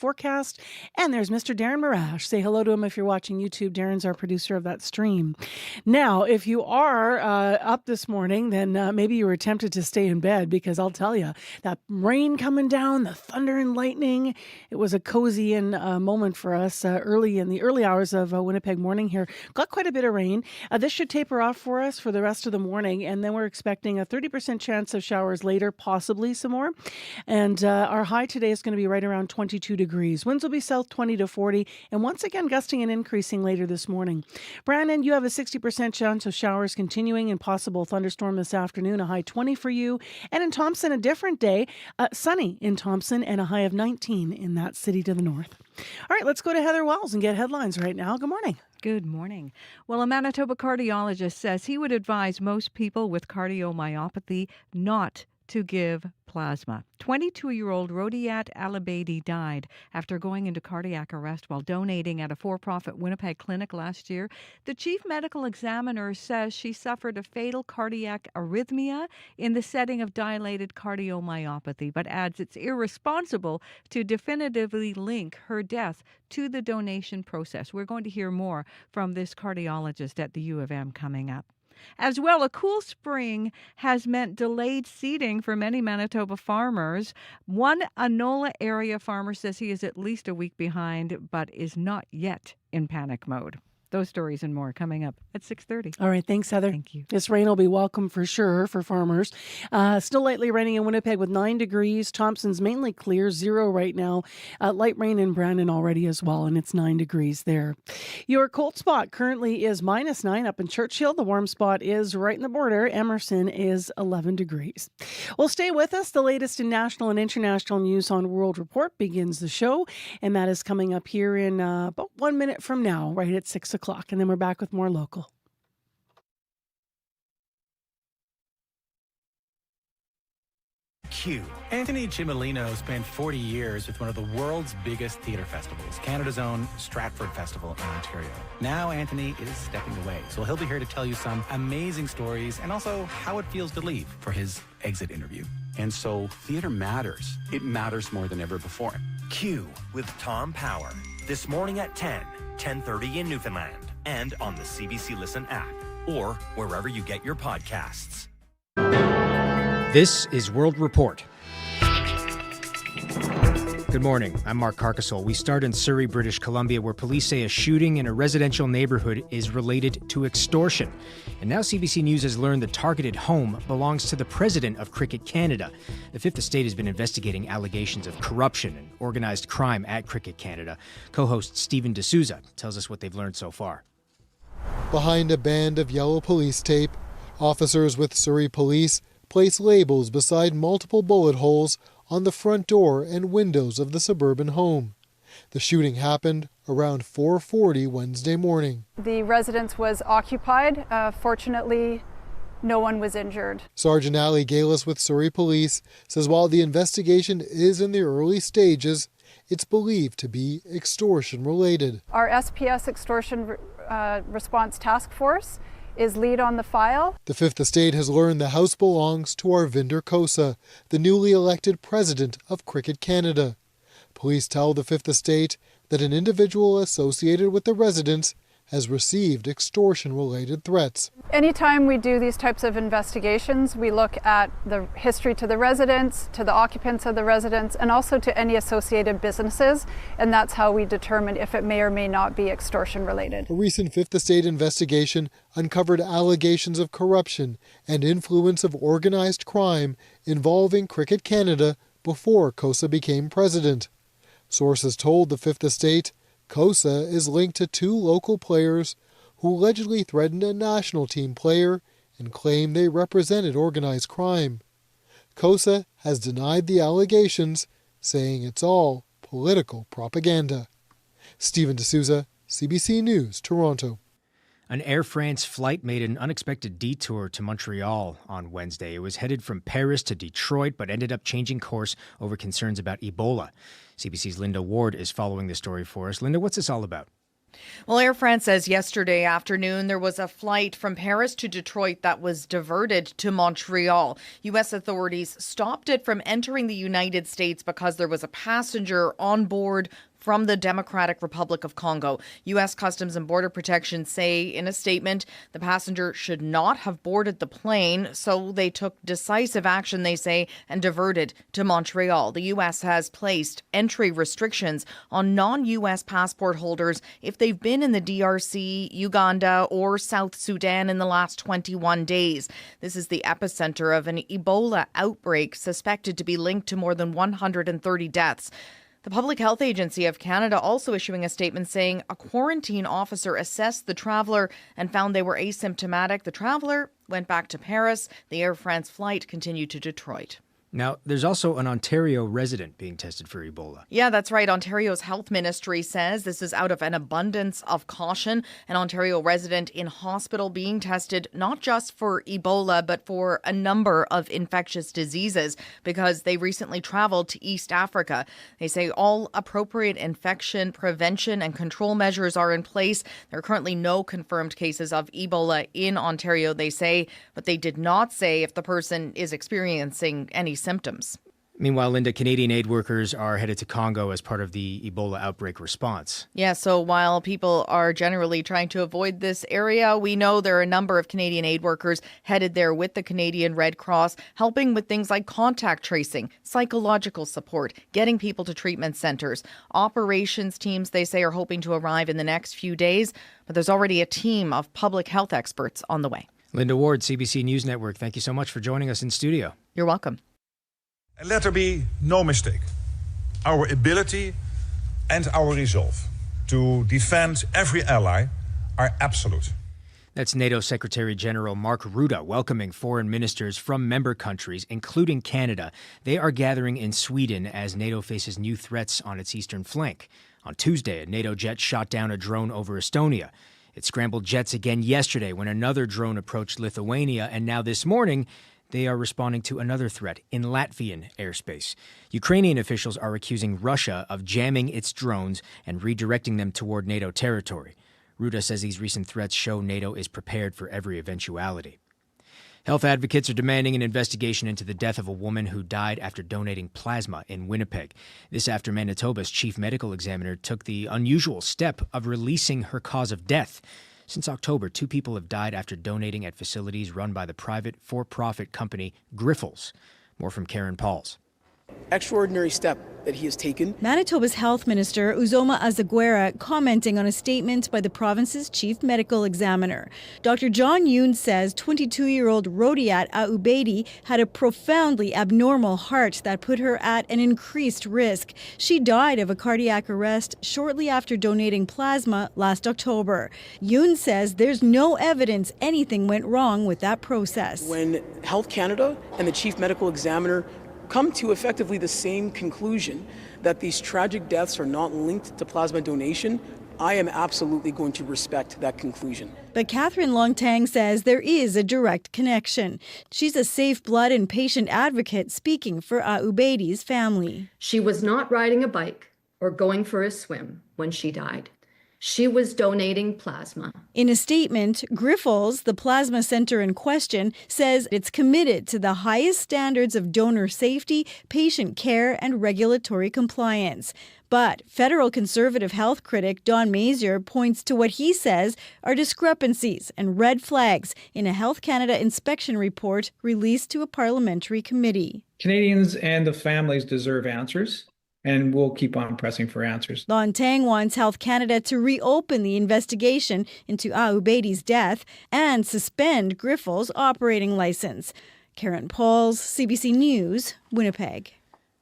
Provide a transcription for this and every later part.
forecast. And there's Mr. Darren Marash. Say hello to him if you're watching YouTube. Darren's our producer of that stream. Now, if you are up this morning, then maybe you were tempted to stay in bed, because I'll tell you, that rain coming down, the thunder and lightning, it was a cozy moment for us early in the early hours of Winnipeg morning here. Got quite a bit of rain. This should taper off for us for the rest of the morning, and then we're expecting a 30% chance of showers later, possibly some more. And our high today is going to be right around 22 degrees. Winds will be south 20 to 40, and once again gusting and increasing later this morning. Brandon, you have a 60% chance of showers continuing and possible thunderstorm this afternoon, a high 20 for you. And in Thompson, a different day, sunny in Thompson and a high of 19 in that city to the north. All right, let's go to Heather Wells and get headlines right now. Good morning. Good morning. Well, a Manitoba cardiologist says he would advise most people with cardiomyopathy not to give plasma. 22-year-old Rodiat Alabadi died after going into cardiac arrest while donating at a for-profit Winnipeg clinic last year. The chief medical examiner says she suffered a fatal cardiac arrhythmia in the setting of dilated cardiomyopathy, but adds it's irresponsible to definitively link her death to the donation process. We're going to hear more from this cardiologist at the U of M coming up. As well, a cool spring has meant delayed seeding for many Manitoba farmers. One Anola area farmer says he is at least a week behind, but is not yet in panic mode. Those stories and more coming up at 6:30. All right. Thanks, Heather. Thank you. This rain will be welcome for sure for farmers. Still lightly raining in Winnipeg with 9 degrees. Thompson's mainly clear, 0 right now. Light rain in Brandon already as well, and it's 9 degrees there. Your cold spot currently is -9 up in Churchill. The warm spot is right in the border. Emerson is 11 degrees. Well, stay with us. The latest in national and international news on World Report begins the show, and that is coming up here in about 1 minute from now, right at 6 o'clock. And then we're back with more local. Q. Anthony Cimolino spent 40 years with one of the world's biggest theatre festivals, Canada's own Stratford Festival in Ontario. Now Anthony is stepping away, so he'll be here to tell you some amazing stories and also how it feels to leave for his exit interview. And so theatre matters. It matters more than ever before. Q with Tom Power. This morning at 10:30 in Newfoundland, and on the CBC Listen app, or wherever you get your podcasts. This is World Report. Good morning. I'm Mark Carcassole. We start in Surrey, British Columbia, where police say a shooting in a residential neighborhood is related to extortion. And now CBC News has learned the targeted home belongs to the president of Cricket Canada. The Fifth Estate has been investigating allegations of corruption and organized crime at Cricket Canada. Co-host Stephen D'Souza tells us what they've learned so far. Behind a band of yellow police tape, officers with Surrey Police place labels beside multiple bullet holes on the front door and windows of the suburban home. The shooting happened around 4:40 Wednesday morning. The residence was occupied. Fortunately, no one was injured. Sergeant Ali Galis with Surrey Police says while the investigation is in the early stages, it's believed to be extortion related. Our SPS Extortion Response Task Force is lead on the file. The Fifth Estate has learned the house belongs to Arvinder Kosa, the newly elected president of Cricket Canada. Police tell the Fifth Estate that an individual associated with the residence has received extortion-related threats. Anytime we do these types of investigations, we look at the history to the residents, to the occupants of the residence, and also to any associated businesses, and that's how we determine if it may or may not be extortion-related. A recent Fifth Estate investigation uncovered allegations of corruption and influence of organized crime involving Cricket Canada before Kosa became president. Sources told the Fifth Estate Kosa is linked to 2 local players who allegedly threatened a national team player and claimed they represented organized crime. Kosa has denied the allegations, saying it's all political propaganda. Stephen D'Souza, CBC News, Toronto. An Air France flight made an unexpected detour to Montreal on Wednesday. It was headed from Paris to Detroit, but ended up changing course over concerns about Ebola. CBC's Linda Ward is following the story for us. Linda, what's this all about? Well, Air France says yesterday afternoon there was a flight from Paris to Detroit that was diverted to Montreal. U.S. authorities stopped it from entering the United States because there was a passenger on board from the Democratic Republic of Congo. U.S. Customs and Border Protection say in a statement the passenger should not have boarded the plane, so they took decisive action, they say, and diverted to Montreal. The U.S. has placed entry restrictions on non-U.S. passport holders if they've been in the DRC, Uganda, or South Sudan in the last 21 days. This is the epicenter of an Ebola outbreak suspected to be linked to more than 130 deaths. The Public Health Agency of Canada also issuing a statement saying a quarantine officer assessed the traveller and found they were asymptomatic. The traveller went back to Paris. The Air France flight continued to Detroit. Now, there's also an Ontario resident being tested for Ebola. Yeah, that's right. Ontario's health ministry says this is out of an abundance of caution. An Ontario resident in hospital being tested not just for Ebola, but for a number of infectious diseases because they recently traveled to East Africa. They say all appropriate infection prevention and control measures are in place. There are currently no confirmed cases of Ebola in Ontario, they say, but they did not say if the person is experiencing any symptoms. Meanwhile, Linda, Canadian aid workers are headed to Congo as part of the Ebola outbreak response. Yeah, so while people are generally trying to avoid this area, we know there are a number of Canadian aid workers headed there with the Canadian Red Cross, helping with things like contact tracing, psychological support, getting people to treatment centers. Operations teams, they say, are hoping to arrive in the next few days, but there's already a team of public health experts on the way. Linda Ward, CBC News Network, thank you so much for joining us in studio. You're welcome. And let there be no mistake. Our ability and our resolve to defend every ally are absolute. That's NATO Secretary General Mark Rutte welcoming foreign ministers from member countries, including Canada. They are gathering in Sweden as NATO faces new threats on its eastern flank. On Tuesday, a NATO jet shot down a drone over Estonia. It scrambled jets again yesterday when another drone approached Lithuania, and now this morning, they are responding to another threat in Latvian airspace. Ukrainian officials are accusing Russia of jamming its drones and redirecting them toward NATO territory. Rutte says these recent threats show NATO is prepared for every eventuality. Health advocates are demanding an investigation into the death of a woman who died after donating plasma in Winnipeg. This after Manitoba's chief medical examiner took the unusual step of releasing her cause of death. Since October, 2 people have died after donating at facilities run by the private for-profit company Grifols. More from Karen Pauls. Extraordinary step that he has taken. Manitoba's health minister, Uzoma Azaguera, commenting on a statement by the province's chief medical examiner. Dr. John Yoon says 22-year-old Rodiat Aubedi had a profoundly abnormal heart that put her at an increased risk. She died of a cardiac arrest shortly after donating plasma last October. Yoon says there's no evidence anything went wrong with that process. When Health Canada and the chief medical examiner come to effectively the same conclusion that these tragic deaths are not linked to plasma donation, I am absolutely going to respect that conclusion. But Catherine Longtang says there is a direct connection. She's a safe blood and patient advocate speaking for Aubedi's family. She was not riding a bike or going for a swim when she died. She was donating plasma. In a statement, Grifols, the plasma center in question, says it's committed to the highest standards of donor safety, patient care, and regulatory compliance. But federal conservative health critic Don Mazier points to what he says are discrepancies and red flags in a Health Canada inspection report released to a parliamentary committee. Canadians and the families deserve answers, and we'll keep on pressing for answers. Longtang wants Health Canada to reopen the investigation into Aubedi's death and suspend Grifols' operating license. Karen Pauls, CBC News, Winnipeg.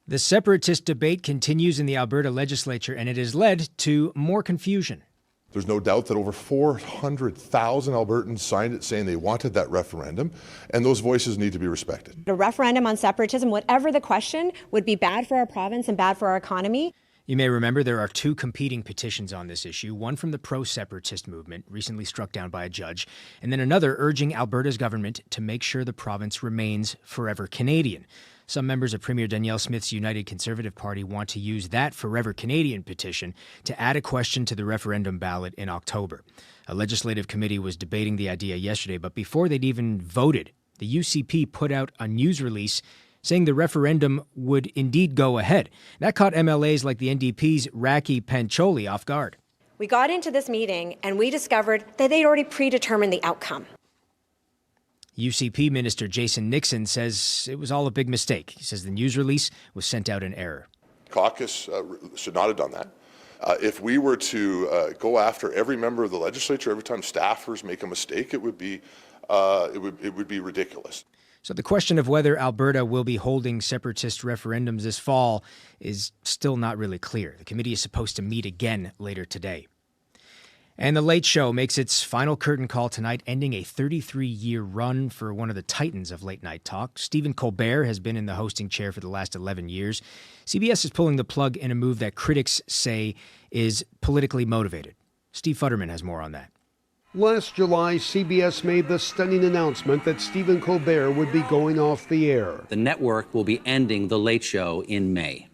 The separatist debate continues in the Alberta legislature, and it has led to more confusion. There's no doubt that over 400,000 Albertans signed it saying they wanted that referendum, and those voices need to be respected. A referendum on separatism, whatever the question, would be bad for our province and bad for our economy. You may remember there are 2 competing petitions on this issue, one from the pro-separatist movement, recently struck down by a judge, and then another urging Alberta's government to make sure the province remains forever Canadian. Some members of Premier Danielle Smith's United Conservative Party want to use that Forever Canadian petition to add a question to the referendum ballot in October. A legislative committee was debating the idea yesterday, but before they'd even voted, the UCP put out a news release saying the referendum would indeed go ahead. That caught MLAs like the NDP's Raki Pancholi off guard. We got into this meeting and we discovered that they'd already predetermined the outcome. UCP Minister Jason Nixon says it was all a big mistake. He says the news release was sent out in error. Caucus should not have done that. If we were to go after every member of the legislature every time staffers make a mistake, it would be ridiculous. So the question of whether Alberta will be holding separatist referendums this fall is still not really clear. The committee is supposed to meet again later today. And The Late Show makes its final curtain call tonight, ending a 33-year run for one of the titans of late-night talk. Stephen Colbert has been in the hosting chair for the last 11 years. CBS is pulling the plug in a move that critics say is politically motivated. Steve Futterman has more on that. Last July, CBS made the stunning announcement that Stephen Colbert would be going off the air. The network will be ending The Late Show in May.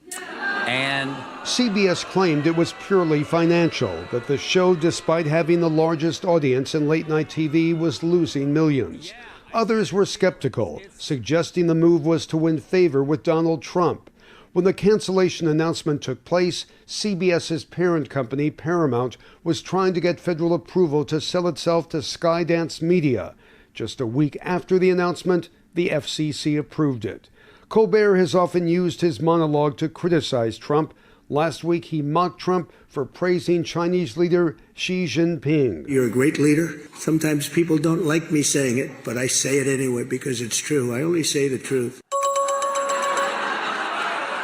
And CBS claimed it was purely financial, that the show, despite having the largest audience in late-night TV, was losing millions. Others were skeptical, suggesting the move was to win favor with Donald Trump. When the cancellation announcement took place, CBS's parent company, Paramount, was trying to get federal approval to sell itself to Skydance Media. Just a week after the announcement, the FCC approved it. Colbert has often used his monologue to criticize Trump. Last week, he mocked Trump for praising Chinese leader Xi Jinping. You're a great leader. Sometimes people don't like me saying it, but I say it anyway because it's true. I only say the truth.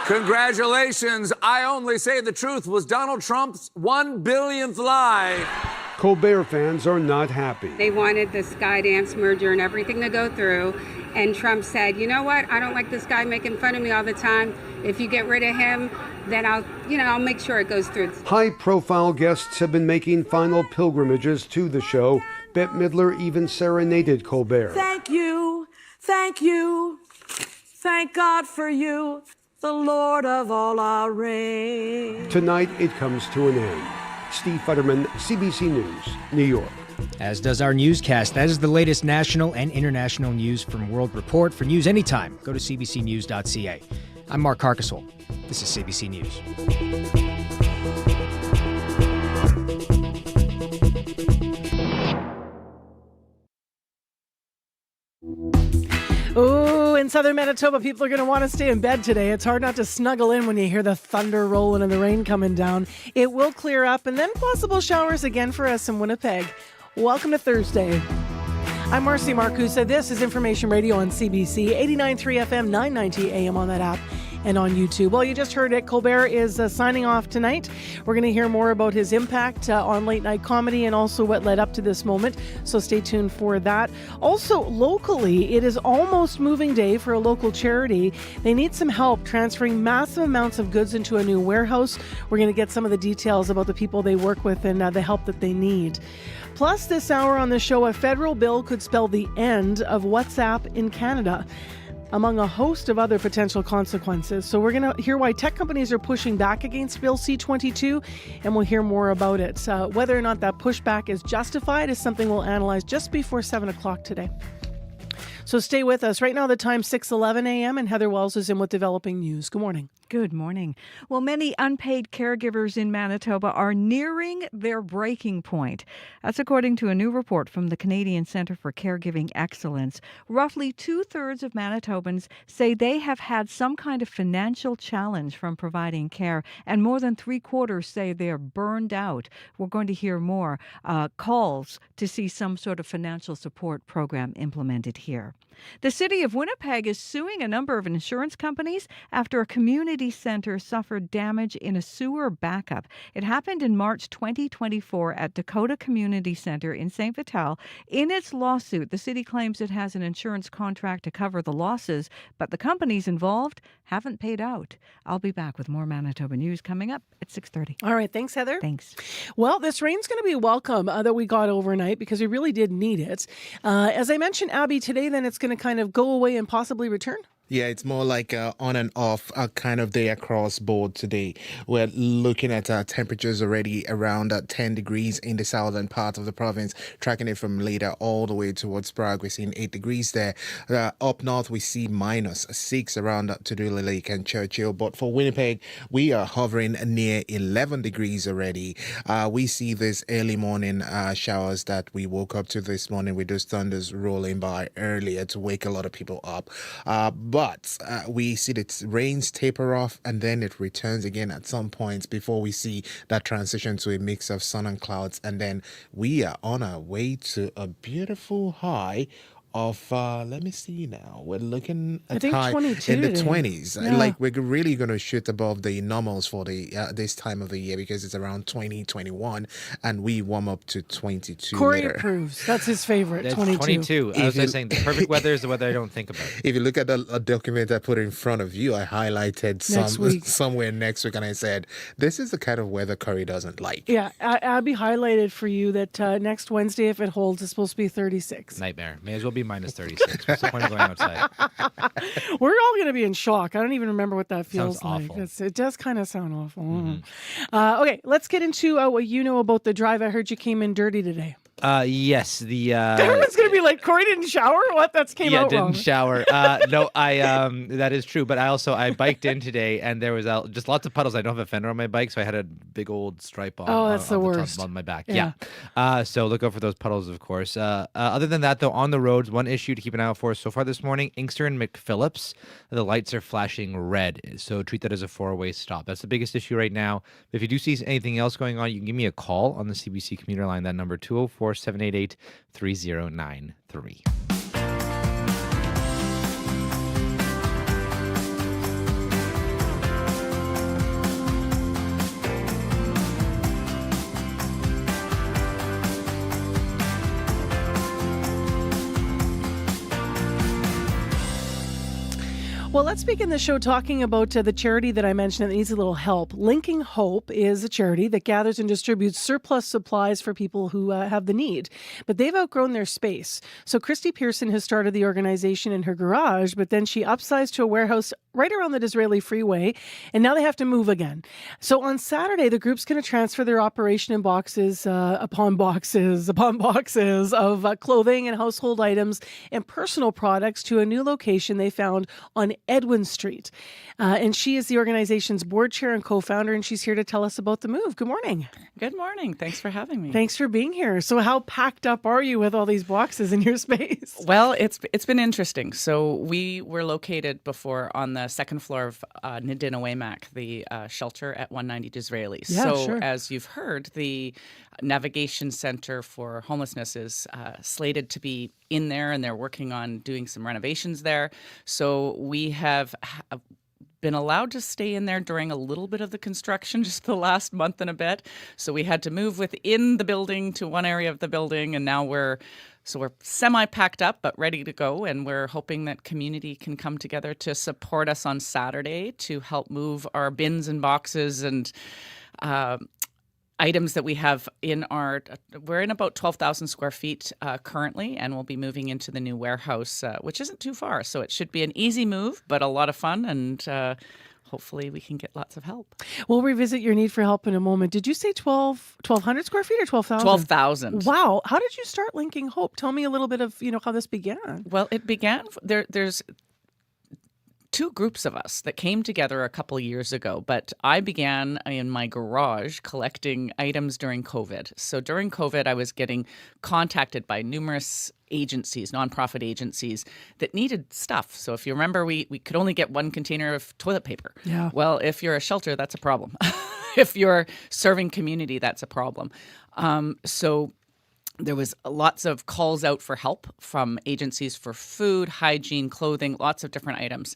Congratulations. I only say the truth was Donald Trump's 1 billionth lie. Colbert fans are not happy. They wanted the Skydance merger and everything to go through. And Trump said, you know what? I don't like this guy making fun of me all the time. If you get rid of him, then I'll make sure it goes through. High-profile guests have been making final pilgrimages to the show. Bette Midler even serenaded Colbert. Thank you. Thank you. Thank God for you, the Lord of all our reign. Tonight, it comes to an end. Steve Futterman, CBC News, New York. As does our newscast. That is the latest national and international news from World Report. For news anytime, go to cbcnews.ca. I'm Mark Carcasole. This is CBC News. Oh, in southern Manitoba, people are going to want to stay in bed today. It's hard not to snuggle in when you hear the thunder rolling and the rain coming down. It will clear up, and then possible showers again for us in Winnipeg. Welcome to Thursday. I'm Marcy Marcusa. This is Information Radio on CBC, 89.3 FM, 990 AM on that app and on YouTube. Well, you just heard it. Colbert is signing off tonight. We're going to hear more about his impact on late night comedy and also what led up to this moment. So stay tuned for that. Also, locally, it is almost moving day for a local charity. They need some help transferring massive amounts of goods into a new warehouse. We're going to get some of the details about the people they work with and the help that they need. Plus, this hour on the show, a federal bill could spell the end of WhatsApp in Canada, among a host of other potential consequences. So we're going to hear why tech companies are pushing back against Bill C-22, and we'll hear more about it. Whether or not that pushback is justified is something we'll analyze just before 7 o'clock today. So stay with us. Right now, the time 6:11 a.m., and Heather Wells is in with developing news. Good morning. Good morning. Well, many unpaid caregivers in Manitoba are nearing their breaking point. That's according to a new report from the Canadian Centre for Caregiving Excellence. Roughly 2/3 of Manitobans say they have had some kind of financial challenge from providing care, and more than 3/4 say they're burned out. We're going to hear more calls to see some sort of financial support program implemented here. The city of Winnipeg is suing a number of insurance companies after a community center suffered damage in a sewer backup. It happened in March 2024 at Dakota Community Center in St. Vital. In its lawsuit, the city claims it has an insurance contract to cover the losses, but the companies involved haven't paid out. I'll be back with more Manitoba news coming up at 6:30. All right. Thanks, Heather. Thanks. Well, this rain's going to be welcome that we got overnight because we really did need it. As I mentioned, Abby, today then it's going to kind of go away and possibly return? Yeah, it's more like on and off kind of day across board today. We're looking at temperatures already around 10 degrees in the southern part of the province, tracking it from later all the way towards Prague. We're seeing 8 degrees there. Up north, we see -6 around Tudela Lake and Churchill. But for Winnipeg, we are hovering near 11 degrees already. We see this early morning showers that we woke up to this morning with those thunders rolling by earlier to wake a lot of people up. But we see the rains taper off and then it returns again at some points before we see that transition to a mix of sun and clouds. And then we are on our way to a beautiful high of let me see now. We're looking at I think high 22 in the today. 20s. Yeah. Like we're really going to shoot above the normals for the this time of the year because it's around 20, 21, and we warm up to 22. Corey later. approves. That's his favorite. That's 22. 22. I If was you- just saying the perfect weather is the weather I don't think about. If you look at a document I put in front of you, I highlighted Next week. somewhere next week, and I said, "This is the kind of weather Corey doesn't like." Yeah, Abby highlighted for you that next Wednesday, if it holds, it's supposed to be 36. Nightmare. May as well be -36. What's the point of going outside? We're all going to be in shock. I don't even remember what that feels Sounds like. awful. It does kind of sound awful. Okay, let's get into what you know about the drive. I heard you came in dirty today. Yes, the Everyone's going to be like, Corey didn't shower? What? That came out didn't wrong. shower. No, I that is true. But I biked in today, and there was just lots of puddles. I don't have a fender on my bike, so I had a big old stripe on. Oh, that's on the top worst. on my back. Yeah. Yeah. So look out for those puddles, of course. Other than that, though, on the roads, one issue to keep an eye out for so far this morning: Inkster and McPhillips. The lights are flashing red, so treat that as a 4-way stop. That's the biggest issue right now. If you do see anything else going on, you can give me a call on the CBC commuter line. That number 204-788-3093. Well, let's begin the show talking about the charity that I mentioned that needs a little help. Linking Hope is a charity that gathers and distributes surplus supplies for people who have the need. But they've outgrown their space. So Christy Pearson has started the organization in her garage, but then she upsized to a warehouse right around the Disraeli Freeway, and now they have to move again. So on Saturday, the group's going to transfer their operation in boxes upon boxes of clothing and household items and personal products to a new location they found on Edwin Street. And she is the organization's board chair and co-founder, and she's here to tell us about the move. Good morning. Good morning. Thanks for having me. Thanks for being here. So how packed up are you with all these boxes in your space? Well, it's been interesting. So we were located before on the second floor of Nidinawaymak, the shelter at 190 Disraeli. Yeah, so sure. as you've heard, the Navigation Center for Homelessness is slated to be in there, and they're working on doing some renovations there. So we have been allowed to stay in there during a little bit of the construction, just the last month and a bit. So we had to move within the building to one area of the building, and now we're semi-packed up but ready to go, and we're hoping that community can come together to support us on Saturday to help move our bins and boxes and items that we have in we're in about 12,000 square feet currently, and we'll be moving into the new warehouse, which isn't too far. So it should be an easy move, but a lot of fun, and hopefully we can get lots of help. We'll revisit your need for help in a moment. Did you say 1,200 square feet or 12,000? 12,000. Wow. How did you start Linking Hope? Tell me a little bit of, how this began. Well, it began, there's two groups of us that came together a couple of years ago, but I began in my garage collecting items during COVID. So during COVID, I was getting contacted by numerous agencies, nonprofit agencies that needed stuff. So if you remember, we could only get one container of toilet paper. Yeah. Well, if you're a shelter, that's a problem. If you're serving community, that's a problem. So there was lots of calls out for help from agencies for food, hygiene, clothing, lots of different items.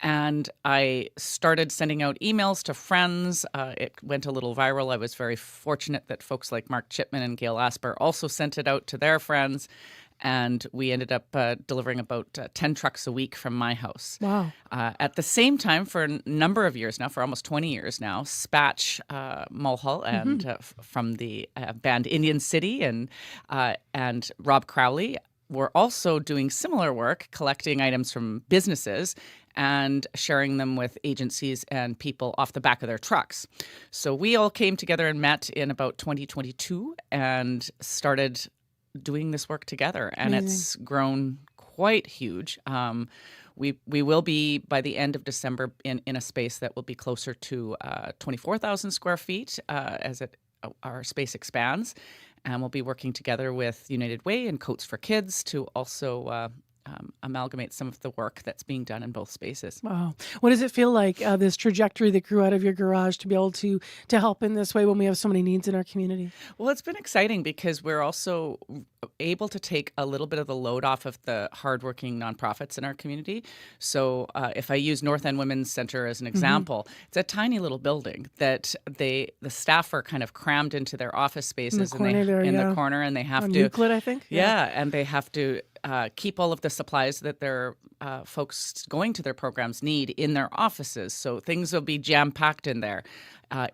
And I started sending out emails to friends. It went a little viral. I was very fortunate that folks like Mark Chipman and Gail Asper also sent it out to their friends. And we ended up delivering about 10 trucks a week from my house. Wow. At the same time, for a number of years now, for almost 20 years now, Spatch Mulhall and from the band Indian City and Rob Crowley we're also doing similar work, collecting items from businesses and sharing them with agencies and people off the back of their trucks. So we all came together and met in about 2022 and started doing this work together. And Amazing. It's grown quite huge. We will be, by the end of December, in a space that will be closer to 24,000 square feet as our space expands. And we'll be working together with United Way and Coats for Kids to also amalgamate some of the work that's being done in both spaces. Wow. What does it feel like, this trajectory that grew out of your garage, to be able to help in this way when we have so many needs in our community? Well, it's been exciting because we're also able to take a little bit of the load off of the hardworking nonprofits in our community. So if I use North End Women's Centre as an example, it's a tiny little building that the staff are kind of crammed into their office spaces the corner, and they have on to Euclid, I think. Yeah, and they have to keep all of the supplies that their folks going to their programs need in their offices. So things will be jam-packed in there.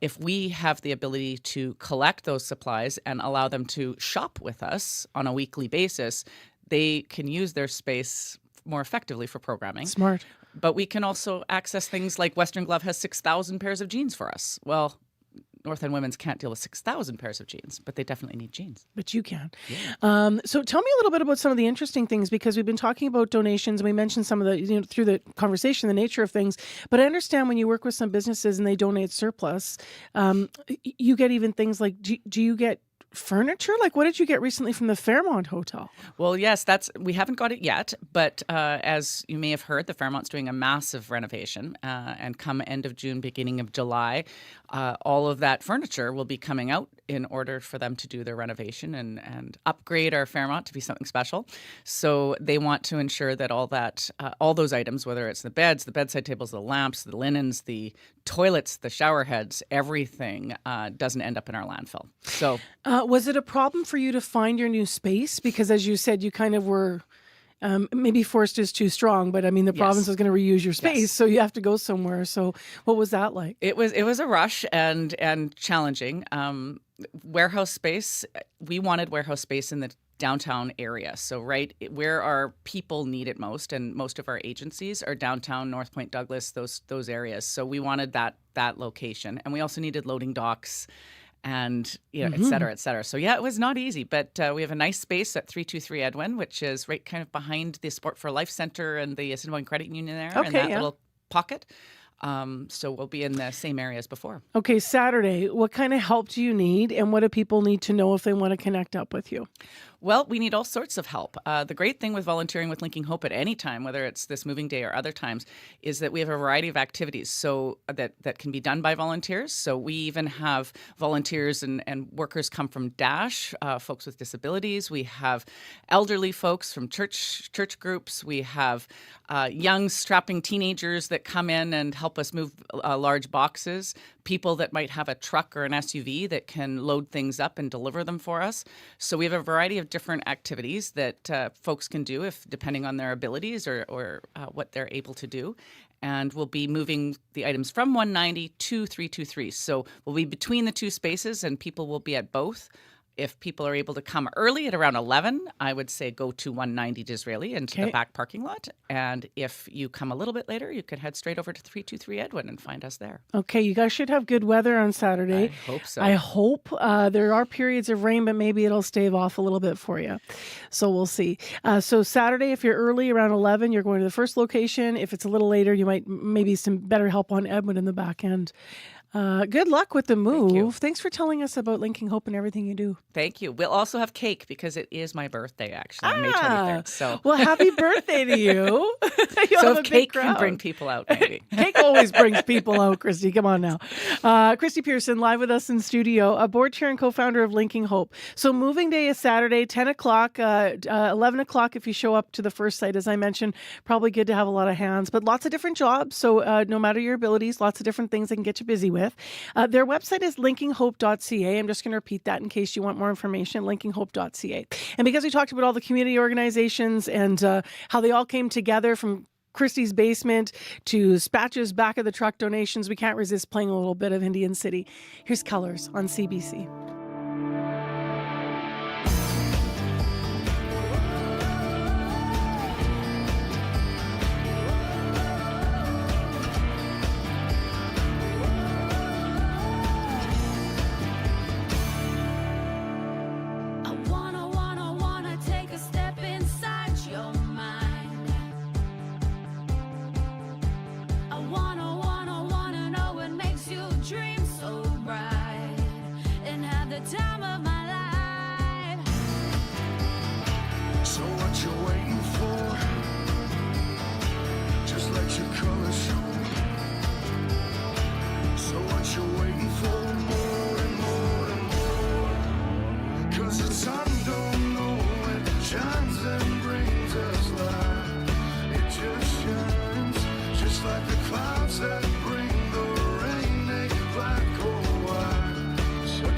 If we have the ability to collect those supplies and allow them to shop with us on a weekly basis, they can use their space more effectively for programming. Smart. But we can also access things like Western Glove has 6,000 pairs of jeans for us. Well, North End Women's can't deal with 6,000 pairs of jeans, but they definitely need jeans. But you can. Yeah. So tell me a little bit about some of the interesting things, because we've been talking about donations and we mentioned some of the, through the conversation, the nature of things. But I understand when you work with some businesses and they donate surplus, you get even things like, do you get furniture? Like, what did you get recently from the Fairmont Hotel? Well, yes, we haven't got it yet, but as you may have heard, the Fairmont's doing a massive renovation, and come end of June, beginning of July, all of that furniture will be coming out in order for them to do their renovation and upgrade our Fairmont to be something special. So they want to ensure that all those items, whether it's the beds, the bedside tables, the lamps, the linens, the toilets, the shower heads, everything doesn't end up in our landfill. So was it a problem for you to find your new space? Because as you said, you kind of were, maybe forced is too strong, but I mean, the province is going to reuse your space, so you have to go somewhere. So what was that like? It was a rush and challenging. Warehouse space, we wanted warehouse space in the downtown area. So right where our people need it most, and most of our agencies are downtown, North Point, Douglas, those areas. So we wanted that location. And we also needed loading docks and et cetera, et cetera. So yeah, it was not easy, but we have a nice space at 323 Edwin, which is right kind of behind the Sport for Life Center and the Assiniboine Credit Union there, in that little pocket. So we'll be in the same area as before. Okay, Saturday, what kind of help do you need, and what do people need to know if they want to connect up with you? Well, we need all sorts of help. The great thing with volunteering with Linking Hope at any time, whether it's this moving day or other times, is that we have a variety of activities so that can be done by volunteers. So we even have volunteers and workers come from DASH, folks with disabilities. We have elderly folks from church groups. We have young, strapping teenagers that come in and help us move large boxes. People that might have a truck or an SUV that can load things up and deliver them for us. So we have a variety of different activities that folks can do depending on their abilities or what they're able to do. And we'll be moving the items from 190 to 323. So we'll be between the two spaces and people will be at both. If people are able to come early at around 11, I would say go to 190 Disraeli into the back parking lot. And if you come a little bit later, you can head straight over to 323 Edwin and find us there. Okay, you guys should have good weather on Saturday. I hope so. I hope. There are periods of rain, but maybe it'll stave off a little bit for you. So we'll see. So Saturday, if you're early, around 11, you're going to the first location. If it's a little later, you might maybe some better help on Edwin in the back end. Good luck with the move. Thanks for telling us about Linking Hope and everything you do. Thank you. We'll also have cake because it is my birthday, actually, May 23rd. So. Well, happy birthday to you. So if cake can bring people out, maybe. Cake always brings people out, Christy. Come on now. Christy Pearson, live with us in studio, a board chair and co-founder of Linking Hope. So moving day is Saturday, 10 o'clock, 11 o'clock if you show up to the first site. As I mentioned, probably good to have a lot of hands, but lots of different jobs. So no matter your abilities, lots of different things they can get you busy with. Their website is linkinghope.ca. I'm just going to repeat that in case you want more information, linkinghope.ca. And because we talked about all the community organizations and how they all came together from Christie's basement to Spatch's back of the truck donations, we can't resist playing a little bit of Indian City. Here's Colors on CBC.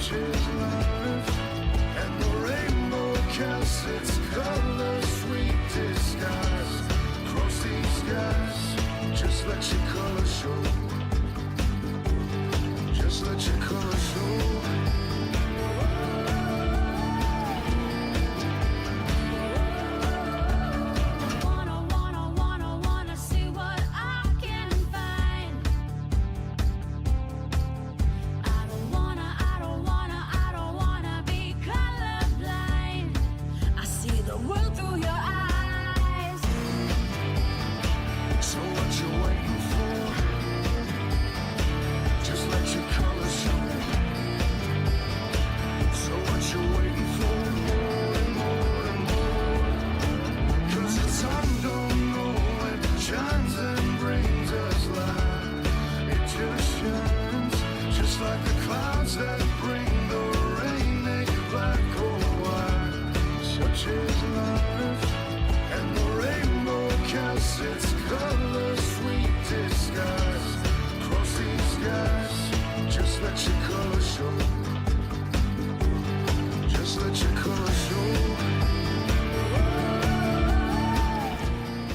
Such is life, and the rainbow casts its colors, sweet disguise. Across these skies, just let your color show. Just let your color show.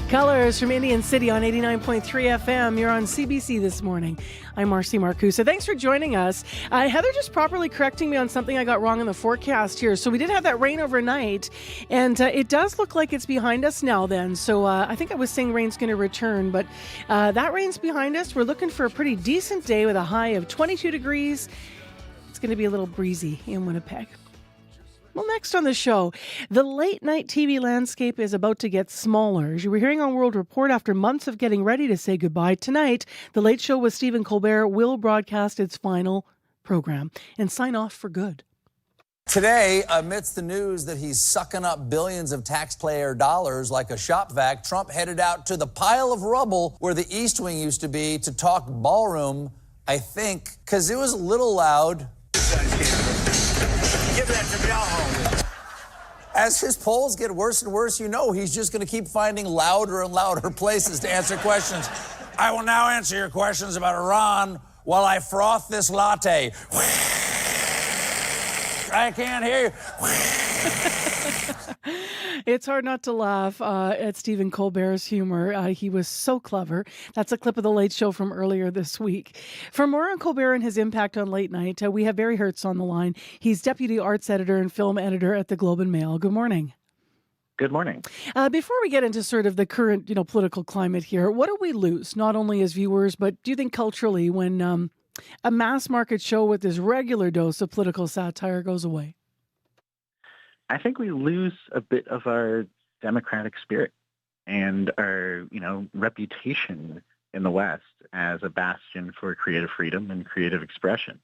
Colors from Indian City on 89.3 FM. You're on CBC this morning. I'm Marcy Marcusa. Thanks for joining us. Heather just properly correcting me on something I got wrong in the forecast here. So we did have that rain overnight, and it does look like it's behind us now then. So I think I was saying rain's going to return, but that rain's behind us. We're looking for a pretty decent day with a high of 22 degrees. It's going to be a little breezy in Winnipeg. Well, next on the show, the late-night TV landscape is about to get smaller. As you were hearing on World Report, after months of getting ready to say goodbye, tonight, The Late Show with Stephen Colbert will broadcast its final program and sign off for good. Today, amidst the news that he's sucking up billions of taxpayer dollars like a shop vac, Trump headed out to the pile of rubble where the East Wing used to be to talk ballroom, I think, because it was a little loud. Give that to me, I'll hold it. As his polls get worse and worse, you know he's just going to keep finding louder and louder places to answer questions. I will now answer your questions about Iran while I froth this latte. I can't hear you. It's hard not to laugh at Stephen Colbert's humor. He was so clever. That's a clip of The Late Show from earlier this week. For more on Colbert and his impact on late night, we have Barry Hertz on the line. He's deputy arts editor and film editor at the Globe and Mail. Good morning. Good morning. Before we get into sort of the current, political climate here, what do we lose, not only as viewers, but do you think culturally when a mass market show with this regular dose of political satire goes away? I think we lose a bit of our democratic spirit and our, reputation in the West as a bastion for creative freedom and creative expression.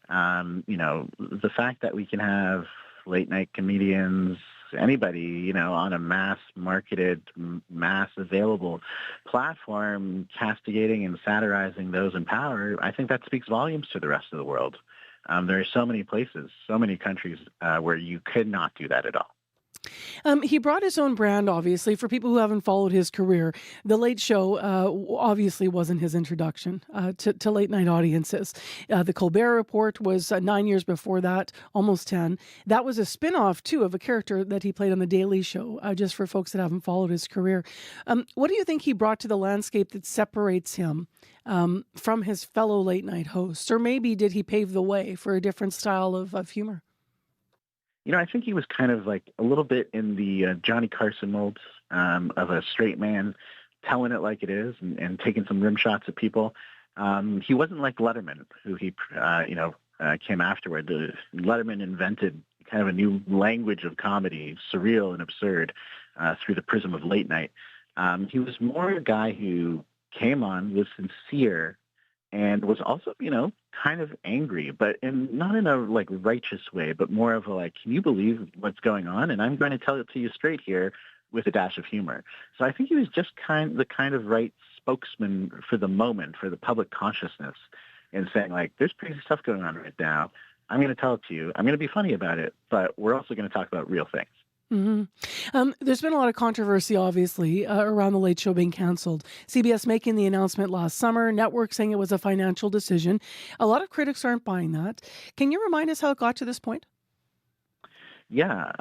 The fact that we can have late night comedians, anybody, on a mass marketed, mass available platform castigating and satirizing those in power, I think that speaks volumes to the rest of the world. There are so many places, so many countries where you could not do that at all. He brought his own brand, obviously. For people who haven't followed his career, The Late Show obviously wasn't his introduction to late-night audiences. The Colbert Report was 9 years before that, almost 10. That was a spin-off, too, of a character that he played on The Daily Show, just for folks that haven't followed his career. What do you think he brought to the landscape that separates him from his fellow late-night hosts? Or maybe did he pave the way for a different style of humor? I think he was kind of like a little bit in the Johnny Carson mold of a straight man telling it like it is and taking some rim shots at people. He wasn't like Letterman, who he, came afterward. Letterman invented kind of a new language of comedy, surreal and absurd, through the prism of late night. He was more a guy who came on, was sincere, and was also, kind of angry, but not in a righteous way, but more of a can you believe what's going on? And I'm going to tell it to you straight here with a dash of humor. So I think he was just the kind of right spokesman for the moment, for the public consciousness, and saying there's crazy stuff going on right now. I'm going to tell it to you. I'm going to be funny about it, but we're also going to talk about real things. There's been a lot of controversy, obviously, around the Late Show being canceled. CBS making the announcement last summer, network saying it was a financial decision. A lot of critics aren't buying that. Can you remind us how it got to this point? Yeah.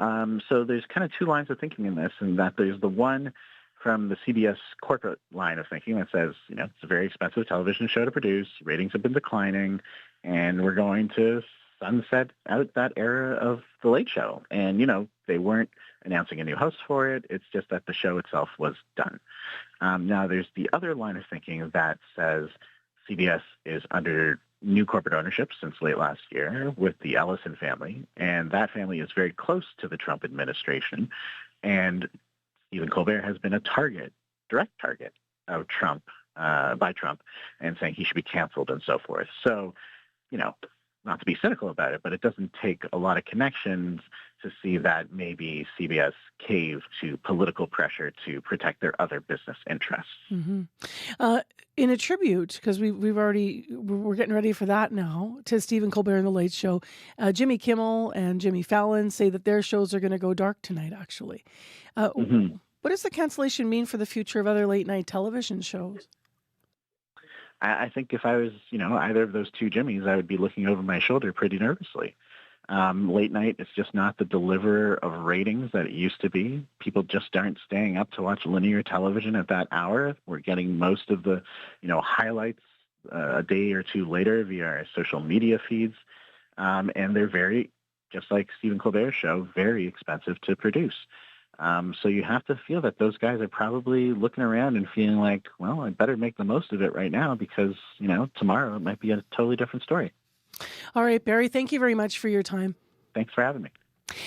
So there's kind of two lines of thinking in this, and that there's the one from the CBS corporate line of thinking that says, it's a very expensive television show to produce, ratings have been declining, and we're going to sunset out that era of the Late Show. And, they weren't announcing a new host for it. It's just that the show itself was done. Now, there's the other line of thinking that says CBS is under new corporate ownership since late last year with the Ellison family, and that family is very close to the Trump administration. And Stephen Colbert has been a direct target of Trump, by Trump, and saying he should be canceled and so forth. So, not to be cynical about it, but it doesn't take a lot of connections to see that maybe CBS caved to political pressure to protect their other business interests. In a tribute, because we're getting ready for that now, to Stephen Colbert and the Late Show, Jimmy Kimmel and Jimmy Fallon say that their shows are going to go dark tonight, actually. What does the cancellation mean for the future of other late night television shows? I think if I was, either of those two Jimmys, I would be looking over my shoulder pretty nervously. Late night is just not the deliverer of ratings that it used to be. People just aren't staying up to watch linear television at that hour. We're getting most of the, highlights a day or two later via our social media feeds. And they're very, just like Stephen Colbert's show, very expensive to produce. So you have to feel that those guys are probably looking around and feeling like, well, I better make the most of it right now because, tomorrow it might be a totally different story. All right, Barry, thank you very much for your time. Thanks for having me.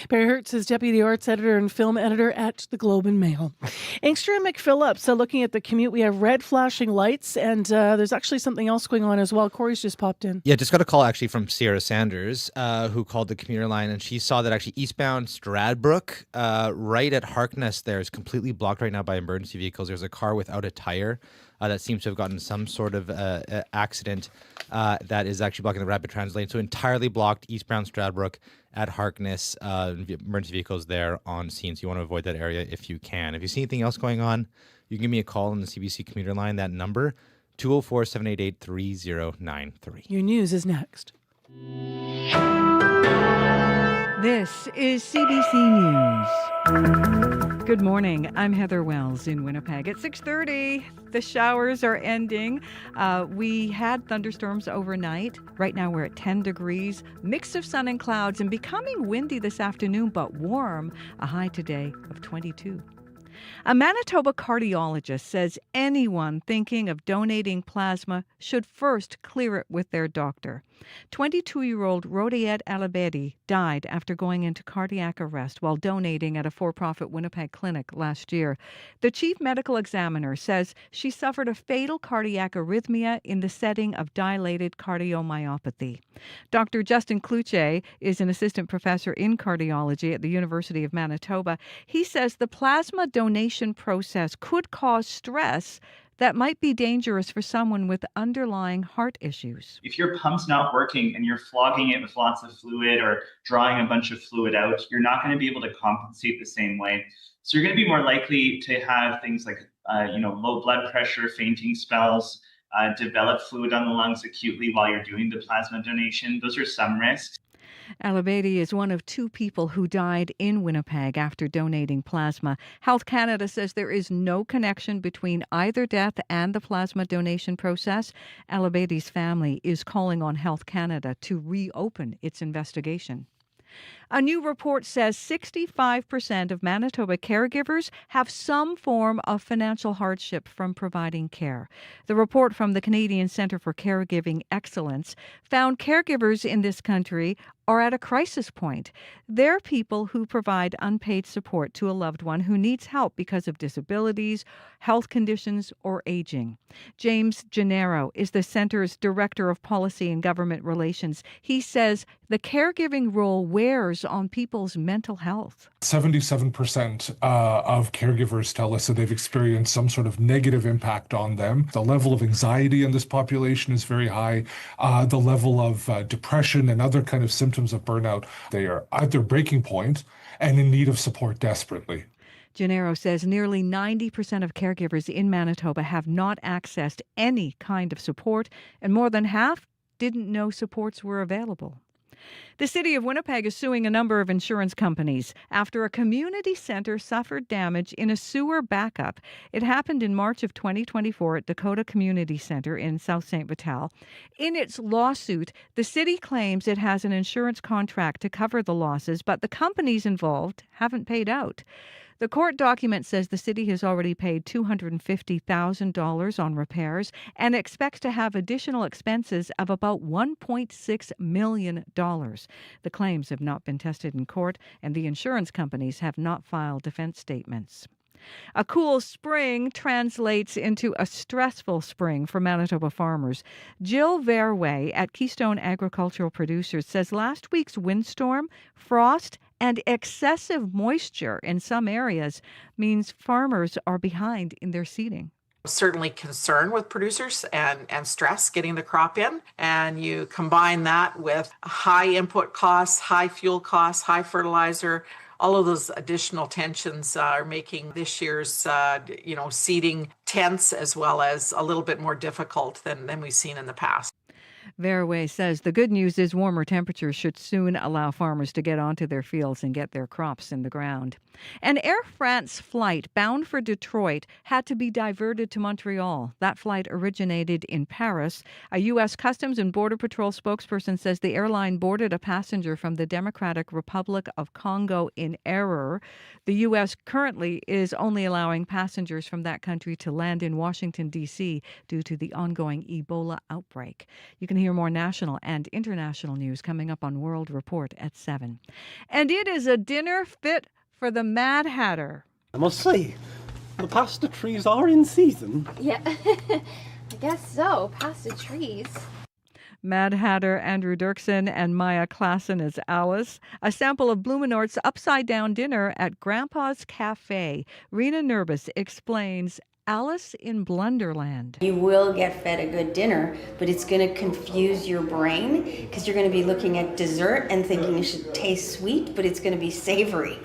Barry Hertz is Deputy Arts Editor and Film Editor at the Globe and Mail. Inkster and McPhillips, looking at the commute, we have red flashing lights, and there's actually something else going on as well. Corey's just popped in. Yeah, just got a call actually from Sierra Sanders, who called the commuter line, and she saw that actually eastbound Stradbrook, right at Harkness there, is completely blocked right now by emergency vehicles. There's a car without a tire that seems to have gotten some sort of accident that is actually blocking the rapid transit lane. So entirely blocked eastbound Stradbrook at Harkness, emergency vehicles there on scene. So you want to avoid that area if you can. If you see anything else going on, you can give me a call on the CBC commuter line. That number, 204-788-3093. Your news is next. This is CBC News. Good morning. I'm Heather Wells in Winnipeg. At 6:30, the showers are ending. We had thunderstorms overnight. Right now we're at 10 degrees, mix of sun and clouds, and becoming windy this afternoon, but warm. A high today of 22. A Manitoba cardiologist says anyone thinking of donating plasma should first clear it with their doctor. 22-year-old Rodiette Alabedi died after going into cardiac arrest while donating at a for-profit Winnipeg clinic last year. The chief medical examiner says she suffered a fatal cardiac arrhythmia in the setting of dilated cardiomyopathy. Dr. Justin Cloutier is an assistant professor in cardiology at the University of Manitoba. He says the plasma donation process could cause stress that might be dangerous for someone with underlying heart issues. If your pump's not working and you're flogging it with lots of fluid or drawing a bunch of fluid out, you're not going to be able to compensate the same way. So you're going to be more likely to have things like low blood pressure, fainting spells, develop fluid on the lungs acutely while you're doing the plasma donation. Those are some risks. Alabedi is one of two people who died in Winnipeg after donating plasma. Health Canada says there is no connection between either death and the plasma donation process. Alabedi's family is calling on Health Canada to reopen its investigation. A new report says 65% of Manitoba caregivers have some form of financial hardship from providing care. The report from the Canadian Centre for Caregiving Excellence found caregivers in this country are at a crisis point. They're people who provide unpaid support to a loved one who needs help because of disabilities, health conditions, or aging. James Gennaro is the Centre's Director of Policy and Government Relations. He says the caregiving role wears on people's mental health. 77% of caregivers tell us that they've experienced some sort of negative impact on them. The level of anxiety in this population is very high. The level of depression and other kind of symptoms symptoms of burnout. They are at their breaking point and in need of support desperately. Gennaro says nearly 90% of caregivers in Manitoba have not accessed any kind of support, and more than half didn't know supports were available. The city of Winnipeg is suing a number of insurance companies after a community centre suffered damage in a sewer backup. It happened in March of 2024 at Dakota Community Centre in South St. Vital. In its lawsuit, the city claims it has an insurance contract to cover the losses, but the companies involved haven't paid out. The court document says the city has already paid $250,000 on repairs and expects to have additional expenses of about $1.6 million. The claims have not been tested in court, and the insurance companies have not filed defense statements. A cool spring translates into a stressful spring for Manitoba farmers. Jill Verway at Keystone Agricultural Producers says last week's windstorm, frost, and excessive moisture in some areas means farmers are behind in their seeding. Certainly concern with producers and stress getting the crop in. And you combine that with high input costs, high fuel costs, high fertilizer. All of those additional tensions are making this year's, seeding tense as well as a little bit more difficult than we've seen in the past. Verway says the good news is warmer temperatures should soon allow farmers to get onto their fields and get their crops in the ground. An Air France flight bound for Detroit had to be diverted to Montreal. That flight originated in Paris. A U.S. Customs and Border Patrol spokesperson says the airline boarded a passenger from the Democratic Republic of Congo in error. The U.S. currently is only allowing passengers from that country to land in Washington, D.C. due to the ongoing Ebola outbreak. You can hear more national and international news coming up on World Report at 7. And it is a dinner fit for the Mad Hatter. I must say, the pasta trees are in season. Yeah, I guess so. Pasta trees. Mad Hatter Andrew Dirksen and Maya Klassen as Alice. A sample of Blumenort's upside-down dinner at Grandpa's Cafe. Rena Nerbus explains Alice in Blunderland. You will get fed a good dinner, but it's going to confuse your brain because you're going to be looking at dessert and thinking it should taste sweet, but it's going to be savory.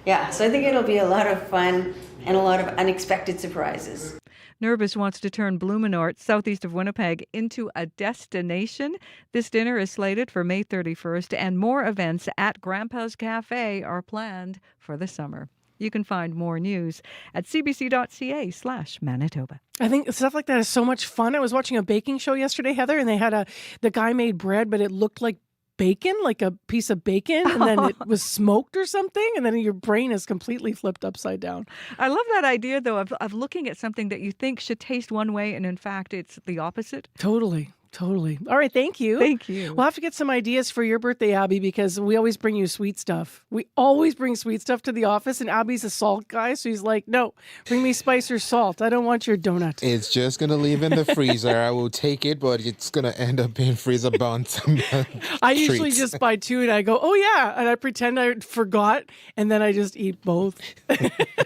Yeah, so I think it'll be a lot of fun and a lot of unexpected surprises. Nerbus wants to turn Blumenort, southeast of Winnipeg, into a destination. This dinner is slated for May 31st, and more events at Grandpa's Cafe are planned for the summer. You can find more news at cbc.ca/Manitoba. I think stuff like that is so much fun. I was watching a baking show yesterday, Heather, and they had the guy made bread, but it looked like bacon, like a piece of bacon, and then it was smoked or something, and then your brain is completely flipped upside down. I love that idea, though, of looking at something that you think should taste one way, and in fact, it's the opposite. Totally. All right, thank you. Thank you. We'll have to get some ideas for your birthday, Abby, because we always bring you sweet stuff. We always bring sweet stuff to the office, and Abby's a salt guy, so he's like, no, bring me spice or salt. I don't want your donut. It's just going to leave in the freezer. I will take it, but it's going to end up being freezer bound. I usually just buy two, and I go, oh, yeah, and I pretend I forgot, and then I just eat both.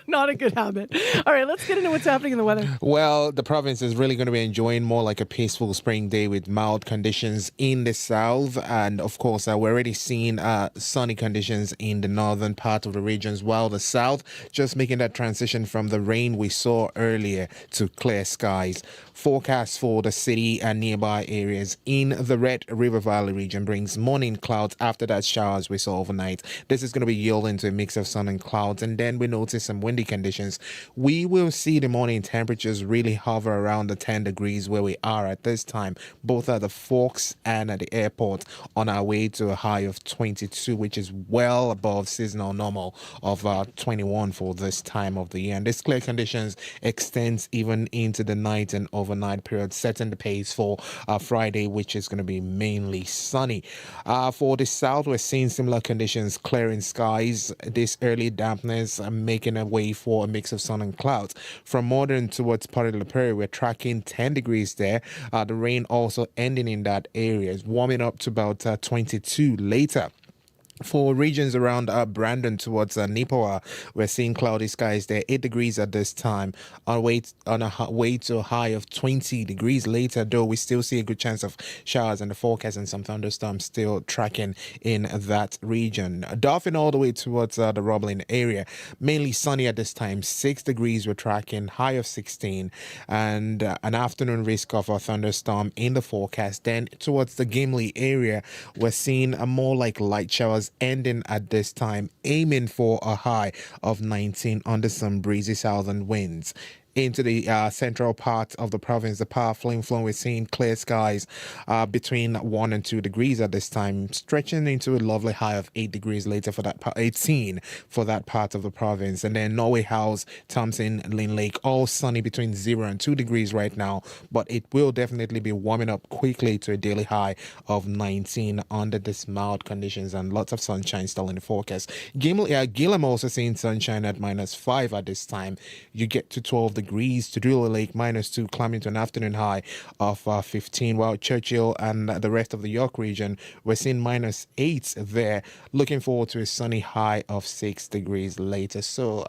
Not a good habit. All right, let's get into what's happening in the weather. Well, the province is really going to be enjoying more like a peaceful spring day with mild conditions in the south, and of course we're already seeing sunny conditions in the northern part of the regions, while the south just making that transition from the rain we saw earlier to clear skies. Forecast for the city and nearby areas in the Red River Valley region brings morning clouds after that showers we saw overnight. This is going to be yielding to a mix of sun and clouds, and then we notice some windy conditions. We will see the morning temperatures really hover around the 10 degrees where we are at this time, both at the Forks and at the airport, on our way to a high of 22, which is well above seasonal normal of 21 for this time of the year. And this clear conditions extends even into the night and overnight period, setting the pace for Friday, which is going to be mainly sunny. For the south, we're seeing similar conditions, clearing skies, this early dampness making a way for a mix of sun and clouds. From Modern towards Port de la Prairie, we're tracking 10 degrees there. The rain also ending in that area, is warming up to about 22 later. For regions around Brandon towards Nipawa, we're seeing cloudy skies there, 8 degrees at this time, on a way to a high of 20 degrees later, though we still see a good chance of showers and the forecast and some thunderstorms still tracking in that region. Dauphin all the way towards the Roblin area, mainly sunny at this time, 6 degrees we're tracking, high of 16, and an afternoon risk of a thunderstorm in the forecast. Then towards the Gimli area, we're seeing a more like light showers ending at this time, aiming for a high of 19 under some breezy southern winds. Into the central part of the province, the power flowing, we're seeing clear skies between 1 and 2 degrees at this time, stretching into a lovely high of 8 degrees later for that 18 for that part of the province. And then Norway House, Thompson, Lynn Lake, all sunny between 0 and 2 degrees right now, but it will definitely be warming up quickly to a daily high of 19 under this mild conditions and lots of sunshine still in the forecast. Gillam also seeing sunshine at -5 at this time. You get to 12 degrees to Driller Lake, -2, climbing to an afternoon high of 15, while Churchill and the rest of the York region, we're seeing -8 there. Looking forward to a sunny high of 6 degrees later. So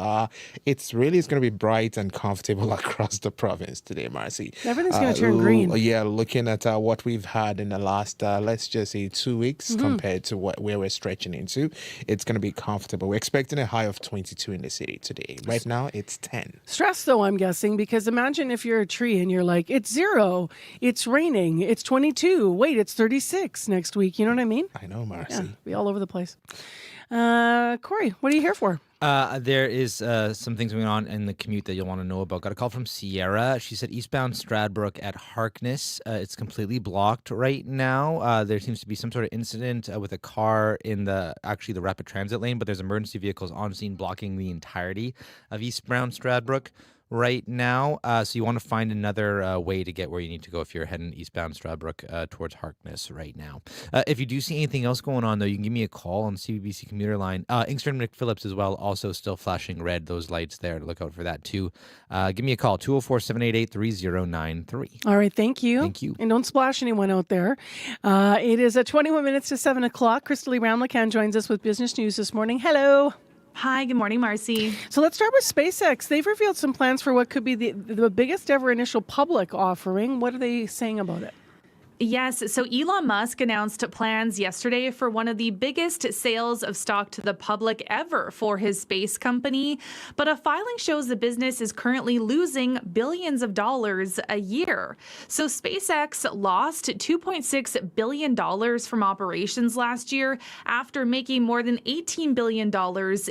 it's going to be bright and comfortable across the province today, Marcy. Everything's going to turn green. Yeah, looking at what we've had in the last, let's just say 2 weeks compared to where we're stretching into, it's going to be comfortable. We're expecting a high of 22 in the city today. Right now, it's 10. Stress, though, I'm guessing, because imagine if you're a tree and you're like, it's 0, it's raining, it's 22, wait, it's 36 next week. You know what I mean? I know, Marcy. Yeah, be all over the place. Corey, what are you here for? There is some things going on in the commute that you'll want to know about. Got a call from Sierra. She said eastbound Stradbrook at Harkness. It's completely blocked right now. There seems to be some sort of incident with a car in the rapid transit lane, but there's emergency vehicles on scene blocking the entirety of eastbound Stradbrook right now. So you want to find another way to get where you need to go if you're heading eastbound Stradbrook towards Harkness right now. If you do see anything else going on, though, you can give me a call on CBC commuter line. Inkster and McPhillips as well, also still flashing red, those lights there. Look out for that, too. Give me a call, 204-788-3093. All right, thank you. Thank you. And don't splash anyone out there. It is at 21 minutes to 7 o'clock. Crystal Roundlacan joins us with business news this morning. Hello. Hi, good morning, Marcy. So let's start with SpaceX. They've revealed some plans for what could be the biggest ever initial public offering. What are they saying about it? Yes, so Elon Musk announced plans yesterday for one of the biggest sales of stock to the public ever for his space company. But a filing shows the business is currently losing billions of dollars a year. So SpaceX lost $2.6 billion from operations last year after making more than $18 billion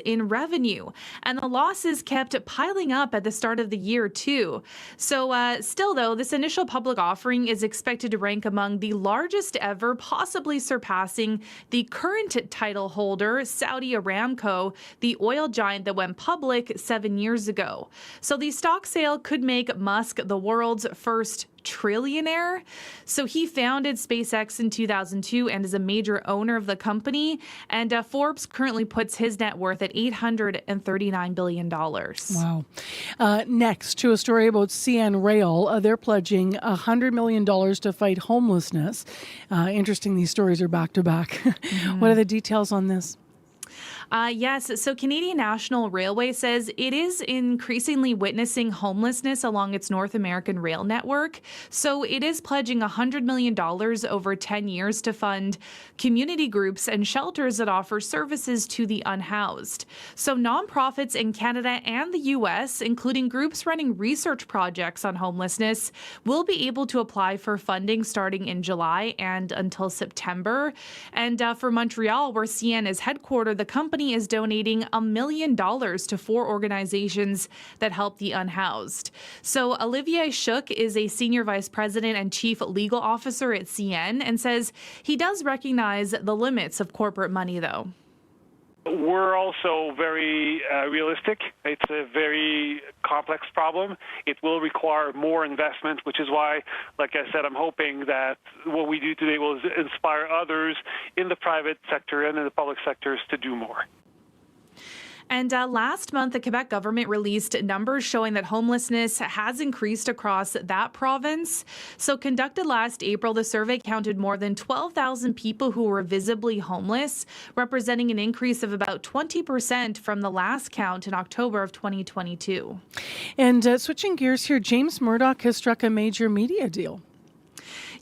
in revenue. And the losses kept piling up at the start of the year, too. So still, though, this initial public offering is expected to rank among the largest ever, possibly surpassing the current title holder, Saudi Aramco, the oil giant that went public 7 years ago. So the stock sale could make Musk the world's first trillionaire. So he founded SpaceX in 2002 and is a major owner of the company. And Forbes currently puts his net worth at $839 billion. Wow. Next, to a story about CN Rail. They're pledging $100 million to fight homelessness. Interesting, these stories are back to back. What are the details on this? Yes, so Canadian National Railway says it is increasingly witnessing homelessness along its North American rail network. So it is pledging $100 million over 10 years to fund community groups and shelters that offer services to the unhoused. So nonprofits in Canada and the U.S., including groups running research projects on homelessness, will be able to apply for funding starting in July and until September. And for Montreal, where CN is headquartered, the company is donating $1 million to 4 organizations that help the unhoused. So Olivier Shook is a senior vice president and chief legal officer at CN and says he does recognize the limits of corporate money, though. We're also very realistic. It's a very complex problem. It will require more investment, which is why, like I said, I'm hoping that what we do today will inspire others in the private sector and in the public sectors to do more. And last month, the Quebec government released numbers showing that homelessness has increased across that province. So conducted last April, the survey counted more than 12,000 people who were visibly homeless, representing an increase of about 20% from the last count in October of 2022. And switching gears here, James Murdoch has struck a major media deal.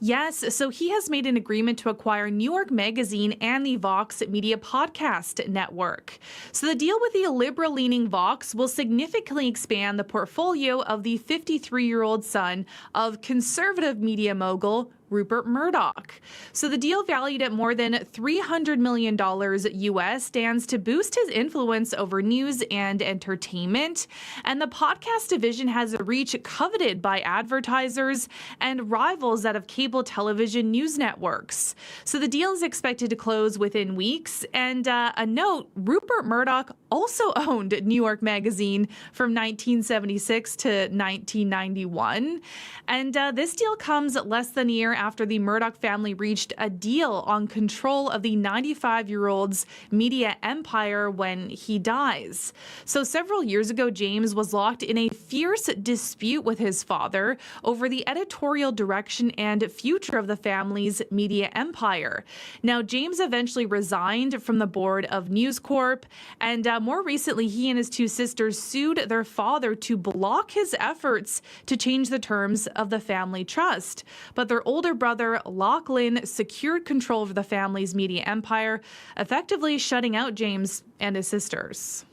Yes, so he has made an agreement to acquire New York Magazine and the Vox Media Podcast Network. So the deal with the liberal-leaning Vox will significantly expand the portfolio of the 53-year-old son of conservative media mogul Rupert Murdoch. So the deal, valued at more than $300 million US, stands to boost his influence over news and entertainment. And the podcast division has a reach coveted by advertisers and rivals that of cable television news networks. So the deal is expected to close within weeks. And a note, Rupert Murdoch also owned New York Magazine from 1976 to 1991. And this deal comes less than a year after the Murdoch family reached a deal on control of the 95-year-old's media empire when he dies. So several years ago, James was locked in a fierce dispute with his father over the editorial direction and future of the family's media empire. Now, James eventually resigned from the board of News Corp, and more recently, he and his two sisters sued their father to block his efforts to change the terms of the family trust. But their older brother, Lachlan, secured control of the family's media empire, effectively shutting out James and his sisters.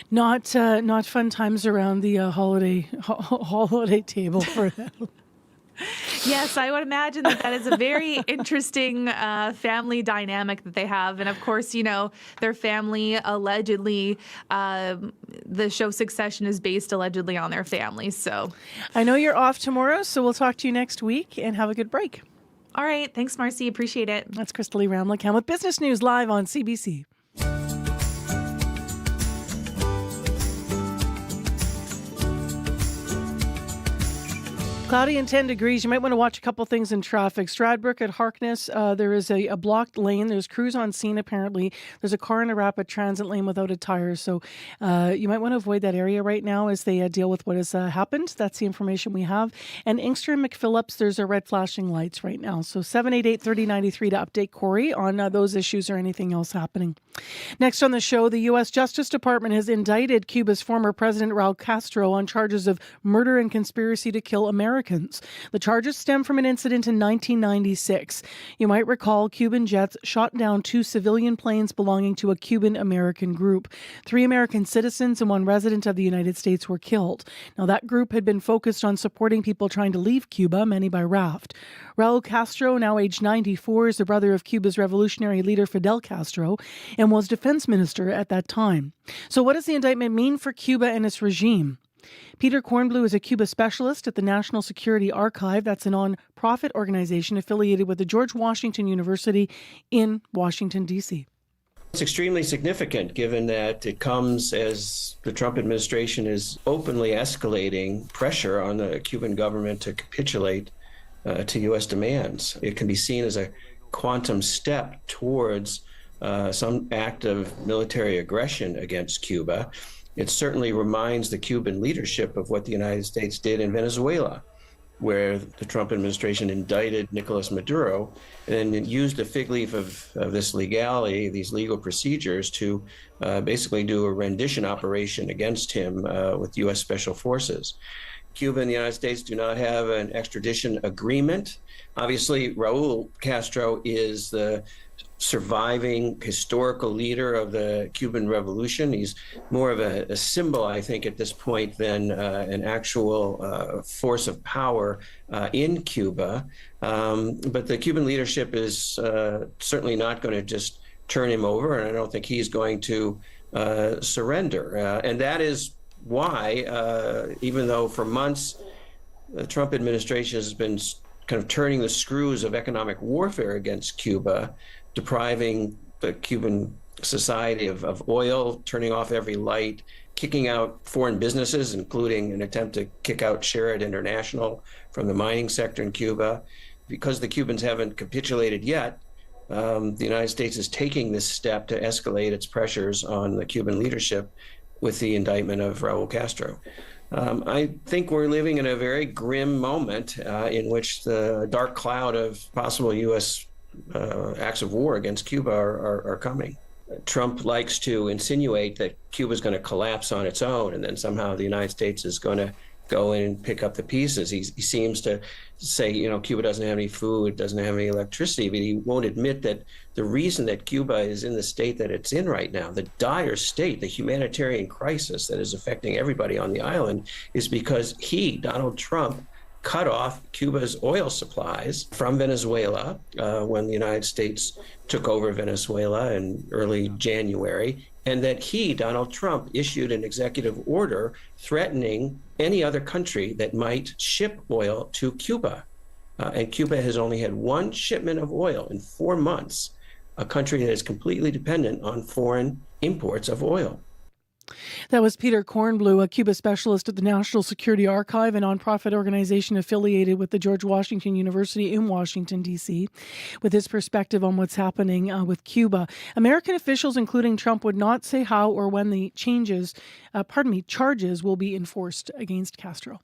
Not fun times around the holiday table for them. Yes, I would imagine that is a very interesting family dynamic that they have. And of course, you know, their family allegedly, the show Succession is based allegedly on their family. So I know you're off tomorrow, so we'll talk to you next week, and have a good break. All right. Thanks, Marcy. Appreciate it. That's Crystal Lee Ramlicam with Business News live on CBC. Cloudy and 10 degrees. You might want to watch a couple things in traffic. Stradbrook at Harkness, there is a blocked lane. There's crews on scene, apparently. There's a car in a rapid transit lane without a tire. So you might want to avoid that area right now as they deal with what has happened. That's the information we have. And Inkster and McPhillips, there's a red flashing lights right now. So 788-3093 to update Corey on those issues or anything else happening. Next on the show, the U.S. Justice Department has indicted Cuba's former president, Raul Castro, on charges of murder and conspiracy to kill Americans. The charges stem from an incident in 1996. You might recall Cuban jets shot down 2 civilian planes belonging to a Cuban-American group. 3 American citizens and 1 resident of the United States were killed. Now, that group had been focused on supporting people trying to leave Cuba, many by raft. Raul Castro, now aged 94, is the brother of Cuba's revolutionary leader Fidel Castro and was defense minister at that time. So what does the indictment mean for Cuba and its regime? Peter Kornblue is a Cuba specialist at the National Security Archive. That's a non-profit organization affiliated with the George Washington University in Washington, D.C. It's extremely significant given that it comes as the Trump administration is openly escalating pressure on the Cuban government to capitulate to U.S. demands. It can be seen as a quantum step towards some act of military aggression against Cuba. It certainly reminds the Cuban leadership of what the United States did in Venezuela, where the Trump administration indicted Nicolas Maduro and used the fig leaf of this legality, these legal procedures, to basically do a rendition operation against him with U.S. Special Forces. Cuba and the United States do not have an extradition agreement. Obviously, Raul Castro is the surviving historical leader of the Cuban Revolution. He's more of a symbol, I think, at this point than an actual force of power in Cuba. But the Cuban leadership is certainly not going to just turn him over, and I don't think he's going to surrender. And that is why, even though for months the Trump administration has been kind of turning the screws of economic warfare against Cuba, depriving the Cuban society of oil, turning off every light, kicking out foreign businesses, including an attempt to kick out Sherrod International from the mining sector in Cuba. Because the Cubans haven't capitulated yet, the United States is taking this step to escalate its pressures on the Cuban leadership with the indictment of Raul Castro. I think we're living in a very grim moment in which the dark cloud of possible U.S. Acts of war against Cuba are coming. Trump likes to insinuate that Cuba is going to collapse on its own, and then somehow the United States is going to go in and pick up the pieces. He seems to say, Cuba doesn't have any food, doesn't have any electricity, but he won't admit that the reason that Cuba is in the state that it's in right now, the dire state, the humanitarian crisis that is affecting everybody on the island, is because he, Donald Trump, cut off Cuba's oil supplies from Venezuela when the United States took over Venezuela in early January, and that he, Donald Trump, issued an executive order threatening any other country that might ship oil to Cuba. And Cuba has only had one shipment of oil in 4 months, a country that is completely dependent on foreign imports of oil. That was Peter Kornblue, a Cuba specialist at the National Security Archive, a nonprofit organization affiliated with the George Washington University in Washington, D.C., with his perspective on what's happening with Cuba. American officials, including Trump, would not say how or when the charges will be enforced against Castro.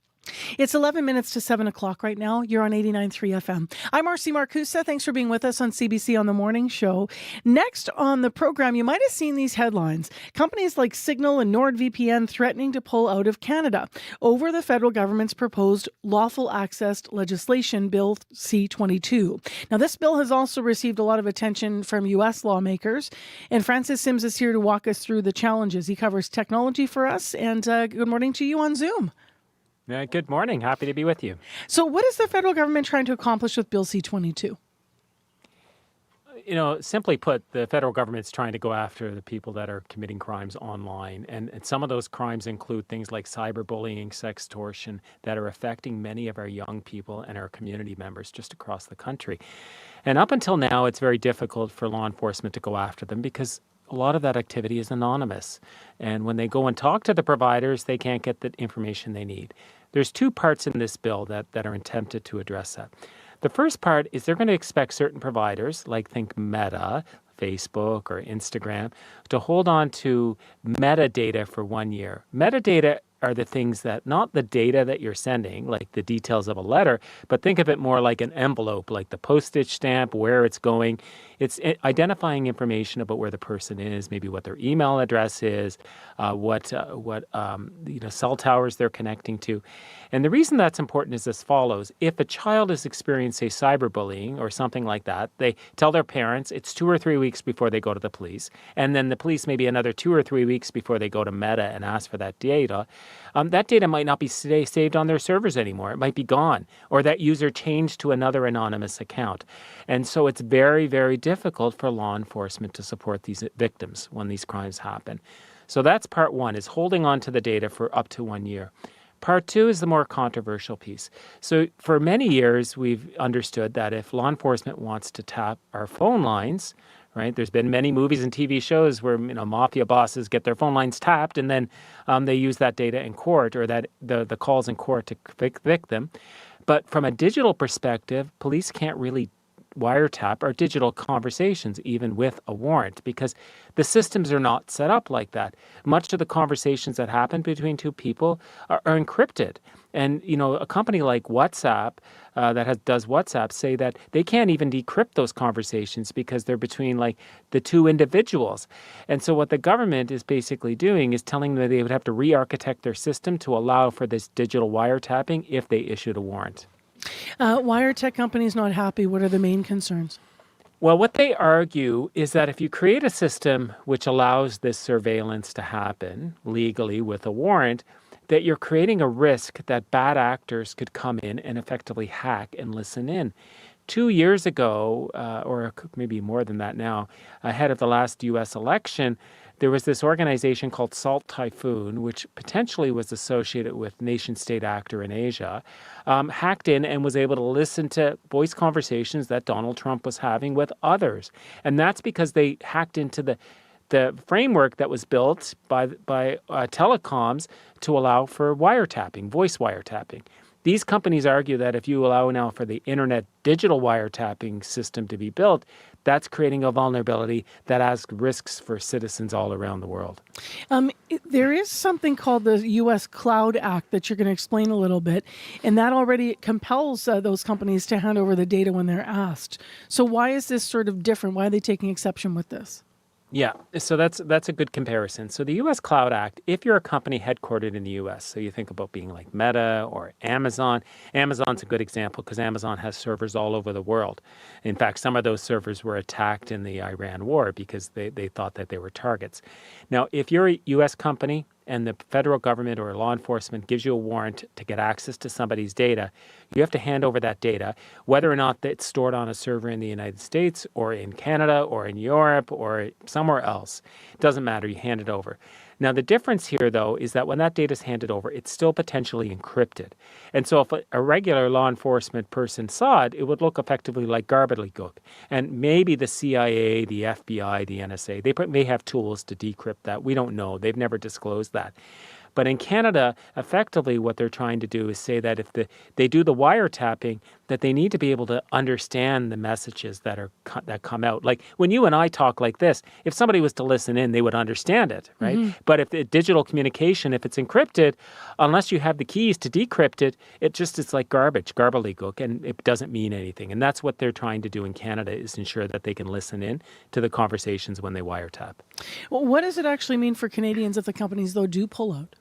It's 11 minutes to 7 o'clock right now. You're on 89.3 FM. I'm Marcy Marcusa. Thanks for being with us on CBC on the Morning Show. Next on the program, you might have seen these headlines. Companies like Signal and NordVPN threatening to pull out of Canada over the federal government's proposed lawful access legislation, Bill C-22. Now, this bill has also received a lot of attention from U.S. lawmakers, and Francis Sims is here to walk us through the challenges. He covers technology for us, and good morning to you on Zoom. Good morning. Happy to be with you. So what is the federal government trying to accomplish with Bill C-22? Simply put, the federal government's trying to go after the people that are committing crimes online. And some of those crimes include things like cyberbullying, sextortion, that are affecting many of our young people and our community members just across the country. And up until now, it's very difficult for law enforcement to go after them because a lot of that activity is anonymous. And when they go and talk to the providers, they can't get the information they need. There's two parts in this bill that are intended to address that. The first part is they're going to expect certain providers, like think Meta, Facebook, or Instagram, to hold on to metadata for 1 year. Metadata are the things that, not the data that you're sending, like the details of a letter, but think of it more like an envelope, like the postage stamp, where it's going. It's identifying information about where the person is, maybe what their email address is, what cell towers they're connecting to. And the reason that's important is as follows. If a child is experiencing, say, cyberbullying or something like that, they tell their parents. It's 2 or 3 weeks before they go to the police. And then the police maybe another 2 or 3 weeks before they go to Meta and ask for that data. That data might not be saved on their servers anymore. It might be gone. Or that user changed to another anonymous account. And so it's very, very difficult for law enforcement to support these victims when these crimes happen. So that's part one, is holding on to the data for up to 1 year. Part two is the more controversial piece. So for many years, we've understood that if law enforcement wants to tap our phone lines, right? There's been many movies and TV shows where mafia bosses get their phone lines tapped, and then they use that data in court, or that the calls in court to convict them. But from a digital perspective, police can't really wiretap our digital conversations, even with a warrant, because the systems are not set up like that. Much of the conversations that happen between two people are encrypted. And, a company like WhatsApp does WhatsApp say that they can't even decrypt those conversations because they're between the two individuals. And so what the government is basically doing is telling them that they would have to re-architect their system to allow for this digital wiretapping if they issued a warrant. Why are tech companies not happy? What are the main concerns? Well, what they argue is that if you create a system which allows this surveillance to happen legally with a warrant, that you're creating a risk that bad actors could come in and effectively hack and listen in. 2 years ago, or maybe more than that now, ahead of the last U.S. election, there was this organization called Salt Typhoon, which potentially was associated with nation-state actor in Asia, hacked in and was able to listen to voice conversations that Donald Trump was having with others. And that's because they hacked into the framework that was built by telecoms to allow for wiretapping, voice wiretapping. These companies argue that if you allow now for the internet digital wiretapping system to be built, that's creating a vulnerability that has risks for citizens all around the world. There is something called the U.S. Cloud Act that you're going to explain a little bit, and that already compels those companies to hand over the data when they're asked. So why is this sort of different? Why are they taking exception with this? Yeah, so that's a good comparison. So the U.S. Cloud Act, if you're a company headquartered in the U.S., so you think about being like Meta or Amazon. Amazon's a good example because Amazon has servers all over the world. In fact, some of those servers were attacked in the Iran war because they thought that they were targets. Now, if you're a U.S. company and the federal government or law enforcement gives you a warrant to get access to somebody's data, you have to hand over that data, whether or not it's stored on a server in the United States or in Canada or in Europe or somewhere else. It doesn't matter, you hand it over. Now, the difference here, though, is that when that data is handed over, it's still potentially encrypted. And so if a regular law enforcement person saw it, it would look effectively like gobbledygook. And maybe the CIA, the FBI, the NSA, they may have tools to decrypt that. We don't know. They've never disclosed that. But in Canada, effectively what they're trying to do is say that if they do the wiretapping, that they need to be able to understand the messages that come out. Like when you and I talk like this, if somebody was to listen in, they would understand it, right? Mm-hmm. But if digital communication, if it's encrypted, unless you have the keys to decrypt it, it's like gobbledygook, and it doesn't mean anything. And that's what they're trying to do in Canada, is ensure that they can listen in to the conversations when they wiretap. Well, what does it actually mean for Canadians if the companies, though, do pull out?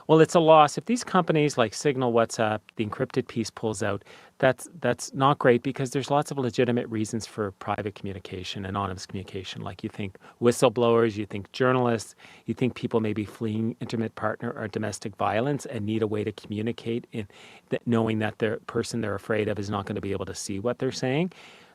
Well, it's a loss. If these companies like Signal, WhatsApp, the encrypted piece pulls out, that's not great because there's lots of legitimate reasons for private communication, anonymous communication. Like you think whistleblowers, you think journalists, you think people may be fleeing intimate partner or domestic violence and need a way to communicate knowing that the person they're afraid of is not going to be able to see what they're saying.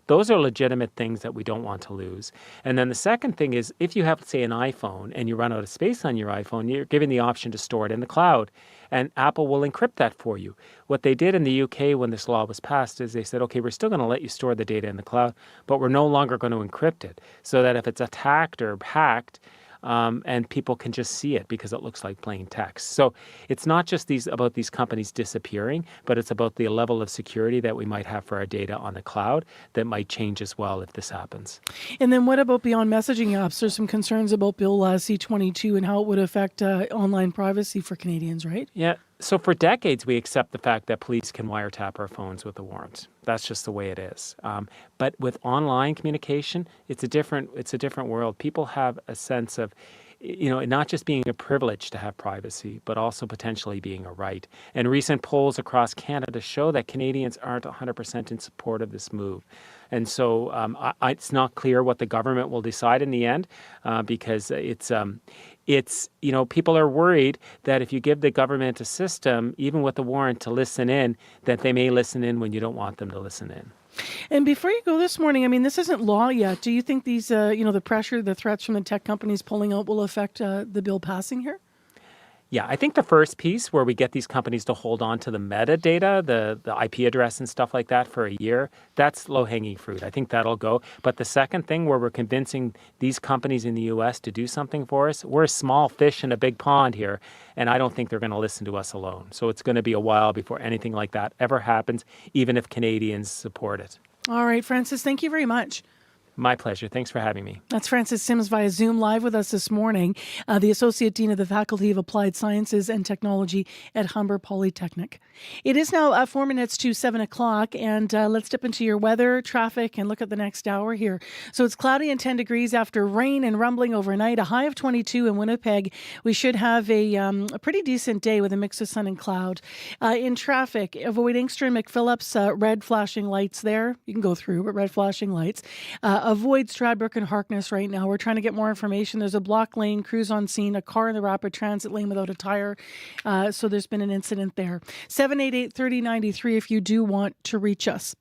Those are legitimate things that we don't want to lose. And then the second thing is, if you have, say, an iPhone and you run out of space on your iPhone, you're given the option to store it in the cloud, and Apple will encrypt that for you. What they did in the UK when this law was passed is they said, okay, we're still going to let you store the data in the cloud, but we're no longer going to encrypt it, so that if it's attacked or hacked, and people can just see it because it looks like plain text. So it's not just about these companies disappearing, but it's about the level of security that we might have for our data on the cloud that might change as well if this happens. And then what about beyond messaging apps? There's some concerns about Bill C-22 and how it would affect online privacy for Canadians, right? Yeah. So for decades, we accept the fact that police can wiretap our phones with a warrant. That's just the way it is. But with online communication, it's a different world. People have a sense of, not just being a privilege to have privacy, but also potentially being a right. And recent polls across Canada show that Canadians aren't 100% in support of this move. And so it's not clear what the government will decide in the end because people are worried that if you give the government a system, even with a warrant to listen in, that they may listen in when you don't want them to listen in. And before you go this morning, I mean, this isn't law yet. Do you think these, the pressure, the threats from the tech companies pulling out will affect the bill passing here? Yeah, I think the first piece where we get these companies to hold on to the metadata, the IP address and stuff like that for a year, that's low-hanging fruit. I think that'll go. But the second thing where we're convincing these companies in the U.S. to do something for us, we're a small fish in a big pond here, and I don't think they're going to listen to us alone. So it's going to be a while before anything like that ever happens, even if Canadians support it. All right, Francis, thank you very much. My pleasure. Thanks for having me. That's Francis Sims via Zoom live with us this morning, the Associate Dean of the Faculty of Applied Sciences and Technology at Humber Polytechnic. It is now 4 minutes to 7 o'clock, and let's dip into your weather, traffic, and look at the next hour here. So it's cloudy and 10 degrees after rain and rumbling overnight, a high of 22 in Winnipeg. We should have a pretty decent day with a mix of sun and cloud. In traffic, avoid Inkster and McPhillips, red flashing lights there. You can go through, but red flashing lights. Avoid Stradbrook and Harkness right now. We're trying to get more information. There's a block lane, crews on scene, a car in the rapid transit lane without a tire. So there's been an incident there. 788-3093 if you do want to reach us.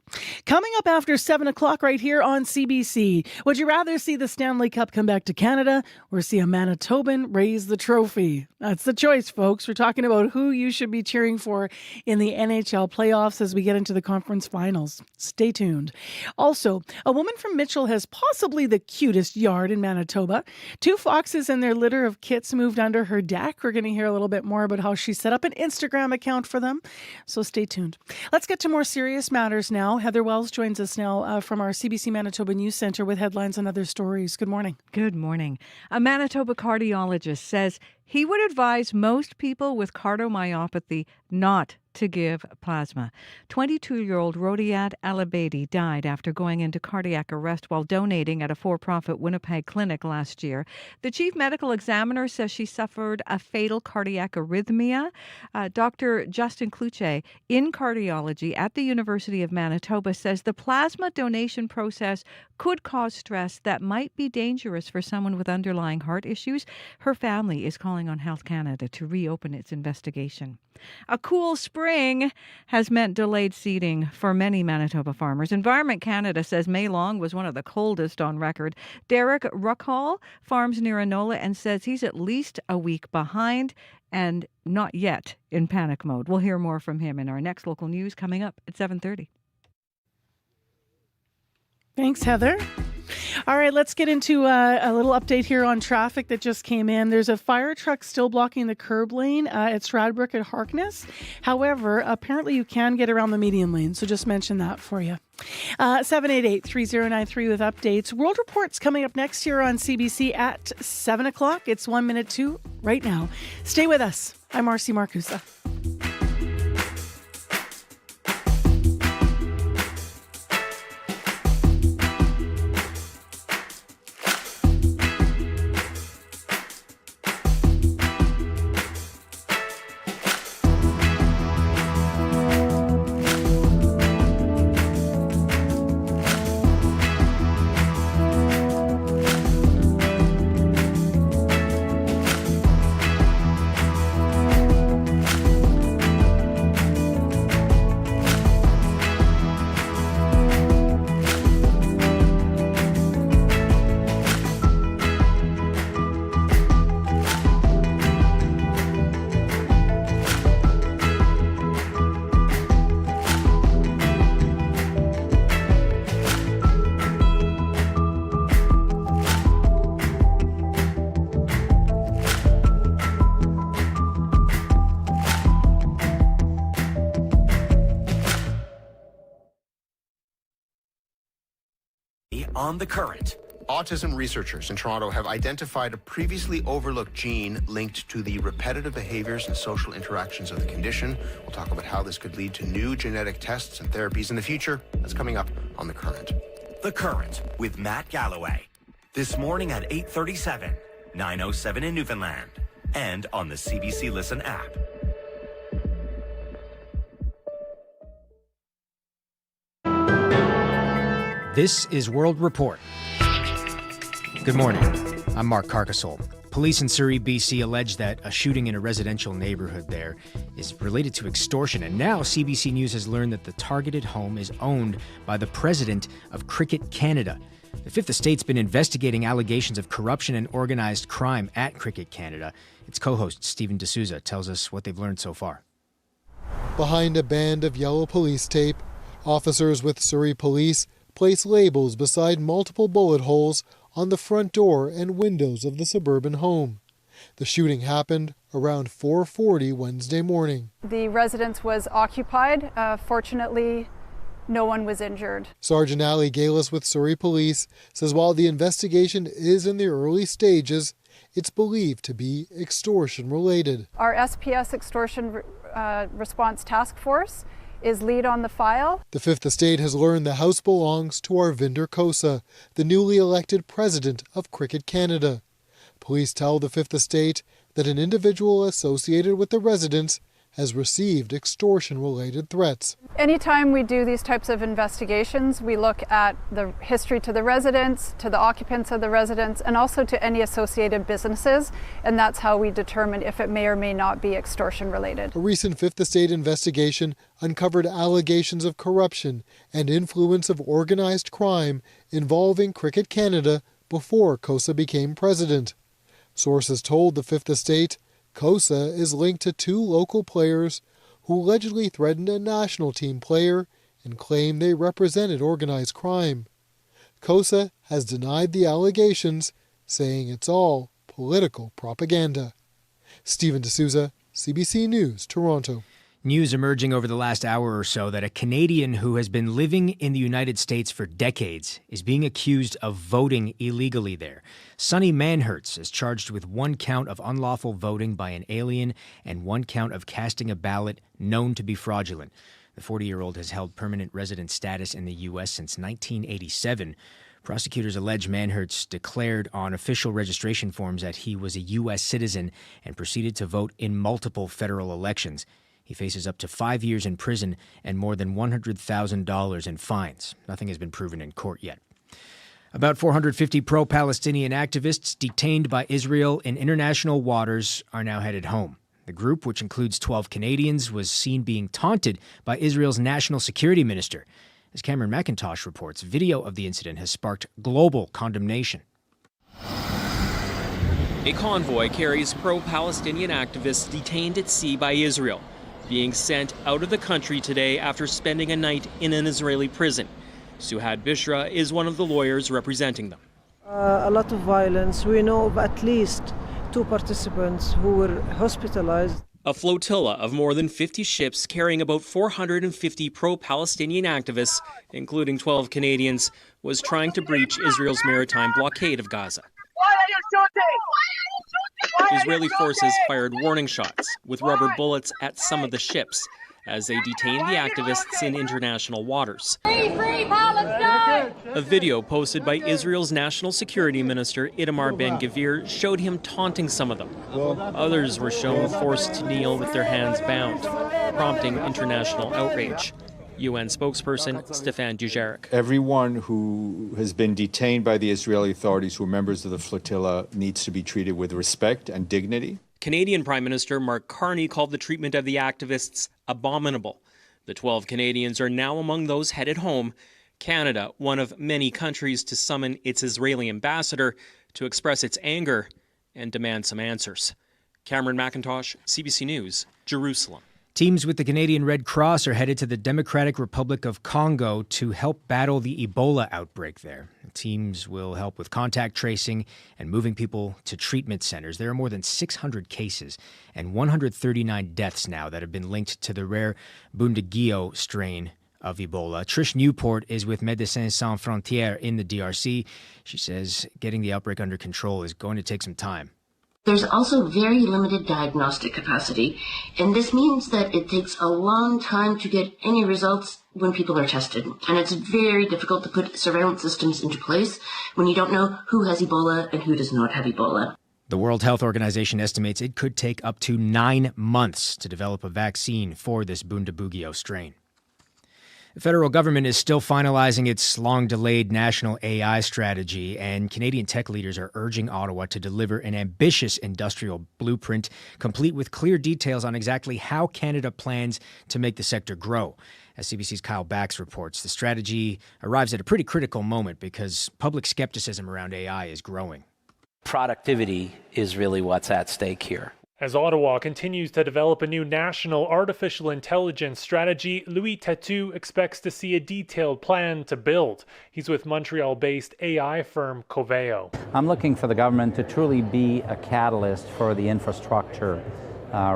Coming up after 7 o'clock right here on CBC. Would you rather see the Stanley Cup come back to Canada or see a Manitoban raise the trophy? That's the choice, folks. We're talking about who you should be cheering for in the NHL playoffs as we get into the conference finals. Stay tuned. Also, a woman from Mitchell has possibly the cutest yard in Manitoba. 2 foxes and their litter of kits moved under her deck. We're going to hear a little bit more about how she set up an Instagram account for them. So stay tuned. Let's get to more serious matters now. Heather Wells joins us now from our CBC Manitoba News Centre with headlines and other stories. Good morning. Good morning. A Manitoba cardiologist says he would advise most people with cardiomyopathy not to give plasma. 22-year-old Rodiat Alabadi died after going into cardiac arrest while donating at a for-profit Winnipeg clinic last year. The chief medical examiner says she suffered a fatal cardiac arrhythmia. Dr. Justin Kluche in cardiology at the University of Manitoba says the plasma donation process could cause stress that might be dangerous for someone with underlying heart issues. Her family is calling on Health Canada to reopen its investigation. A cool spring has meant delayed seeding for many Manitoba farmers. Environment Canada says May long was one of the coldest on record. Derek Ruckhall farms near Enola and says he's at least a week behind and not yet in panic mode. We'll hear more from him in our next local news coming up at 7:30. Thanks, Heather. All right, let's get into a little update here on traffic that just came in. There's a fire truck still blocking the curb lane at Stradbrook at Harkness. However, apparently you can get around the median lane, so just mention that for you. 788-3093 with updates. World Report's coming up next year on CBC at 7 o'clock. It's 1 minute to right now. Stay with us. I'm Marcy Marcusa. On the current. Autism researchers in Toronto have identified a previously overlooked gene linked to the repetitive behaviors and social interactions of the condition. We'll talk about how this could lead to new genetic tests and therapies in the future. That's coming up on The Current. The Current with Matt Galloway. This morning at 8:37, 9:07 in Newfoundland, and on the CBC Listen app. This is World Report. Good morning. I'm Mark Carcasole. Police in Surrey, BC allege that a shooting in a residential neighborhood there is related to extortion, and now CBC News has learned that the targeted home is owned by the president of Cricket Canada. The Fifth Estate's been investigating allegations of corruption and organized crime at Cricket Canada. Its co-host, Stephen D'Souza, tells us what they've learned so far. Behind a band of yellow police tape, officers with Surrey Police place labels beside multiple bullet holes on the front door and windows of the suburban home. The shooting happened around 4:40 Wednesday morning. The residence was occupied. Fortunately, no one was injured. Sergeant Ali Galis with Surrey Police says while the investigation is in the early stages, it's believed to be extortion related. Our SPS Extortion Response Task Force is lead on the file. The Fifth Estate has learned the house belongs to Arvinder Kosa, the newly elected president of Cricket Canada. Police tell the Fifth Estate that an individual associated with the residence has received extortion-related threats. Anytime we do these types of investigations, we look at the history to the residents, to the occupants of the residence, and also to any associated businesses, and that's how we determine if it may or may not be extortion-related. A recent Fifth Estate investigation uncovered allegations of corruption and influence of organized crime involving Cricket Canada before Kosa became president. Sources told the Fifth Estate Kosa is linked to 2 local players who allegedly threatened a national team player and claimed they represented organized crime. COSA has denied the allegations, saying it's all political propaganda. Stephen D'Souza, CBC News, Toronto. News emerging over the last hour or so that a Canadian who has been living in the United States for decades is being accused of voting illegally there. Sonny Manhertz is charged with 1 count of unlawful voting by an alien and 1 count of casting a ballot known to be fraudulent. The 40-year-old has held permanent resident status in the U.S. since 1987. Prosecutors allege Manhertz declared on official registration forms that he was a U.S. citizen and proceeded to vote in multiple federal elections. He faces up to 5 years in prison and more than $100,000 in fines. Nothing has been proven in court yet. About 450 pro-Palestinian activists detained by Israel in international waters are now headed home. The group, which includes 12 Canadians, was seen being taunted by Israel's national security minister. As Cameron McIntosh reports, video of the incident has sparked global condemnation. A convoy carries pro-Palestinian activists detained at sea by Israel, being sent out of the country today after spending a night in an Israeli prison. Suhad Bishra is one of the lawyers representing them. A lot of violence. We know of at least 2 participants who were hospitalized. A flotilla of more than 50 ships carrying about 450 pro-Palestinian activists, including 12 Canadians, was trying to breach Israel's maritime blockade of Gaza. Israeli forces fired warning shots with rubber bullets at some of the ships as they detained the activists in international waters. Free Palestine! A video posted by Israel's national security minister Itamar Ben-Gvir showed him taunting some of them. Others were shown forced to kneel with their hands bound, prompting international outrage. UN spokesperson Stefan Dujarric. Everyone who has been detained by the Israeli authorities who are members of the flotilla needs to be treated with respect and dignity. Canadian Prime Minister Mark Carney called the treatment of the activists abominable. The 12 Canadians are now among those headed home. Canada, one of many countries to summon its Israeli ambassador to express its anger and demand some answers. Cameron McIntosh, CBC News, Jerusalem. Teams with the Canadian Red Cross are headed to the Democratic Republic of Congo to help battle the Ebola outbreak there. The teams will help with contact tracing and moving people to treatment centers. There are more than 600 cases and 139 deaths now that have been linked to the rare Bundibugyo strain of Ebola. Trish Newport is with Médecins Sans Frontières in the DRC. She says getting the outbreak under control is going to take some time. There's also very limited diagnostic capacity, and this means that it takes a long time to get any results when people are tested. And it's very difficult to put surveillance systems into place when you don't know who has Ebola and who does not have Ebola. The World Health Organization estimates it could take up to 9 months to develop a vaccine for this Bundibugyo strain. The federal government is still finalizing its long-delayed national AI strategy, and Canadian tech leaders are urging Ottawa to deliver an ambitious industrial blueprint, complete with clear details on exactly how Canada plans to make the sector grow. As CBC's Kyle Bax reports, the strategy arrives at a pretty critical moment because public skepticism around AI is growing. Productivity is really what's at stake here. As Ottawa continues to develop a new national artificial intelligence strategy, Louis Tattoo expects to see a detailed plan to build. He's with Montreal-based AI firm Coveo. I'm looking for the government to truly be a catalyst for the infrastructure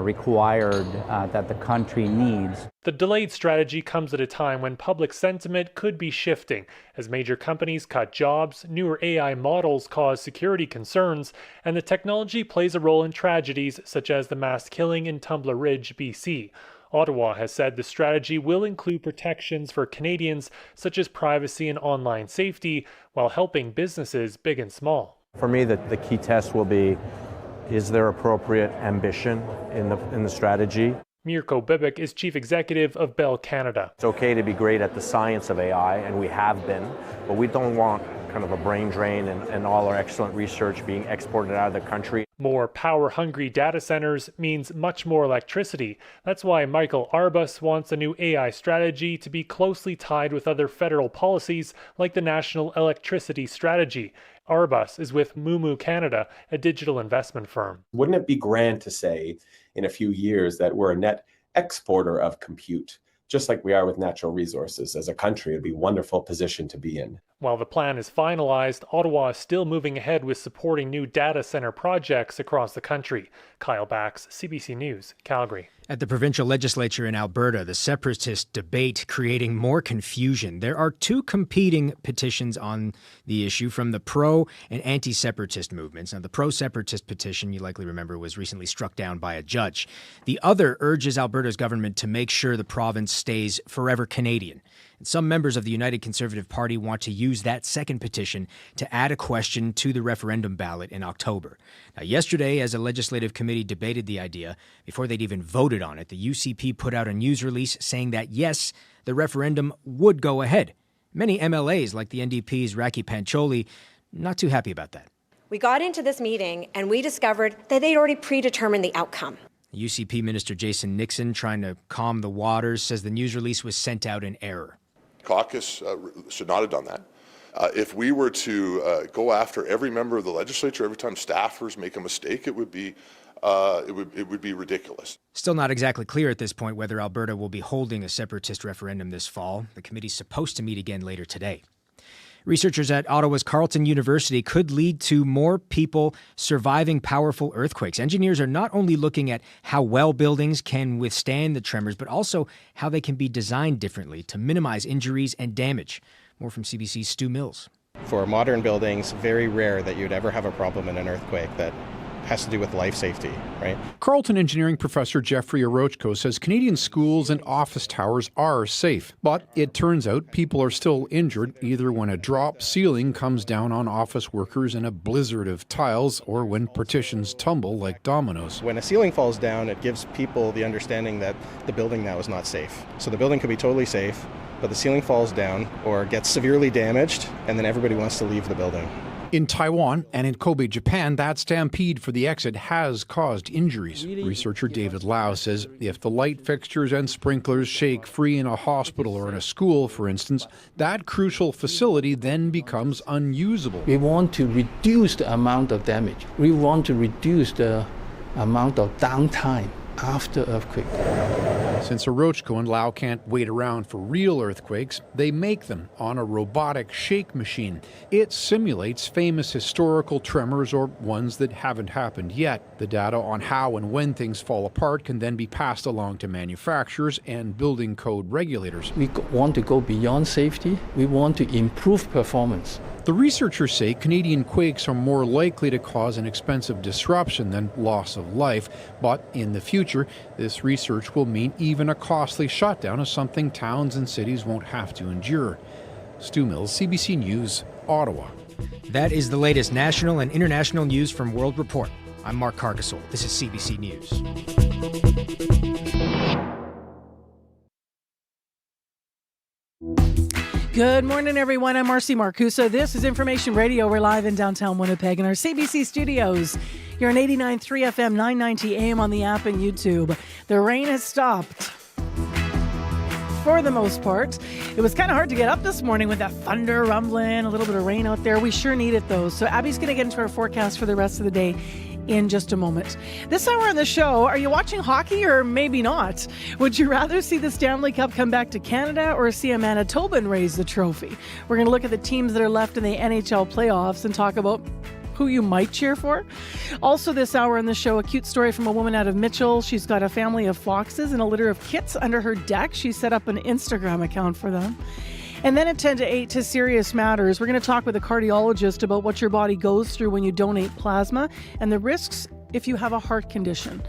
required that the country needs. The delayed strategy comes at a time when public sentiment could be shifting as major companies cut jobs, newer AI models cause security concerns, and the technology plays a role in tragedies such as the mass killing in Tumbler Ridge, BC. Ottawa has said the strategy will include protections for Canadians such as privacy and online safety while helping businesses big and small. For me, the key test will be, is there appropriate ambition in the strategy? Mirko Bibic is chief executive of Bell Canada. It's okay to be great at the science of AI, and we have been, but we don't want kind of a brain drain and all our excellent research being exported out of the country. More power-hungry data centers means much more electricity. That's why Michael Arbus wants a new AI strategy to be closely tied with other federal policies like the National Electricity Strategy. Arbus is with Moomoo Canada, a digital investment firm. Wouldn't it be grand to say in a few years that we're a net exporter of compute, just like we are with natural resources? As a country, it'd be a wonderful position to be in. While the plan is finalized, Ottawa is still moving ahead with supporting new data center projects across the country. Kyle Bax, CBC News, Calgary. At the provincial legislature in Alberta, the separatist debate creating more confusion. There are two competing petitions on the issue from the pro and anti-separatist movements. Now, the pro-separatist petition, you likely remember, was recently struck down by a judge. The other urges Alberta's government to make sure the province stays forever Canadian. And some members of the United Conservative Party want to use that second petition to add a question to the referendum ballot in October. Now, yesterday, as a legislative committee debated the idea, before they'd even voted on it, the UCP put out a news release saying that, yes, the referendum would go ahead. Many MLAs, like the NDP's Raki Pancholi, not too happy about that. We got into this meeting and we discovered that they'd already predetermined the outcome. UCP Minister Jason Nixon, trying to calm the waters, says the news release was sent out in error. Caucus should not have done that. If we were to go after every member of the legislature every time staffers make a mistake, it would be ridiculous. Still not exactly clear at this point whether Alberta will be holding a separatist referendum this fall. The committee's supposed to meet again later today. Researchers at Ottawa's Carleton University could lead to more people surviving powerful earthquakes. Engineers are not only looking at how well buildings can withstand the tremors, but also how they can be designed differently to minimize injuries and damage. More from CBC's Stu Mills. For modern buildings, very rare that you'd ever have a problem in an earthquake that has to do with life safety, right? Carleton engineering professor Jeffrey Orochko says Canadian schools and office towers are safe. But it turns out people are still injured either when a drop ceiling comes down on office workers in a blizzard of tiles or when partitions tumble like dominoes. When a ceiling falls down, it gives people the understanding that the building now is not safe. So the building could be totally safe, but the ceiling falls down or gets severely damaged, and then everybody wants to leave the building. In Taiwan and in Kobe, Japan, that stampede for the exit has caused injuries. Researcher David Lau says if the light fixtures and sprinklers shake free in a hospital or in a school, for instance, that crucial facility then becomes unusable. We want to reduce the amount of damage. We want to reduce the amount of downtime after earthquake. Since Orochko and Lau can't wait around for real earthquakes, they make them on a robotic shake machine. It simulates famous historical tremors or ones that haven't happened yet. The data on how and when things fall apart can then be passed along to manufacturers and building code regulators. We want to go beyond safety. We want to improve performance. The researchers say Canadian quakes are more likely to cause an expensive disruption than loss of life, but in the future, this research will mean even a costly shutdown is something towns and cities won't have to endure. Stu Mills, CBC News, Ottawa. That is the latest national and international news from World Report. I'm Mark Carcasole. This is CBC News. Good morning, everyone. I'm Marcy Marcuso. This is Information Radio. We're live in downtown Winnipeg in our CBC studios. You're on 89.3 FM, 990 AM on the app and YouTube. The rain has stopped. For the most part. It was kind of hard to get up this morning with that thunder rumbling, a little bit of rain out there. We sure need it, though. So Abby's going to get into our forecast for the rest of the day in just a moment. This hour on the show, are you watching hockey or maybe not? Would you rather see the Stanley Cup come back to Canada or see a Manitoban raise the trophy? We're going to look at the teams that are left in the NHL playoffs and talk about who you might cheer for. Also this hour on the show, a cute story from a woman out of Mitchell. She's got a family of foxes and a litter of kits under her deck. She set up an Instagram account for them. And then at 10 to 8 to Serious Matters, we're going to talk with a cardiologist about what your body goes through when you donate plasma and the risks if you have a heart condition.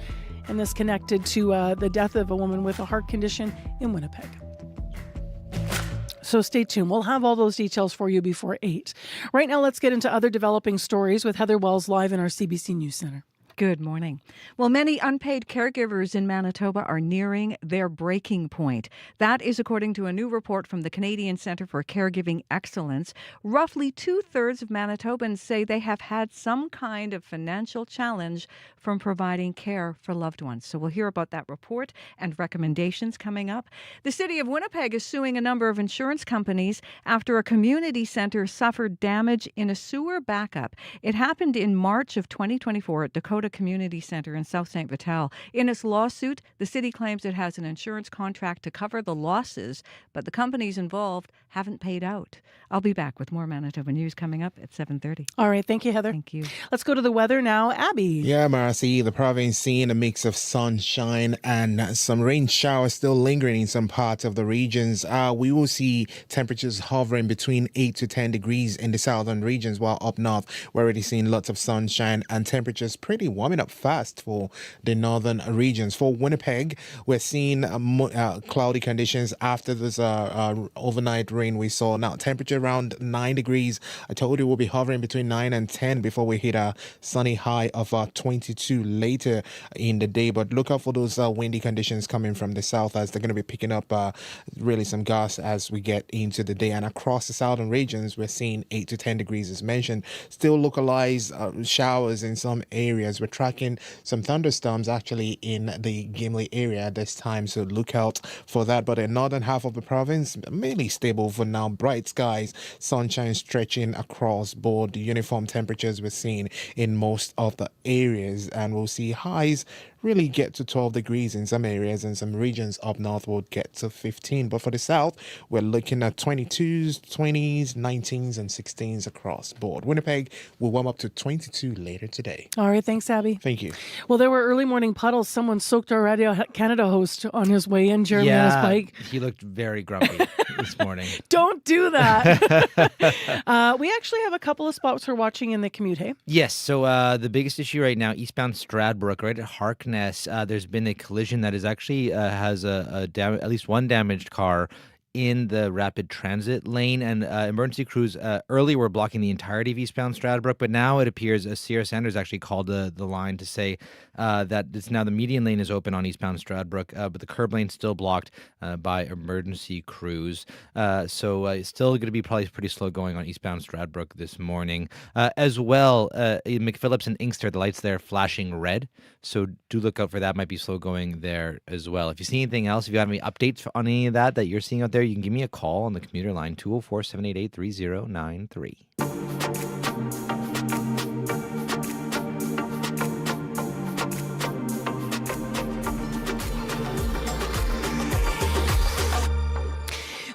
And this connected to the death of a woman with a heart condition in Winnipeg. So stay tuned. We'll have all those details for you before 8. Right now, let's get into other developing stories with Heather Wells live in our CBC News Center. Good morning. Well, many unpaid caregivers in Manitoba are nearing their breaking point. That is according to a new report from the Canadian Centre for Caregiving Excellence. Roughly 2/3 of Manitobans say they have had some kind of financial challenge from providing care for loved ones. So we'll hear about that report and recommendations coming up. The city of Winnipeg is suing a number of insurance companies after a community centre suffered damage in a sewer backup. It happened in March of 2024 at Dakota Dakota Community Center in South St. Vital. In its lawsuit, the city claims it has an insurance contract to cover the losses, but the companies involved haven't paid out. I'll be back with more Manitoba News coming up at 7:30. All right. Thank you, Heather. Thank you. Let's go to the weather now. Abby. Yeah, Marcy, the province seeing a mix of sunshine and some rain showers still lingering in some parts of the regions. We will see temperatures hovering between 8 to 10 degrees in the southern regions, while up north we're already seeing lots of sunshine and temperatures pretty warming up fast for the northern regions. For Winnipeg, we're seeing cloudy conditions after this overnight rain we saw. Now, temperature around 9 degrees. I told you we'll be hovering between 9 and 10 before we hit a sunny high of 22 later in the day. But look out for those windy conditions coming from the south, as they're going to be picking up really some gusts as we get into the day. And across the southern regions, we're seeing 8 to 10 degrees as mentioned. Still localized showers in some areas. We're tracking some thunderstorms actually in the Gimli area this time, so look out for that. But the northern half of the province, mainly stable for now. Bright skies, sunshine stretching across board. The uniform temperatures we're seeing in most of the areas, and we'll see highs really get to 12 degrees in some areas, and some regions up north will get to 15. But for the south, we're looking at 22s, 20s, 19s, and 16s across board. Winnipeg will warm up to 22 later today. All right. Thanks, Abby. Thank you. Well, there were early morning puddles. Someone soaked our Radio Canada host on his way in, Jeremy, on his bike. He looked very grumpy this morning. Don't do that. We actually have a couple of spots we're watching in the commute, hey? Yes, so the biggest issue right now, eastbound Stradbrook, right at Harkness, there's been a collision that is actually has at least one damaged car in the rapid transit lane, and emergency crews early were blocking the entirety of eastbound Stradbrook, but now it appears Sierra Sanders actually called the line to say that it's now the median lane is open on eastbound Stradbrook, but the curb lane's still blocked by emergency crews. So it's still going to be probably pretty slow going on eastbound Stradbrook this morning. As well, McPhillips and Inkster, the lights there flashing red, so do look out for that. Might be slow going there as well. If you see anything else, if you have any updates on any of that you're seeing out there, you can give me a call on the commuter line 204-788-3093.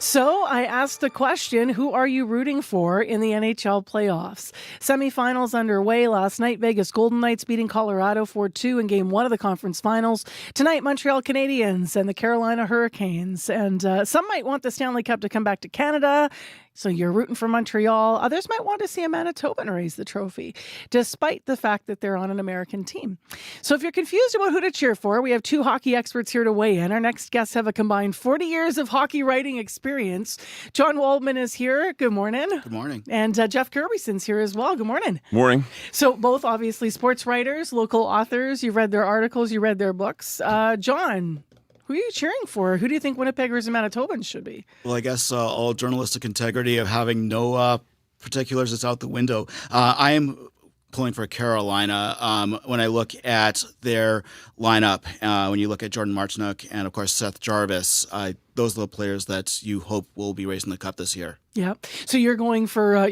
So I asked the question, who are you rooting for in the NHL playoffs? Semifinals underway last night. Vegas Golden Knights beating Colorado 4-2 in Game 1 of the conference finals. Tonight, Montreal Canadiens and the Carolina Hurricanes. And some might want the Stanley Cup to come back to Canada. So you're rooting for Montreal. Others might want to see a Manitoban raise the trophy, despite the fact that they're on an American team. So if you're confused about who to cheer for, we have two hockey experts here to weigh in. Our next guests have a combined 40 years of hockey writing experience. John Waldman is here. Good morning. Good morning. And Jeff Kirbyson's here as well. Good morning. Morning. So both obviously sports writers, local authors. You've read their articles, you read their books. John, who are you cheering for? Who do you think Winnipeggers and Manitobans should be? Well, I guess all journalistic integrity of having no particulars is out the window. I am pulling for Carolina. When I look at their lineup, when you look at Jordan Martinook and, of course, Seth Jarvis, those are the players that you hope will be raising the cup this year. Yeah. So you're going for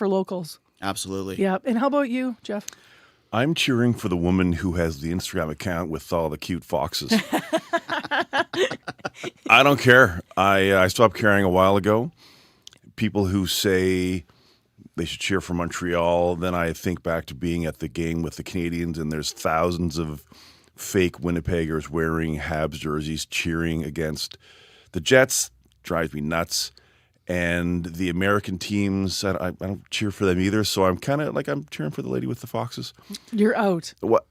locals. Absolutely. Yeah. And how about you, Jeff? I'm cheering for the woman who has the Instagram account with all the cute foxes. I don't care. I stopped caring a while ago. People who say they should cheer for Montreal, then I think back to being at the game with the Canadians, and there's thousands of fake Winnipeggers wearing Habs jerseys cheering against the Jets. Drives me nuts. And the American teams, I don't cheer for them either. So I'm kind of like I'm cheering for the lady with the foxes. You're out. What?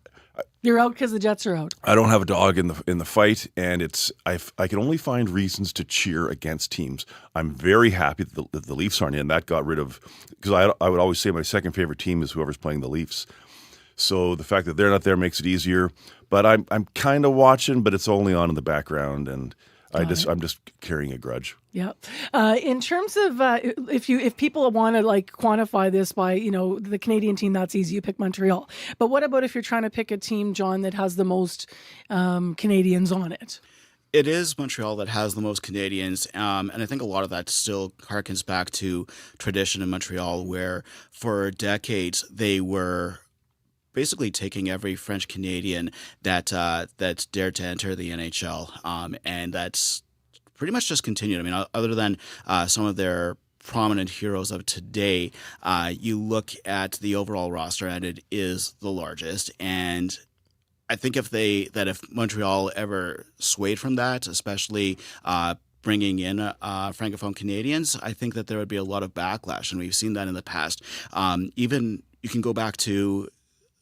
You're out because the Jets are out. I don't have a dog in the fight, and I can only find reasons to cheer against teams. I'm very happy that the Leafs aren't in. That got rid of, because I would always say my second favorite team is whoever's playing the Leafs. So the fact that they're not there makes it easier. But I'm kind of watching, but it's only on in the background, and I'm just carrying a grudge. Yeah. In terms of if people want to like quantify this by, the Canadian team, that's easy. You pick Montreal. But what about if you're trying to pick a team, John, that has the most Canadians on it? It is Montreal that has the most Canadians, and I think a lot of that still harkens back to tradition in Montreal, where for decades they were basically taking every French Canadian that's dared to enter the NHL, and that's pretty much just continued. I mean, other than some of their prominent heroes of today, you look at the overall roster and it is the largest. And I think if Montreal ever swayed from that, especially bringing in Francophone Canadians, I think that there would be a lot of backlash, and we've seen that in the past. Even you can go back to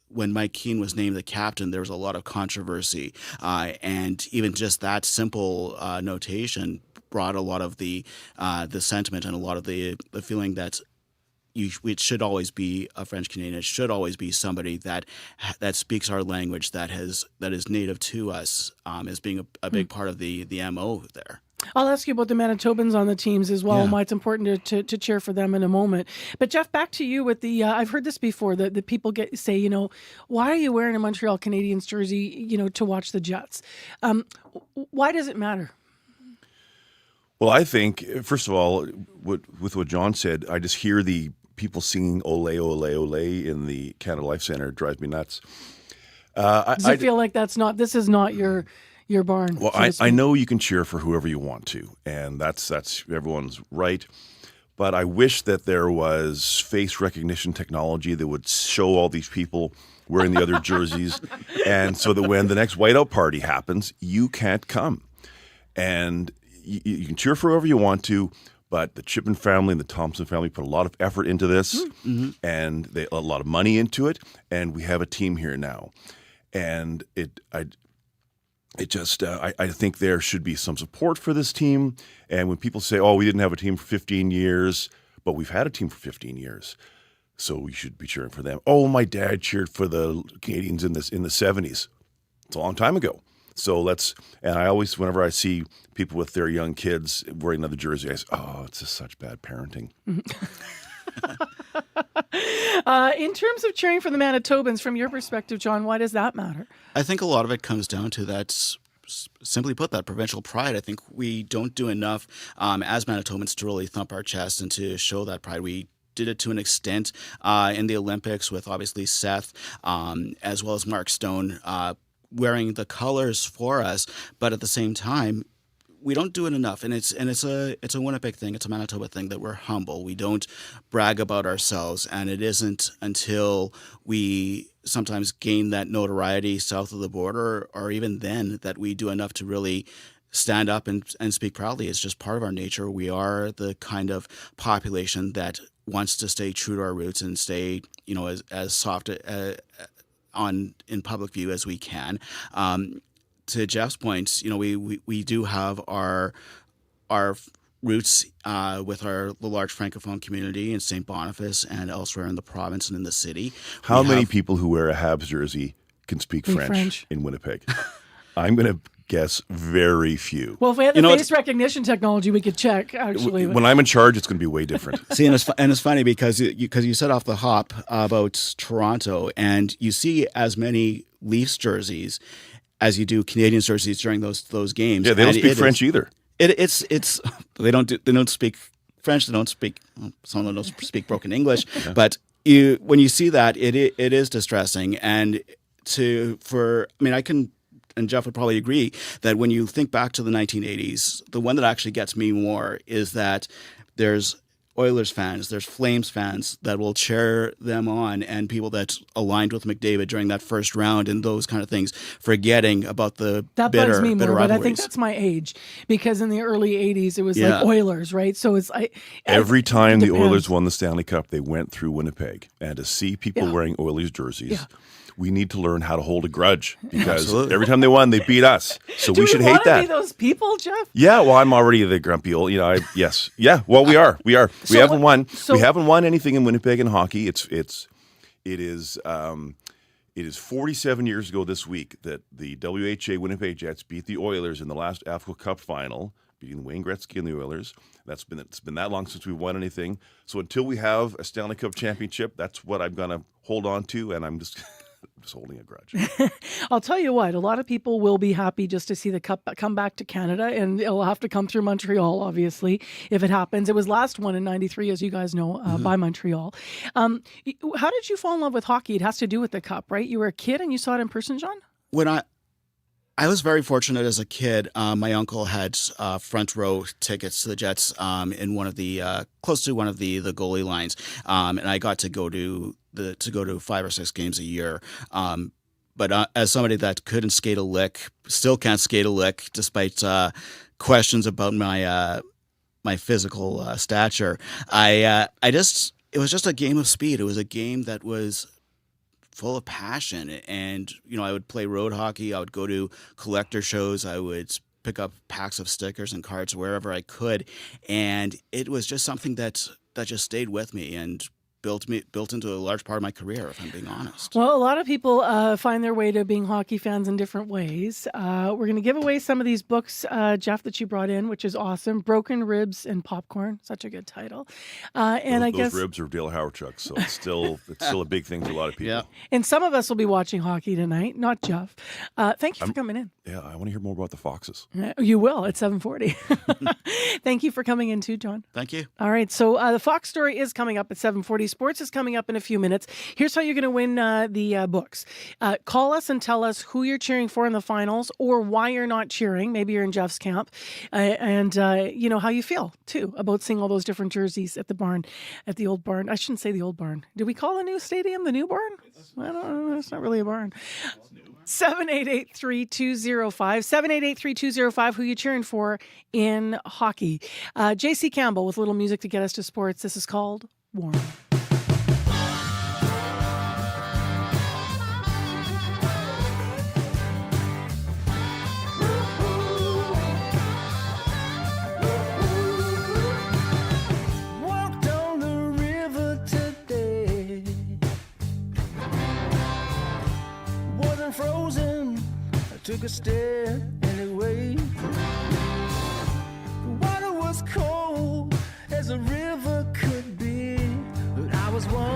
when Mike Keane was named the captain, there was a lot of controversy, and even just that simple notation brought a lot of the sentiment and a lot of the feeling that it should always be a French Canadian. It should always be somebody that speaks our language, that is native to us, as being a big part of the MO there. I'll ask you about the Manitobans on the teams as well, and why it's important to cheer for them in a moment. But Jeff, back to you with the, I've heard this before, that the people say, why are you wearing a Montreal Canadiens jersey, to watch the Jets? Why does it matter? Well, I think, first of all, with what John said, I just hear the people singing "Ole, Ole, Ole" in the Canada Life Centre. It drives me nuts. Does it feel like this is not your barn? Well, I know you can cheer for whoever you want to, and that's everyone's right. But I wish that there was face recognition technology that would show all these people wearing the other jerseys, and so that when the next whiteout party happens, you can't come. And you can cheer for whoever you want to, but the Chipman family and the Thompson family put a lot of effort into this, and a lot of money into it, and we have a team here now. And I think there should be some support for this team. And when people say, "Oh, we didn't have a team for 15 years," but we've had a team for 15 years, so we should be cheering for them. Oh, my dad cheered for the Canadians in the 70s. It's a long time ago. So and I always, whenever I see people with their young kids wearing another jersey, I say, "Oh, it's just such bad parenting." In terms of cheering for the Manitobans, from your perspective, John, why does that matter? I think a lot of it comes down to that, simply put, that provincial pride. I think we don't do enough as Manitobans to really thump our chest and to show that pride. We did it to an extent in the Olympics with obviously Seth, as well as Mark Stone, wearing the colors for us, but at the same time, we don't do it enough, and it's a Winnipeg thing, it's a Manitoba thing, that we're humble. We don't brag about ourselves, and it isn't until we sometimes gain that notoriety south of the border, or even then, that we do enough to really stand up and speak proudly. It's just part of our nature. We are the kind of population that wants to stay true to our roots and stay, as soft in public view as we can. To Jeff's point, we do have our roots with the large Francophone community in St. Boniface and elsewhere in the province and in the city. How many people who wear a Habs jersey can speak French in Winnipeg? I'm going to guess very few. Well, if we had the face recognition technology, we could check, actually. When I'm in charge, it's going to be way different. See, and it's funny because you said off the hop about Toronto, and you see as many Leafs jerseys as you do Canadian jerseys during those games. Yeah, they don't speak French either. It's they don't speak French. They don't speak, some of them don't speak broken English. Yeah. But when you see that, it is distressing. And I can. And Jeff would probably agree that when you think back to the 1980s, the one that actually gets me more is that there's Oilers fans, there's Flames fans that will cheer them on, and people that aligned with McDavid during that first round and those kind of things, forgetting about the that bitter bugs me more, rivalries. But I think that's my age, because in the early 80s, it was like Oilers, right? So it's every time the Oilers won the Stanley Cup, they went through Winnipeg, and to see people wearing Oilers jerseys. Yeah. We need to learn how to hold a grudge, because every time they won, they beat us. So we should hate that. Do we want to be those people, Jeff? Yeah, well, I'm already the grumpy old. Yes, yeah. Well, we are. We haven't won. We haven't won anything in Winnipeg in hockey. It is 47 years ago this week that the WHA Winnipeg Jets beat the Oilers in the last AFCO Cup final, beating Wayne Gretzky and the Oilers. It's been that long since we've won anything. So until we have a Stanley Cup championship, that's what I'm gonna hold on to, and I'm just. is holding a grudge. I'll tell you what, a lot of people will be happy just to see the cup come back to Canada, and it'll have to come through Montreal, obviously, if it happens. It was last won in 93, as you guys know, by Montreal. How did you fall in love with hockey? It has to do with the cup, right? You were a kid and you saw it in person, John? When I was very fortunate as a kid. My uncle had front row tickets to the Jets in one of the close to one of the goalie lines, and I got to go to 5 or 6 games a year. But as somebody that couldn't skate a lick, still can't skate a lick, despite questions about my physical stature, it was just a game of speed. It was a game that was full of passion. And, I would play road hockey. I would go to collector shows. I would pick up packs of stickers and cards wherever I could. And it was just something that just stayed with me and built into a large part of my career, if I'm being honest. Well, a lot of people find their way to being hockey fans in different ways. We're going to give away some of these books, Jeff, that you brought in, which is awesome. Broken Ribs and Popcorn. Such a good title. And I guess those ribs are Dale Howardchuk, so it's still a big thing to a lot of people. Yeah. And some of us will be watching hockey tonight, not Jeff. Thank you for coming in. Yeah, I want to hear more about the Foxes. You will at 7:40. Thank you for coming in too, John. Thank you. All right, so the Fox story is coming up at 7:40. Sports is coming up in a few minutes. Here's how you're going to win the books. Call us and tell us who you're cheering for in the finals or why you're not cheering. Maybe you're in Jeff's camp. And how you feel, too, about seeing all those different jerseys at the old barn. I shouldn't say the old barn. Do we call the new stadium the new barn? I don't know. It's not really a barn. 788-3205. 788-3205. Who you cheering for in hockey? JC Campbell with a little music to get us to sports. This is called Warm. Frozen, I took a step anyway. The water was cold as a river could be, but I was warm.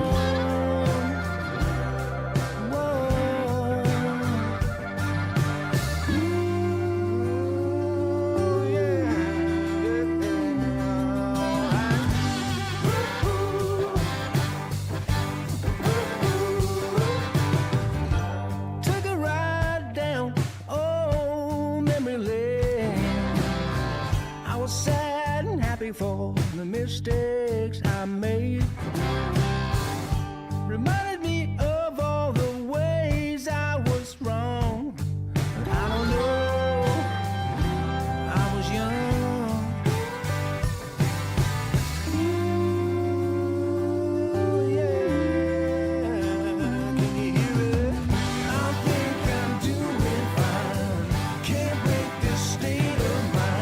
For the mistakes I made, reminded me of all the ways I was wrong, but I don't know, I was young. Ooh, yeah, can you hear it? I think I'm doing fine, can't break this state of mind.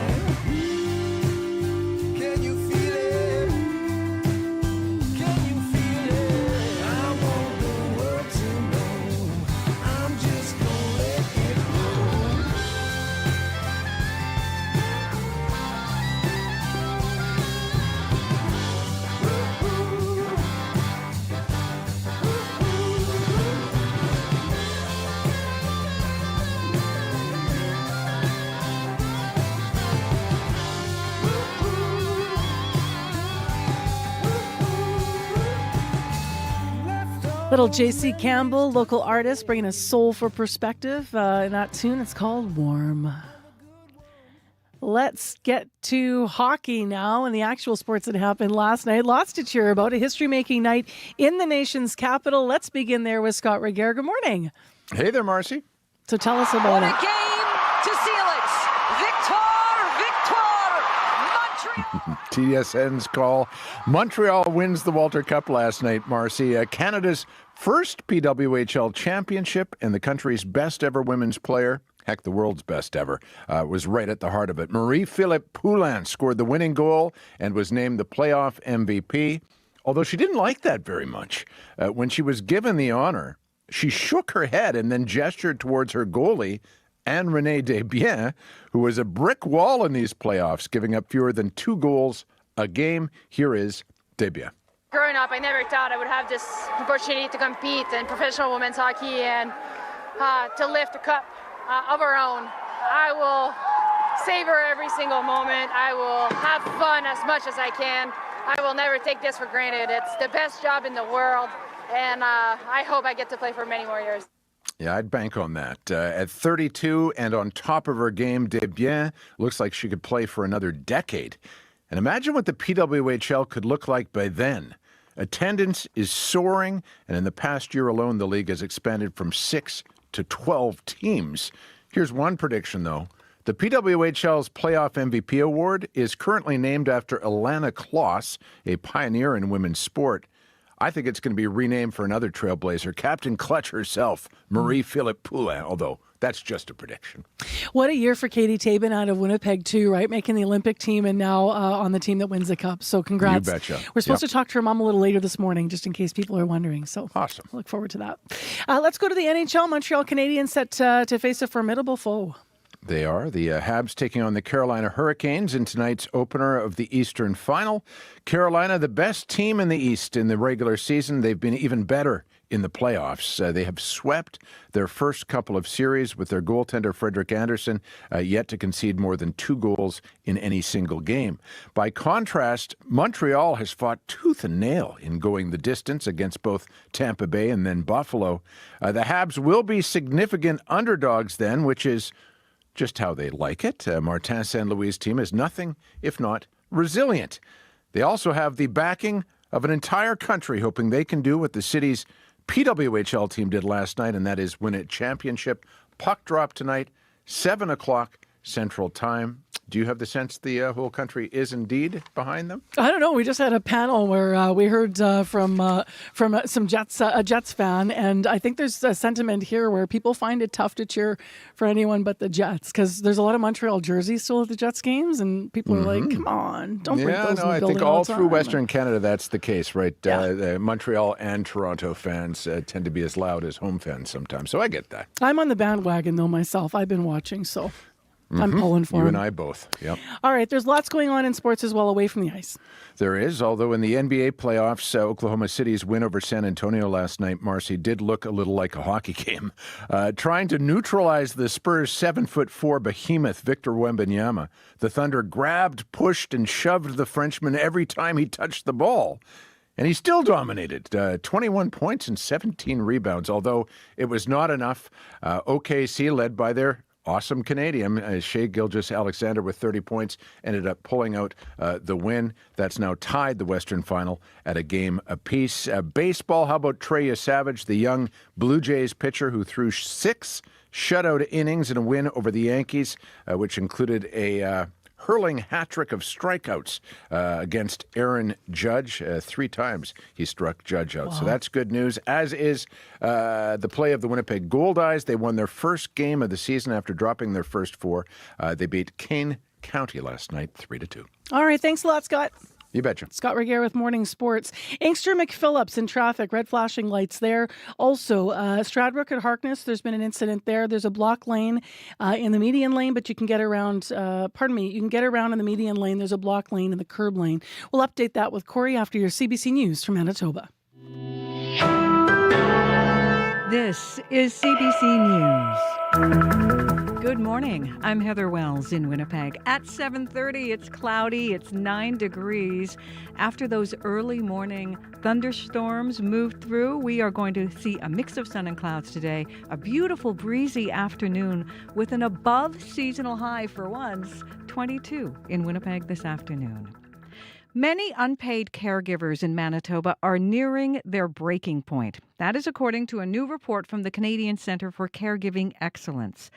Little JC Campbell, local artist, bringing a soulful perspective. In that tune, it's called Warm. Let's get to hockey now and the actual sports that happened last night. Lots to cheer about. A history-making night in the nation's capital. Let's begin there with Scott Regehr. Good morning. Hey there, Marcy. So tell us about it. To seal it. Montreal. TSN's call. Montreal wins the Walter Cup last night, Marcy. Canada's first PWHL championship and the country's best ever women's player, heck, the world's best ever, was right at the heart of it. Marie-Philippe Poulin scored the winning goal and was named the playoff MVP, although she didn't like that very much. When she was given the honor, she shook her head and then gestured towards her goalie, Anne-Renée Desbiens, who was a brick wall in these playoffs, giving up fewer than 2 goals a game. Here is Desbiens. Growing up, I never thought I would have this opportunity to compete in professional women's hockey and to lift a cup of our own. I will savor every single moment. I will have fun as much as I can. I will never take this for granted. It's the best job in the world, and I hope I get to play for many more years. Yeah, I'd bank on that. At 32 and on top of her game, Desbiens looks like she could play for another decade. And imagine what the PWHL could look like by then. Attendance is soaring, and in the past year alone, the league has expanded from 6 to 12 teams. Here's one prediction, though. The PWHL's Playoff MVP award is currently named after Ilana Kloss, a pioneer in women's sport. I think it's going to be renamed for another trailblazer, Captain Clutch herself, Marie-Philippe Poulin, although that's just a prediction. What a year for Katie Tabin out of Winnipeg, too, right? Making the Olympic team and now on the team that wins the Cup. So congrats. You betcha. We're supposed to talk to her mom a little later this morning, just in case people are wondering. So awesome. Look forward to that. Let's go to the NHL. Montreal Canadiens set to face a formidable foe. They are. The Habs taking on the Carolina Hurricanes in tonight's opener of the Eastern Final. Carolina, the best team in the East in the regular season. They've been even better in the playoffs. They have swept their first couple of series with their goaltender, Frederik Andersen, yet to concede more than 2 goals in any single game. By contrast, Montreal has fought tooth and nail in going the distance against both Tampa Bay and then Buffalo. The Habs will be significant underdogs then, which is just how they like it. Martin St. Louis' team is nothing if not resilient. They also have the backing of an entire country hoping they can do what the city's PWHL team did last night, and that is win a championship. Puck drop tonight, 7 o'clock Central Time. Do you have the sense the whole country is indeed behind them? I don't know. We just had a panel where we heard from some Jets, a Jets fan, and I think there's a sentiment here where people find it tough to cheer for anyone but the Jets because there's a lot of Montreal jerseys still at the Jets games, and people are like, "Come on, don't bring those in the I building think all the through time." Western Canada that's the case, right? The Montreal and Toronto fans tend to be as loud as home fans sometimes, so I get that. I'm on the bandwagon though myself. I've been watching, so. I'm pulling for you him. and I both. Yep. All right, there's lots going on in sports as well away from the ice. There is, although in the NBA playoffs, Oklahoma City's win over San Antonio last night, Marcy, did look a little like a hockey game. Trying to neutralize the Spurs' 7'4" behemoth Victor Wembanyama, the Thunder grabbed, pushed, and shoved the Frenchman every time he touched the ball. And he still dominated, 21 points and 17 rebounds, although it was not enough. OKC, led by their awesome Canadian, Shea Gilgeous-Alexander with 30 points, ended up pulling out the win. That's now tied the Western Final at a game apiece. Baseball, how about Trey Savage, the young Blue Jays pitcher who threw 6 shutout innings in a win over the Yankees, which included a hurling hat-trick of strikeouts against Aaron Judge. 3 times he struck Judge out. Wow. So that's good news, as is the play of the Winnipeg Goldeyes. They won their first game of the season after dropping their first 4. They beat Kane County last night 3-2. All right, thanks a lot, Scott. You betcha. Scott Regier with Morning Sports. Inkster McPhillips in traffic, red flashing lights there. Also, Stradbrook at Harkness, there's been an incident there. There's a block lane in the median lane, but you can get around, you can get around in the median lane. There's a block lane in the curb lane. We'll update that with Corey after your CBC News from Manitoba. This is CBC News. Good morning. I'm Heather Wells in Winnipeg. At 7:30, it's cloudy. It's 9 degrees. After those early morning thunderstorms moved through, we are going to see a mix of sun and clouds today. A beautiful breezy afternoon with an above seasonal high for once, 22 in Winnipeg this afternoon. Many unpaid caregivers in Manitoba are nearing their breaking point. That is according to a new report from the Canadian Centre for Caregiving Excellence.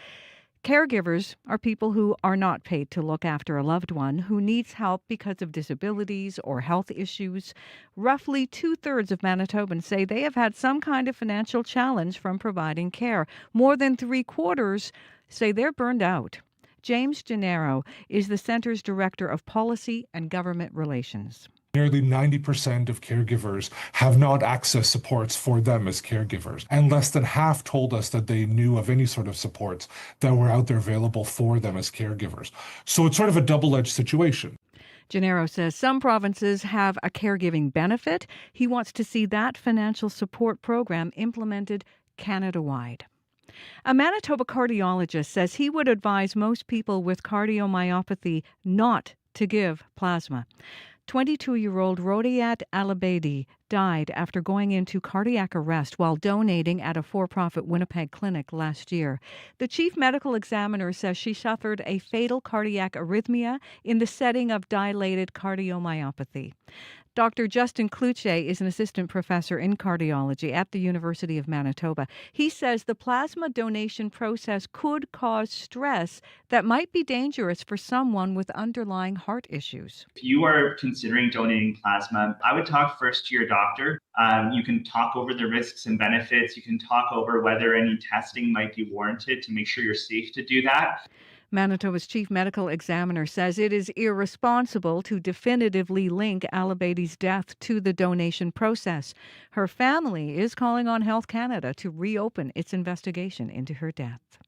Caregivers are people who are not paid to look after a loved one who needs help because of disabilities or health issues. Roughly 2/3 of Manitobans say they have had some kind of financial challenge from providing care. More than 3/4 say they're burned out. James Gennaro is the Centre's Director of Policy and Government Relations. Nearly 90% of caregivers have not accessed supports for them as caregivers, and less than half told us that they knew of any sort of supports that were out there available for them as caregivers. So it's sort of a double-edged situation. Gennaro says some provinces have a caregiving benefit. He wants to see that financial support program implemented Canada-wide. A Manitoba cardiologist says he would advise most people with cardiomyopathy not to give plasma. 22-year-old Rodiat Alabadi died after going into cardiac arrest while donating at a for-profit Winnipeg clinic last year. The chief medical examiner says she suffered a fatal cardiac arrhythmia in the setting of dilated cardiomyopathy. Dr. Justin Cloutier is an assistant professor in cardiology at the University of Manitoba. He says the plasma donation process could cause stress that might be dangerous for someone with underlying heart issues. If you are considering donating plasma, I would talk first to your doctor. You can talk over the risks and benefits. You can talk over whether any testing might be warranted to make sure you're safe to do that. Manitoba's chief medical examiner says it is irresponsible to definitively link Alabadi's death to the donation process. Her family is calling on Health Canada to reopen its investigation into her death.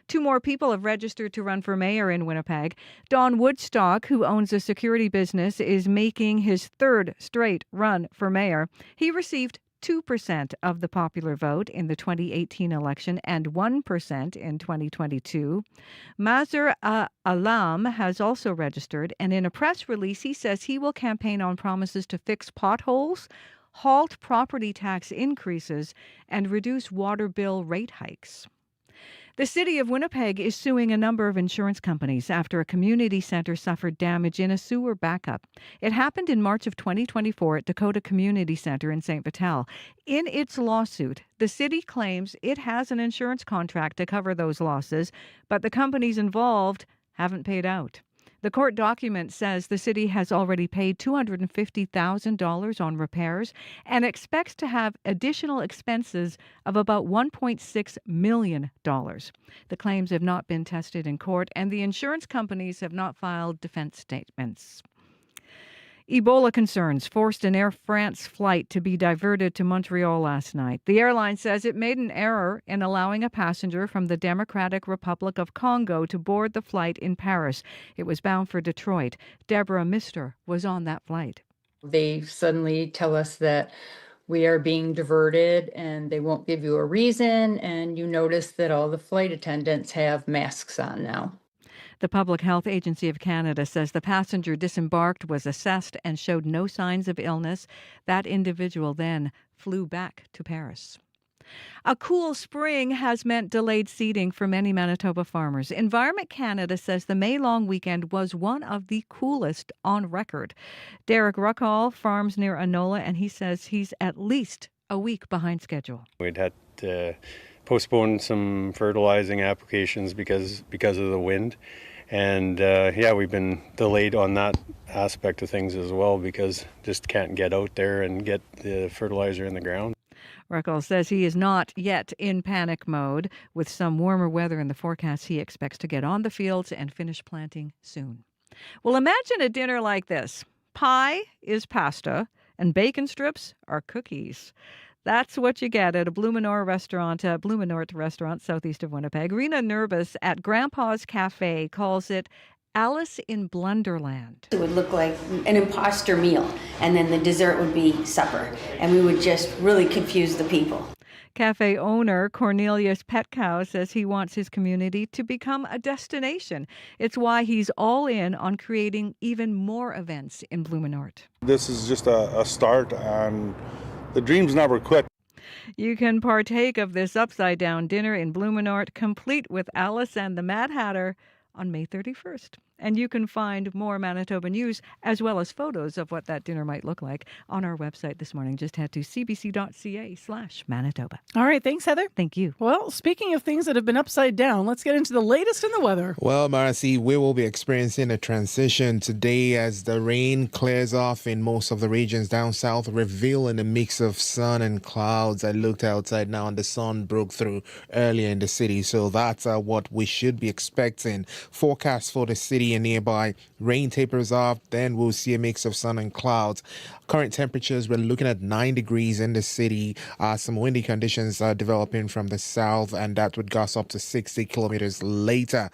2 more people have registered to run for mayor in Winnipeg. Don Woodstock, who owns a security business, is making his 3rd straight run for mayor. He received 2% of the popular vote in the 2018 election and 1% in 2022. Mazar Alam has also registered, and in a press release, he says he will campaign on promises to fix potholes, halt property tax increases, and reduce water bill rate hikes. The city of Winnipeg is suing a number of insurance companies after a community center suffered damage in a sewer backup. It happened in March of 2024 at Dakota Community Center in St. Vital. In its lawsuit, the city claims it has an insurance contract to cover those losses, but the companies involved haven't paid out. The court document says the city has already paid $250,000 on repairs and expects to have additional expenses of about $1.6 million. The claims have not been tested in court, and the insurance companies have not filed defense statements. Ebola concerns forced an Air France flight to be diverted to Montreal last night. The airline says it made an error in allowing a passenger from the Democratic Republic of Congo to board the flight in Paris. It was bound for Detroit. Deborah Mister was on that flight. They suddenly tell us that we are being diverted and they won't give you a reason, and you notice that all the flight attendants have masks on now. The Public Health Agency of Canada says the passenger disembarked, was assessed, and showed no signs of illness. That individual then flew back to Paris. A cool spring has meant delayed seeding for many Manitoba farmers. Environment Canada says the May long weekend was one of the coolest on record. Derek Ruckhall farms near Anola, and he says he's at least a week behind schedule. We'd had to postpone some fertilizing applications because of the wind. And we've been delayed on that aspect of things as well because just can't get out there and get the fertilizer in the ground. Ruckhall says he is not yet in panic mode. With some warmer weather in the forecast, he expects to get on the fields and finish planting soon. Well, imagine a dinner like this. Pie is pasta and bacon strips are cookies. That's what you get at a Blumenort restaurant southeast of Winnipeg. Rena Nervous at Grandpa's Cafe calls it Alice in Blunderland. It would look like an imposter meal, and then the dessert would be supper, and we would just really confuse the people. Cafe owner Cornelius Petkow says he wants his community to become a destination. It's why he's all in on creating even more events in Blumenort. This is just a start, and the dreams never quit. You can partake of this upside-down dinner in Blumenort, complete with Alice and the Mad Hatter, on May 31st. And you can find more Manitoba news as well as photos of what that dinner might look like on our website this morning. Just head to cbc.ca/Manitoba. All right. Thanks, Heather. Thank you. Well, speaking of things that have been upside down, let's get into the latest in the weather. Well, Marcy, we will be experiencing a transition today as the rain clears off in most of the regions down south, revealing a mix of sun and clouds. I looked outside now and the sun broke through earlier in the city. So that's what we should be expecting. Forecast for the city and nearby. Rain tapers off, then we'll see a mix of sun and clouds. Current temperatures, we're looking at 9 degrees in the city. Some windy conditions are developing from the south, and that would gust up to 60 kilometers later.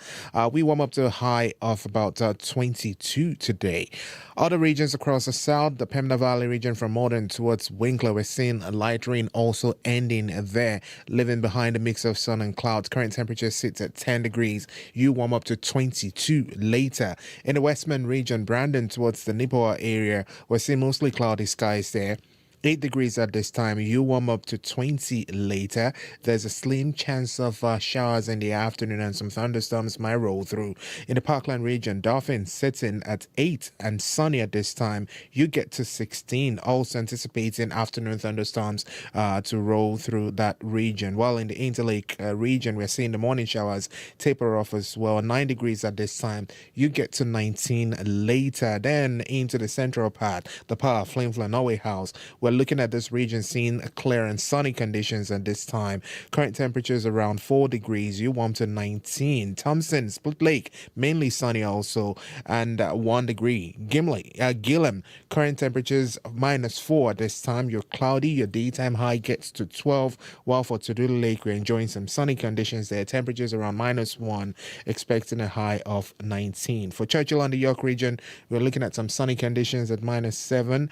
We warm up to a high of about 22 today. Other regions across the south, the Pembina Valley region from Morden towards Winkler, we're seeing a light rain also ending there, leaving behind a mix of sun and clouds. Current temperature sits at 10 degrees. You warm up to 22 later. In the Westman region, Brandon towards the Nipawin area, we're seeing mostly cloudy skies there. 8 degrees at this time. You warm up to 20 later. There's a slim chance of showers in the afternoon and some thunderstorms might roll through. In the Parkland region, Dauphin sitting at 8 and sunny at this time. You get to 16. Also anticipating afternoon thunderstorms to roll through that region. While in the Interlake region, we're seeing the morning showers taper off as well. 9 degrees at this time. You get to 19 later. Then into the central part, the Power Flame Norway House. We're looking at this region seeing clear and sunny conditions at this time. Current temperatures around 4 degrees. You warm to 19. Thompson, Split Lake, mainly sunny also, and 1 degree. Gillam, current temperatures -4 at this time. You're cloudy. Your daytime high gets to 12. While for Tudula Lake, we're enjoying some sunny conditions there. Temperatures around -1, expecting a high of 19. For Churchill and the York region, we're looking at some sunny conditions at -7.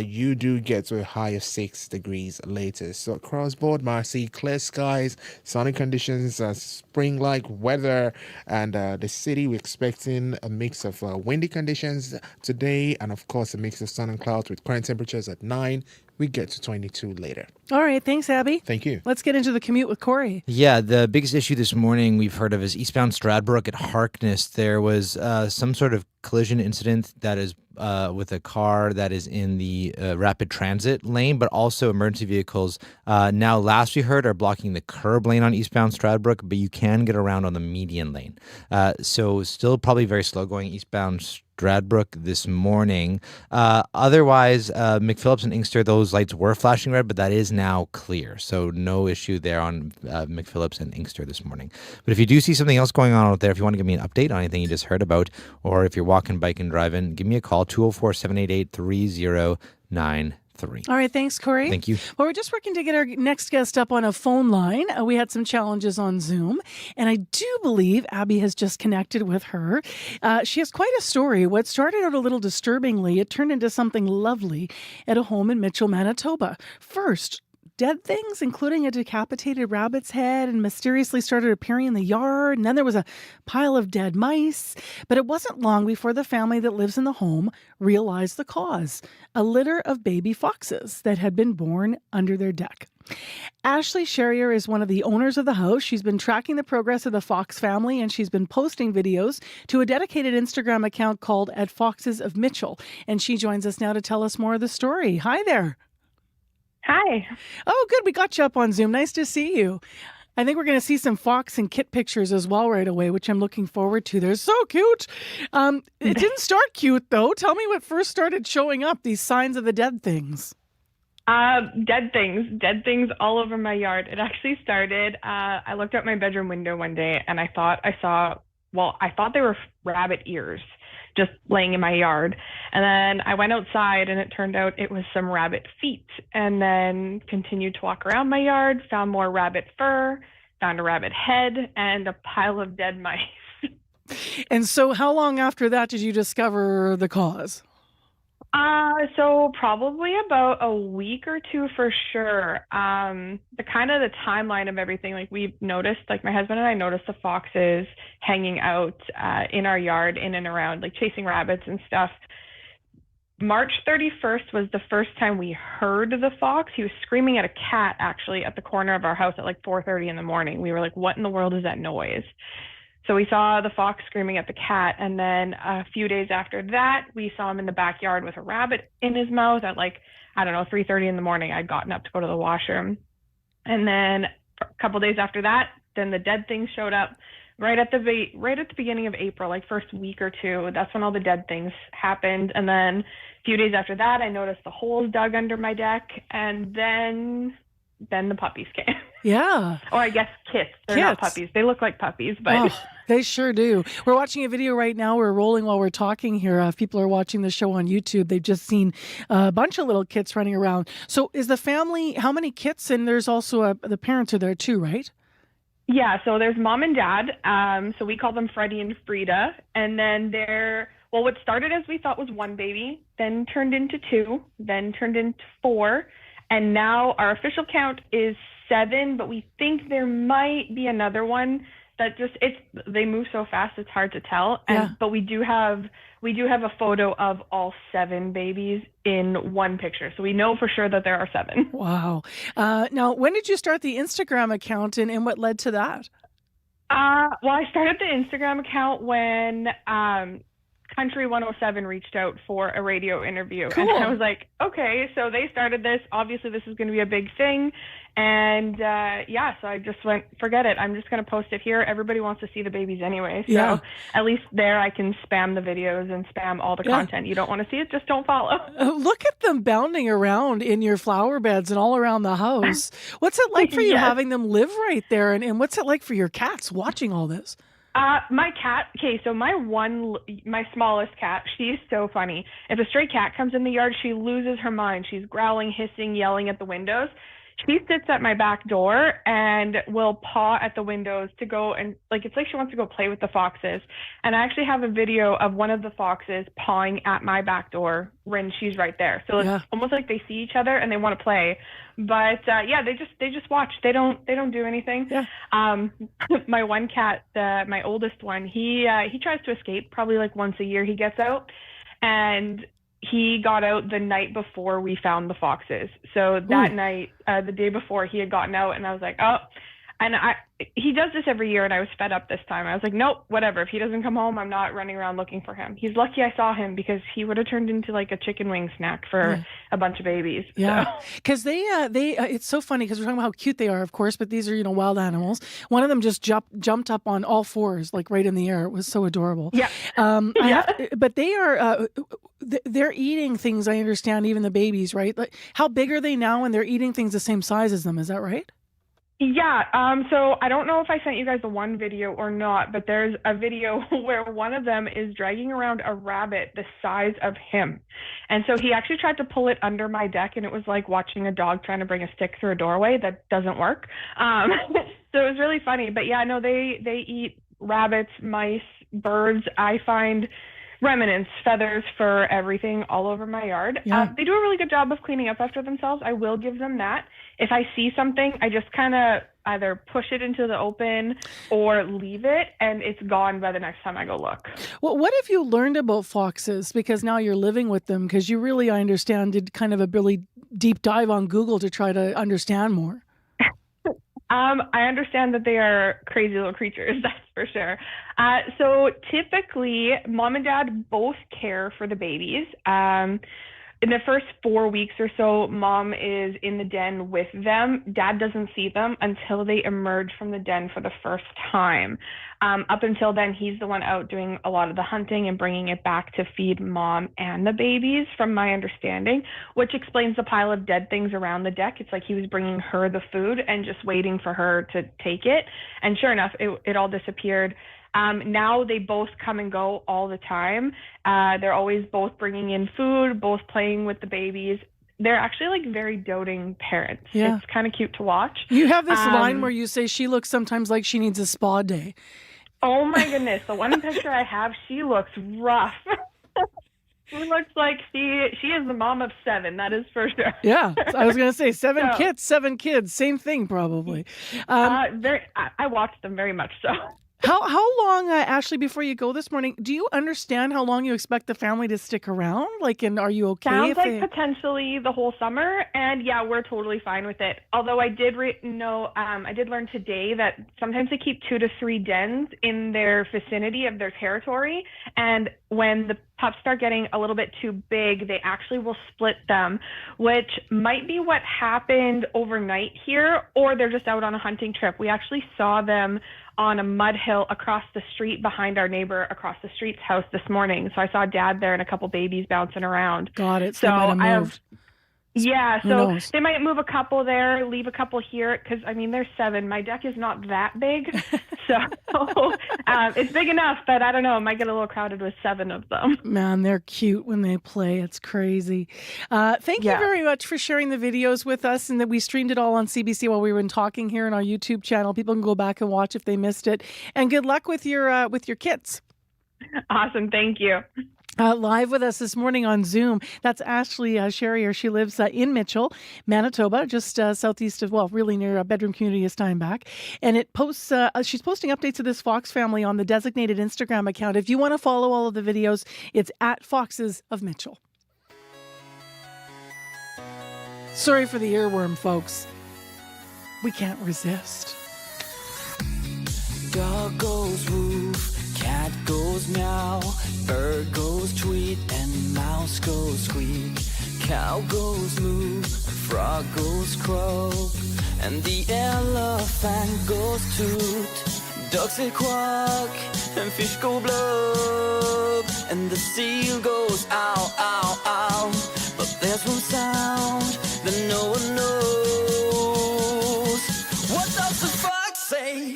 You do get to a high of 6 degrees later. So across board, Marcy, clear skies, sunny conditions, spring-like weather, and the city, we're expecting a mix of windy conditions today, and of course a mix of sun and clouds with current temperatures at 9. We get to 22 later. All right. Thanks, Abby. Thank you. Let's get into the commute with Corey. Yeah, the biggest issue this morning we've heard of is eastbound Stradbrook at Harkness. There was some sort of collision incident that is with a car that is in the rapid transit lane, but also emergency vehicles now, last we heard, are blocking the curb lane on eastbound Stradbrook, but you can get around on the median lane. So still probably very slow going eastbound Stradbrook this morning. Otherwise, McPhillips and Inkster, those lights were flashing red, but that is now clear. So no issue there on McPhillips and Inkster this morning. But if you do see something else going on out there, if you want to give me an update on anything you just heard about, or if you're walking, biking, driving, give me a call, 204-788-3093. All right. Thanks, Corey. Thank you. Well, we're just working to get our next guest up on a phone line. We had some challenges on Zoom, and I do believe Abby has just connected with her. She has quite a story. What started out a little disturbingly, it turned into something lovely at a home in Mitchell, Manitoba. First, dead things, including a decapitated rabbit's head, and mysteriously started appearing in the yard. And then there was a pile of dead mice. But it wasn't long before the family that lives in the home realized the cause: a litter of baby foxes that had been born under their deck. Ashley Sherrier is one of the owners of the house. She's been tracking the progress of the fox family, and she's been posting videos to a dedicated Instagram account called @ Foxes of Mitchell. And she joins us now to tell us more of the story. Hi there. Hi. Oh, good. We got you up on Zoom. Nice to see you. I think we're going to see some fox and kit pictures as well right away, which I'm looking forward to. They're so cute. It didn't start cute, though. Tell me what first started showing up, these signs of the dead things. Dead things all over my yard. It actually started, I looked out my bedroom window one day and I thought they were rabbit ears just laying in my yard. And then I went outside and it turned out it was some rabbit feet, and then continued to walk around my yard, found more rabbit fur, found a rabbit head, and a pile of dead mice. And so how long after that did you discover the cause? So probably about a week or two for sure. The timeline of everything, like we've noticed, like my husband and I noticed the foxes hanging out in our yard, in and around, like chasing rabbits and stuff. March 31st was the first time we heard the fox. He was screaming at a cat actually at the corner of our house at like 4:30 in the morning. We were like, what in the world is that noise? So we saw the fox screaming at the cat, and then a few days after that, we saw him in the backyard with a rabbit in his mouth at 3:30 in the morning. I'd gotten up to go to the washroom. And then a couple days after that, then the dead things showed up right at the beginning of April, like first week or two. That's when all the dead things happened. And then a few days after that, I noticed the holes dug under my deck, and then the puppies came. Yeah. Or I guess kits. They're not puppies. They look like puppies, but They sure do. We're watching a video right now. We're rolling while we're talking here. If people are watching the show on YouTube, they've just seen a bunch of little kits running around. So is the family, how many kits? And there's also the parents are there too, right? Yeah, so there's mom and dad. So we call them Freddie and Frida. And then what started as we thought was one baby, then turned into two, then turned into four. And now our official count is 7, but we think there might be another one that they move so fast it's hard to tell. But we do have a photo of all 7 babies in one picture, so we know for sure that there are 7. Wow. Now, when did you start the Instagram account, and what led to that? Well, I started the Instagram account when Country 107 reached out for a radio interview. Cool. And I was like, okay, so they started this. Obviously, this is going to be a big thing. And so I just went, forget it. I'm just going to post it here. Everybody wants to see the babies anyway. So at least there I can spam the videos and spam all the content. You don't want to see it, just don't follow. Look at them bounding around in your flower beds and all around the house. What's it like for you having them live right there? And what's it like for your cats watching all this? My cat, so my smallest cat, she's so funny. If a stray cat comes in the yard, she loses her mind. She's growling, hissing, yelling at the windows. She sits at my back door and will paw at the windows to go and it's like she wants to go play with the foxes. And I actually have a video of one of the foxes pawing at my back door when she's right there. So it's almost like they see each other and they want to play. But they just watch. They don't do anything. My one cat, my oldest one, he tries to escape probably once a year. He gets out, and he got out the night before we found the foxes. So that night, the day before, he had gotten out, and I was like, oh. And he does this every year, and I was fed up this time. I was like, nope, whatever. If he doesn't come home, I'm not running around looking for him. He's lucky I saw him, because he would have turned into a chicken wing snack for a bunch of babies. Yeah, because they it's so funny because we're talking about how cute they are, of course, but these are wild animals. One of them just jumped up on all fours, right in the air. It was so adorable. Yeah. But they are they're eating things. I understand, even the babies, right? How big are they now? And they're eating things the same size as them. Is that right? Yeah, so I don't know if I sent you guys the one video or not, but there's a video where one of them is dragging around a rabbit the size of him. And so he actually tried to pull it under my deck, and it was like watching a dog trying to bring a stick through a doorway. That doesn't work. So it was really funny. But yeah, no, they eat rabbits, mice, birds. I find remnants, feathers, fur, everything all over my yard. They do a really good job of cleaning up after themselves. I will give them that. If I see something, I just kind of either push it into the open or leave it, and it's gone by the next time I go look. Well, what have you learned about foxes? Because now you're living with them, because you really, I understand, did kind of a really deep dive on Google to try to understand more. I understand that they are crazy little creatures, that's for sure. So typically, mom and dad both care for the babies. In the first 4 weeks or so, mom is in the den with them. Dad doesn't see them until they emerge from the den for the first time. Up until then, he's the one out doing a lot of the hunting and bringing it back to feed mom and the babies, from my understanding, which explains the pile of dead things around the deck. It's like he was bringing her the food and just waiting for her to take it. And sure enough, it all disappeared. Now they both come and go all the time. They're always both bringing in food, both playing with the babies. They're actually very doting parents. Yeah. It's kind of cute to watch. You have this line where you say she looks sometimes like she needs a spa day. Oh my goodness. The one picture I have, she looks rough. She looks like she is the mom of 7, that is for sure. Yeah, I was going to say 7 kids, same thing probably. I watched them very much so. How long, Ashley, before you go this morning, do you understand how long you expect the family to stick around? And are you okay? Sounds like potentially the whole summer, and yeah, we're totally fine with it. Although I did I did learn today that sometimes they keep 2 to 3 dens in their vicinity of their territory, and when the pups start getting a little bit too big, they actually will split them, which might be what happened overnight here, or they're just out on a hunting trip. We actually saw them on a mud hill across the street behind our neighbor across the street's house this morning. So I saw Dad there and a couple babies bouncing around. Got it. So I have Yeah, Who so knows? they might move a couple there, leave a couple here, because I mean there's 7. My deck is not that big, so it's big enough, but I don't know, it might get a little crowded with 7 of them. Man, they're cute when they play. It's crazy. Thank you very much for sharing the videos with us, and that we streamed it all on CBC while we were talking here on our YouTube channel. People can go back and watch if they missed it. And good luck with your kits. Awesome, thank you. Live with us this morning on Zoom, that's Ashley Sherrier. She lives in Mitchell, Manitoba, just southeast of, well, really near Bedroom Community of Steinbach. And it posts, she's posting updates of this Fox family on the designated Instagram account. If you want to follow all of the videos, it's at Foxes of Mitchell. Sorry for the earworm, folks. We can't resist. Dog goes woof, cat goes meow, bird goes tweet, and mouse goes squeak. Cow goes moo, frog goes croak, and the elephant goes toot. Ducks say quack, and fish go blub, and the seal goes ow, ow, ow. But there's one sound that no one knows. What does the fox say?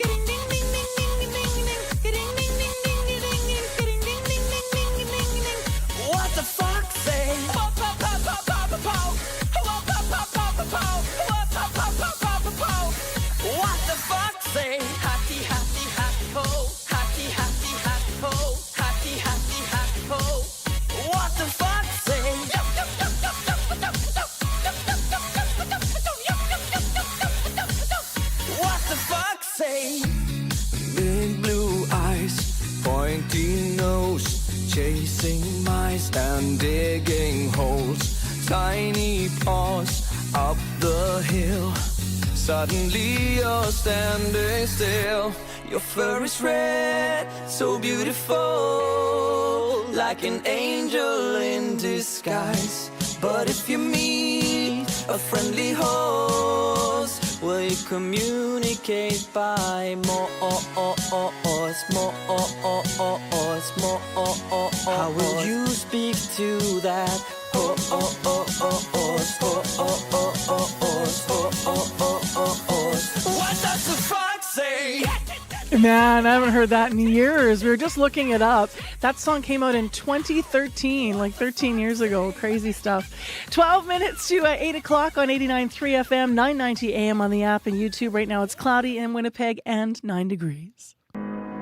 What the fox say? What the fox say? Happy, happy, happy ho. Happy, happy, happy ho. Happy, happy, happy ho. What the fox say? What the fox say? Big blue eyes, pointy nose, chasing mice and digging holes. Tiny paws up the hill. Suddenly you're standing still. Your fur is red, so beautiful, like an angel in disguise. But if you meet a friendly host, will you communicate by more? How will you speak to that? What does the fox say? Man, I haven't heard that in years. We were just looking it up. That song came out in 2013, like 13 years ago. Crazy stuff. 12 minutes to 8 o'clock on 89.3 FM, 990 AM on the app and YouTube. Right now it's cloudy in Winnipeg and 9 degrees.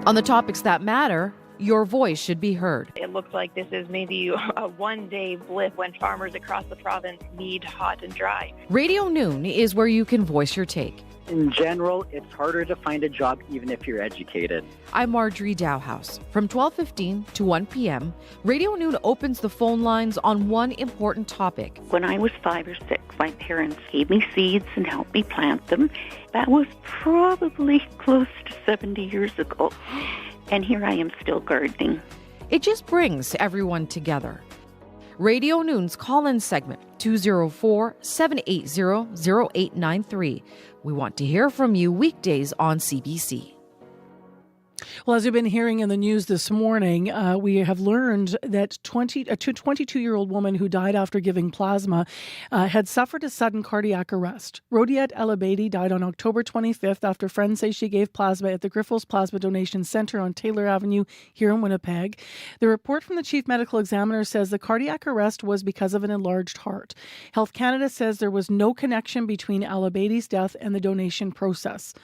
On the topics that matter, your voice should be heard. It looks like this is maybe a one-day blip when farmers across the province need hot and dry. Radio Noon is where you can voice your take. In general, it's harder to find a job even if you're educated. I'm Marjorie Dowhouse. From 12:15 to 1 p.m., Radio Noon opens the phone lines on one important topic. When I was 5 or 6, my parents gave me seeds and helped me plant them. That was probably close to 70 years ago. And here I am still gardening. It just brings everyone together. Radio Noon's call-in segment, 204-780-0893. We want to hear from you weekdays on CBC. Well, as we've been hearing in the news this morning, we have learned that a 22-year-old woman who died after giving plasma had suffered a sudden cardiac arrest. Rodiette Alabadi died on October 25th after friends say she gave plasma at the Grifols Plasma Donation Centre on Taylor Avenue here in Winnipeg. The report from the Chief Medical Examiner says the cardiac arrest was because of an enlarged heart. Health Canada says there was no connection between Alabadi's death and the donation process.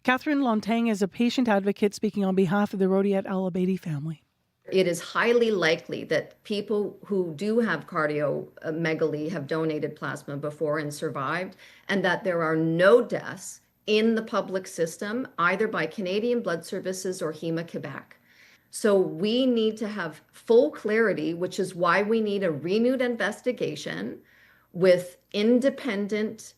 Catherine Lontang is a patient advocate speaking on behalf of the Rodiette Alabadi family. It is highly likely that people who do have cardiomegaly have donated plasma before and survived, and that there are no deaths in the public system, either by Canadian Blood Services or HEMA Quebec. So we need to have full clarity, which is why we need a renewed investigation with independent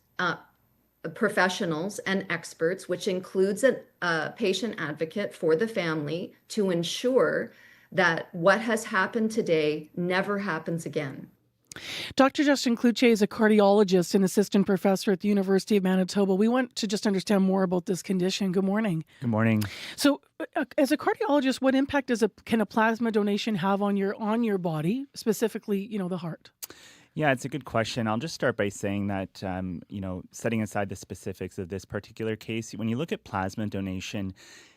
professionals and experts, which includes a patient advocate for the family, to ensure that what has happened today never happens again. Dr. Justin Cloutier is a cardiologist and assistant professor at the University of Manitoba. We want to just understand more about this condition. Good morning. Good morning. So, as a cardiologist, what impact can a plasma donation have on your body, specifically, the heart? Yeah, it's a good question. I'll just start by saying that, setting aside the specifics of this particular case, when you look at plasma donation,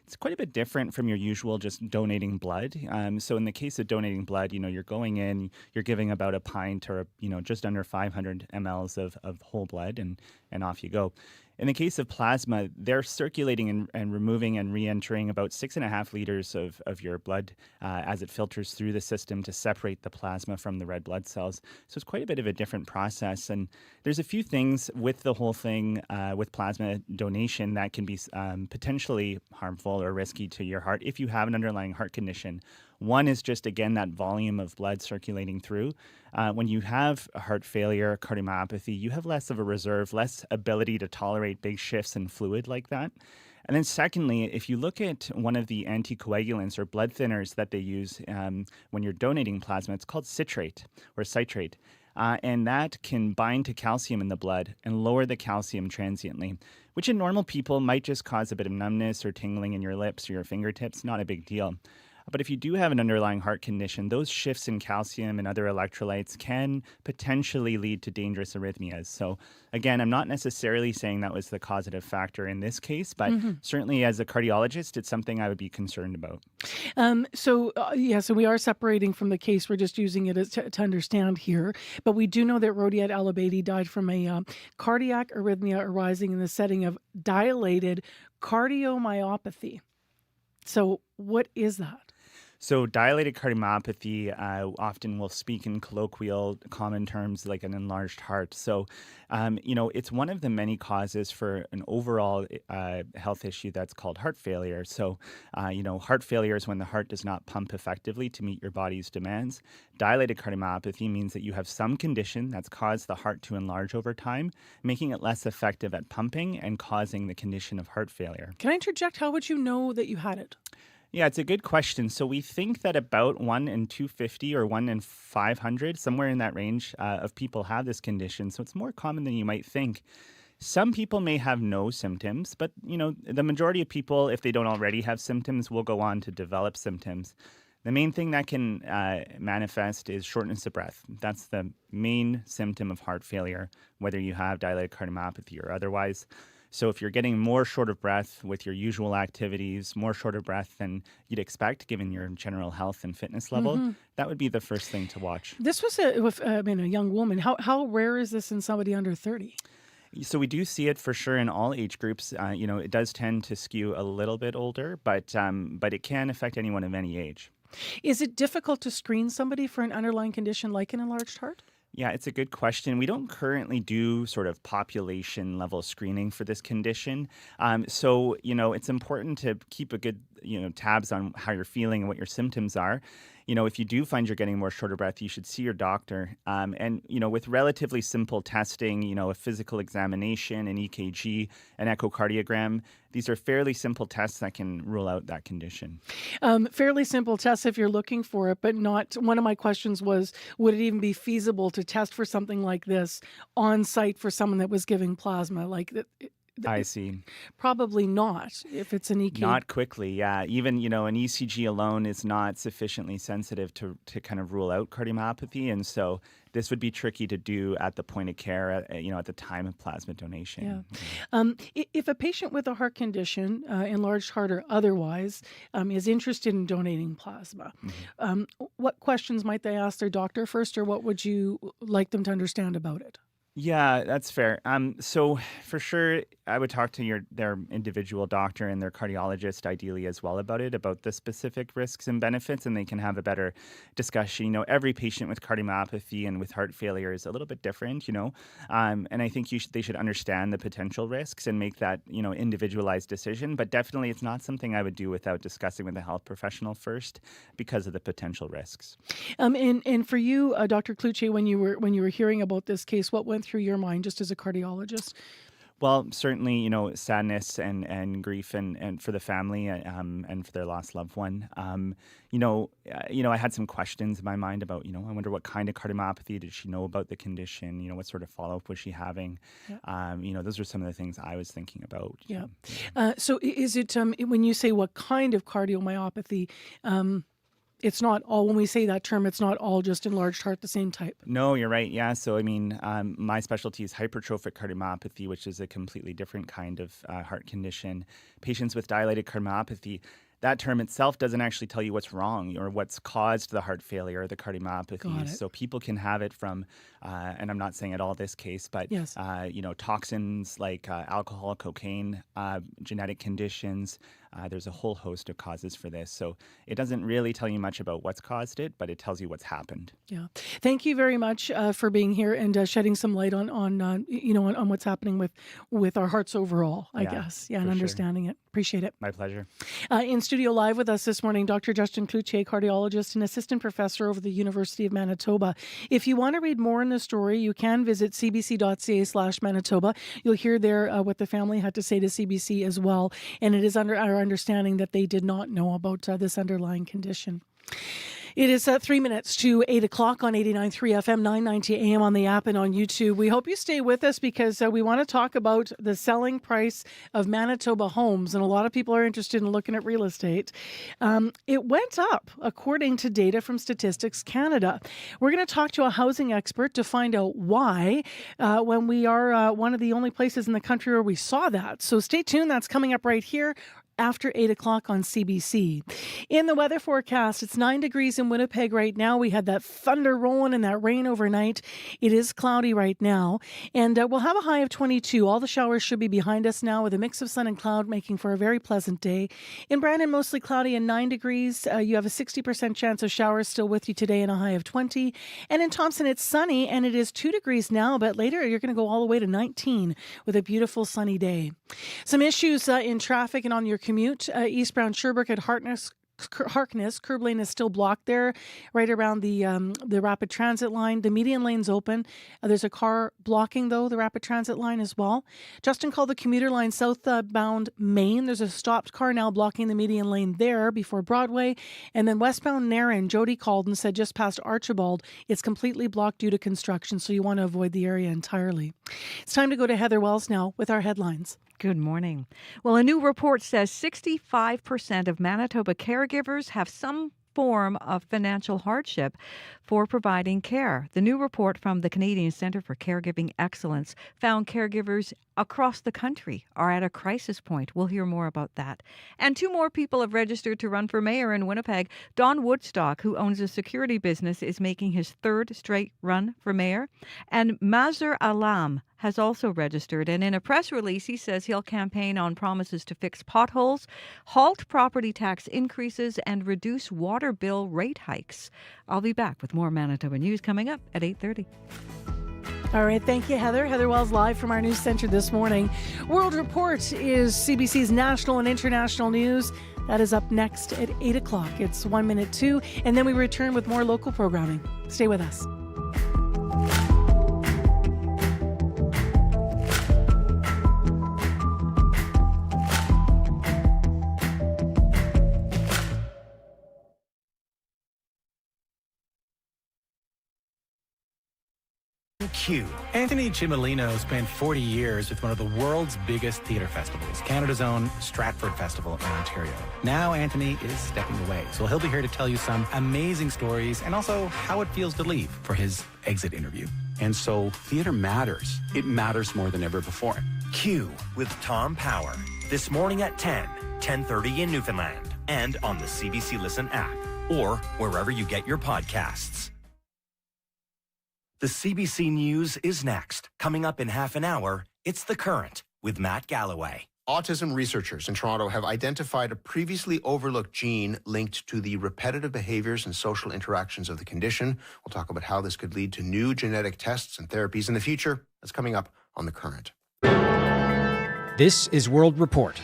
it's quite a bit different from your usual just donating blood. So in the case of donating blood, you're going in, you're giving about a pint or, just under 500 mLs of whole blood and off you go. In the case of plasma, they're circulating and removing and re-entering about 6.5 liters of your blood as it filters through the system to separate the plasma from the red blood cells. So it's quite a bit of a different process. And there's a few things with the whole thing with plasma donation that can be potentially harmful or risky to your heart if you have an underlying heart condition. One is just, again, that volume of blood circulating through. When you have heart failure, cardiomyopathy, you have less of a reserve, less ability to tolerate big shifts in fluid like that. And then secondly, if you look at one of the anticoagulants or blood thinners that they use when you're donating plasma, it's called citrate or citrate. And that can bind to calcium in the blood and lower the calcium transiently, which in normal people might just cause a bit of numbness or tingling in your lips or your fingertips, not a big deal. But if you do have an underlying heart condition, those shifts in calcium and other electrolytes can potentially lead to dangerous arrhythmias. So again, I'm not necessarily saying that was the causative factor in this case, but certainly as a cardiologist, it's something I would be concerned about. So we are separating from the case. We're just using it to understand here. But we do know that Rodiat Alabadi died from a cardiac arrhythmia arising in the setting of dilated cardiomyopathy. So what is that? So dilated cardiomyopathy, often we'll speak in colloquial common terms like an enlarged heart. So, it's one of the many causes for an overall health issue that's called heart failure. So, heart failure is when the heart does not pump effectively to meet your body's demands. Dilated cardiomyopathy means that you have some condition that's caused the heart to enlarge over time, making it less effective at pumping and causing the condition of heart failure. Can I interject? How would you know that you had it? Yeah, it's a good question. So we think that about 1 in 250 or 1 in 500, somewhere in that range of people have this condition. So it's more common than you might think. Some people may have no symptoms, but the majority of people, if they don't already have symptoms, will go on to develop symptoms. The main thing that can manifest is shortness of breath. That's the main symptom of heart failure, whether you have dilated cardiomyopathy or otherwise. So if you're getting more short of breath with your usual activities, more short of breath than you'd expect given your general health and fitness level, that would be the first thing to watch. This was a young woman. How rare is this in somebody under 30? So we do see it for sure in all age groups. It does tend to skew a little bit older, but it can affect anyone of any age. Is it difficult to screen somebody for an underlying condition like an enlarged heart? Yeah, it's a good question. We don't currently do sort of population level screening for this condition. So, it's important to keep a good, tabs on how you're feeling and what your symptoms are. If you do find you're getting more short of breath, you should see your doctor. And with relatively simple testing, a physical examination, an EKG, an echocardiogram, these are fairly simple tests that can rule out that condition. Fairly simple tests if you're looking for it, but not. One of my questions was, would it even be feasible to test for something like this on site for someone that was giving plasma? I see. Probably not if it's an EKG. Not quickly, yeah. Even, an ECG alone is not sufficiently sensitive to kind of rule out cardiomyopathy. And so this would be tricky to do at the point of care, at the time of plasma donation. Yeah. If a patient with a heart condition, enlarged heart or otherwise, is interested in donating plasma, what questions might they ask their doctor first, or what would you like them to understand about it? Yeah, that's fair. So for sure, I would talk to their individual doctor and their cardiologist ideally as well about the specific risks and benefits, and they can have a better discussion. Every patient with cardiomyopathy and with heart failure is a little bit different, and I think they should understand the potential risks and make that, individualized decision. But definitely it's not something I would do without discussing with a health professional first because of the potential risks. And for you, Dr. Cloutier, when you were hearing about this case, what went through your mind just as a cardiologist? Well, certainly, sadness and grief and for the family and for their lost loved one. I had some questions in my mind about, I wonder what kind of cardiomyopathy did she know about the condition? What sort of follow-up was she having? Yeah. Those are some of the things I was thinking about. Yeah. So is it, when you say what kind of cardiomyopathy, it's not all, when we say that term, it's not all just enlarged heart, the same type. No, you're right. Yeah. So, I mean, my specialty is hypertrophic cardiomyopathy, which is a completely different kind of heart condition. Patients with dilated cardiomyopathy, that term itself doesn't actually tell you what's wrong or what's caused the heart failure or the cardiomyopathy. So people can have it from, and I'm not saying at all this case, but yes. Toxins like alcohol, cocaine, genetic conditions. There's a whole host of causes for this. So it doesn't really tell you much about what's caused it, but it tells you what's happened. Yeah. Thank you very much for being here and shedding some light on what's happening with our hearts overall, I guess. Yeah, and understanding it. Appreciate it. My pleasure. In studio live with us this morning, Dr. Justin Cloutier, cardiologist and assistant professor over the University of Manitoba. If you want to read more in the story, you can visit cbc.ca/Manitoba. You'll hear there what the family had to say to CBC as well. And it is under our understanding that they did not know about this underlying condition. It is 3 minutes to 8 o'clock on 89.3 FM, 990 AM on the app and on YouTube. We hope you stay with us because we want to talk about the selling price of Manitoba homes. And a lot of people are interested in looking at real estate. It went up according to data from Statistics Canada. We're going to talk to a housing expert to find out why when we are one of the only places in the country where we saw that. So stay tuned. That's coming up right here after 8 o'clock on CBC. In the weather forecast, it's 9 degrees in Winnipeg right now. We had that thunder rolling and that rain overnight. It is cloudy right now. And we'll have a high of 22. All the showers should be behind us now with a mix of sun and cloud, making for a very pleasant day. In Brandon, mostly cloudy and 9 degrees. You have a 60% chance of showers still with you today and a high of 20. And in Thompson, it's sunny and it is 2 degrees now, but later you're going to go all the way to 19 with a beautiful sunny day. Some issues in traffic and on your commute. Eastbound Sherbrooke at Harkness, curb lane is still blocked there, right around the rapid transit line. The median lane's open. There's a car blocking, though, the rapid transit line as well. Justin called the commuter line southbound Main. There's a stopped car now blocking the median lane there before Broadway. And then westbound Narran, Jody called and said just past Archibald, it's completely blocked due to construction, so you want to avoid the area entirely. It's time to go to Heather Wells now with our headlines. Good morning. Well, a new report says 65% of Manitoba caregivers have some form of financial hardship for providing care. The new report from the Canadian Centre for Caregiving Excellence found caregivers across the country are at a crisis point. We'll hear more about that. And 2 more people have registered to run for mayor in Winnipeg. Don Woodstock, who owns a security business, is making his 3rd straight run for mayor. And Mazhar Alam has also registered. And in a press release, he says he'll campaign on promises to fix potholes, halt property tax increases, and reduce water bill rate hikes. I'll be back with more Manitoba news coming up at 8:30. All right. Thank you, Heather. Heather Wells live from our news center this morning. World Report is CBC's national and international news. That is up next at 8 o'clock. It's 1 minute to, and then we return with more local programming. Stay with us. Q. Anthony Cimolino spent 40 years with one of the world's biggest theater festivals, Canada's own Stratford Festival in Ontario. Now Anthony is stepping away, so he'll be here to tell you some amazing stories and also how it feels to leave for his exit interview. And so theater matters. It matters more than ever before. Q with Tom Power. This morning at 10:30 in Newfoundland, and on the CBC Listen app, or wherever you get your podcasts. The CBC News is next. Coming up in half an hour, it's The Current with Matt Galloway. Autism researchers in Toronto have identified a previously overlooked gene linked to the repetitive behaviors and social interactions of the condition. We'll talk about how this could lead to new genetic tests and therapies in the future. That's coming up on The Current. This is World Report.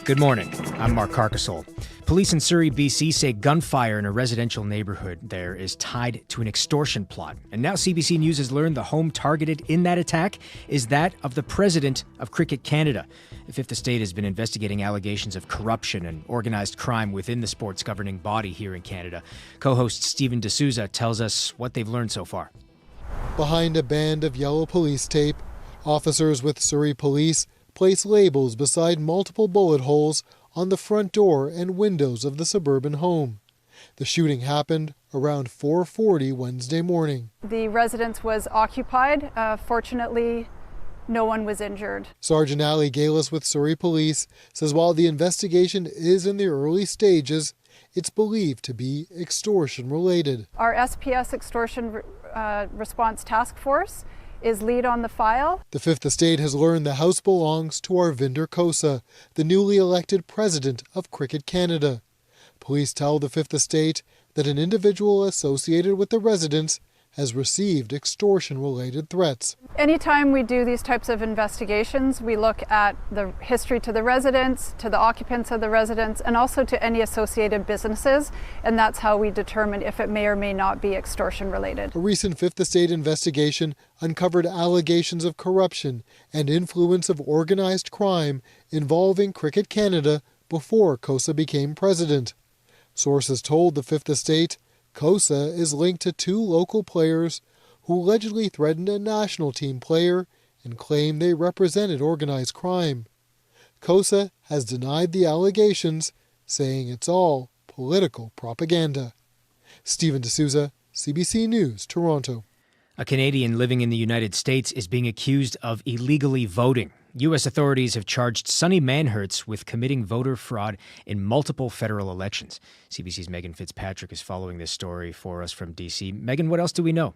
Good morning. I'm Mark Carcasole. Police in Surrey, BC say gunfire in a residential neighborhood there is tied to an extortion plot. And now CBC News has learned the home targeted in that attack is that of the president of Cricket Canada. The Fifth Estate has been investigating allegations of corruption and organized crime within the sport's governing body here in Canada. Co-host Stephen D'Souza tells us what they've learned so far. Behind a band of yellow police tape, officers with Surrey Police place labels beside multiple bullet holes on the front door and windows of the suburban home. The shooting happened around 4:40 Wednesday morning. The residence was occupied. Fortunately, no one was injured. Sergeant Ali Galis with Surrey Police says while the investigation is in the early stages, it's believed to be extortion related. Our SPS Extortion Response Task Force is lead on the file. The Fifth Estate has learned the house belongs to Arvinder Kosa, the newly elected president of Cricket Canada. Police tell the Fifth Estate that an individual associated with the residence has received extortion-related threats. Anytime we do these types of investigations, we look at the history to the residents, to the occupants of the residence, and also to any associated businesses, and that's how we determine if it may or may not be extortion-related. A recent Fifth Estate investigation uncovered allegations of corruption and influence of organized crime involving Cricket Canada before Kosa became president. Sources told the Fifth Estate Kosa is linked to 2 local players who allegedly threatened a national team player and claimed they represented organized crime. Kosa has denied the allegations, saying it's all political propaganda. Stephen D'Souza, CBC News, Toronto. A Canadian living in the United States is being accused of illegally voting. U.S. authorities have charged Sonny Manhertz with committing voter fraud in multiple federal elections. CBC's Megan Fitzpatrick is following this story for us from D.C. Megan, what else do we know?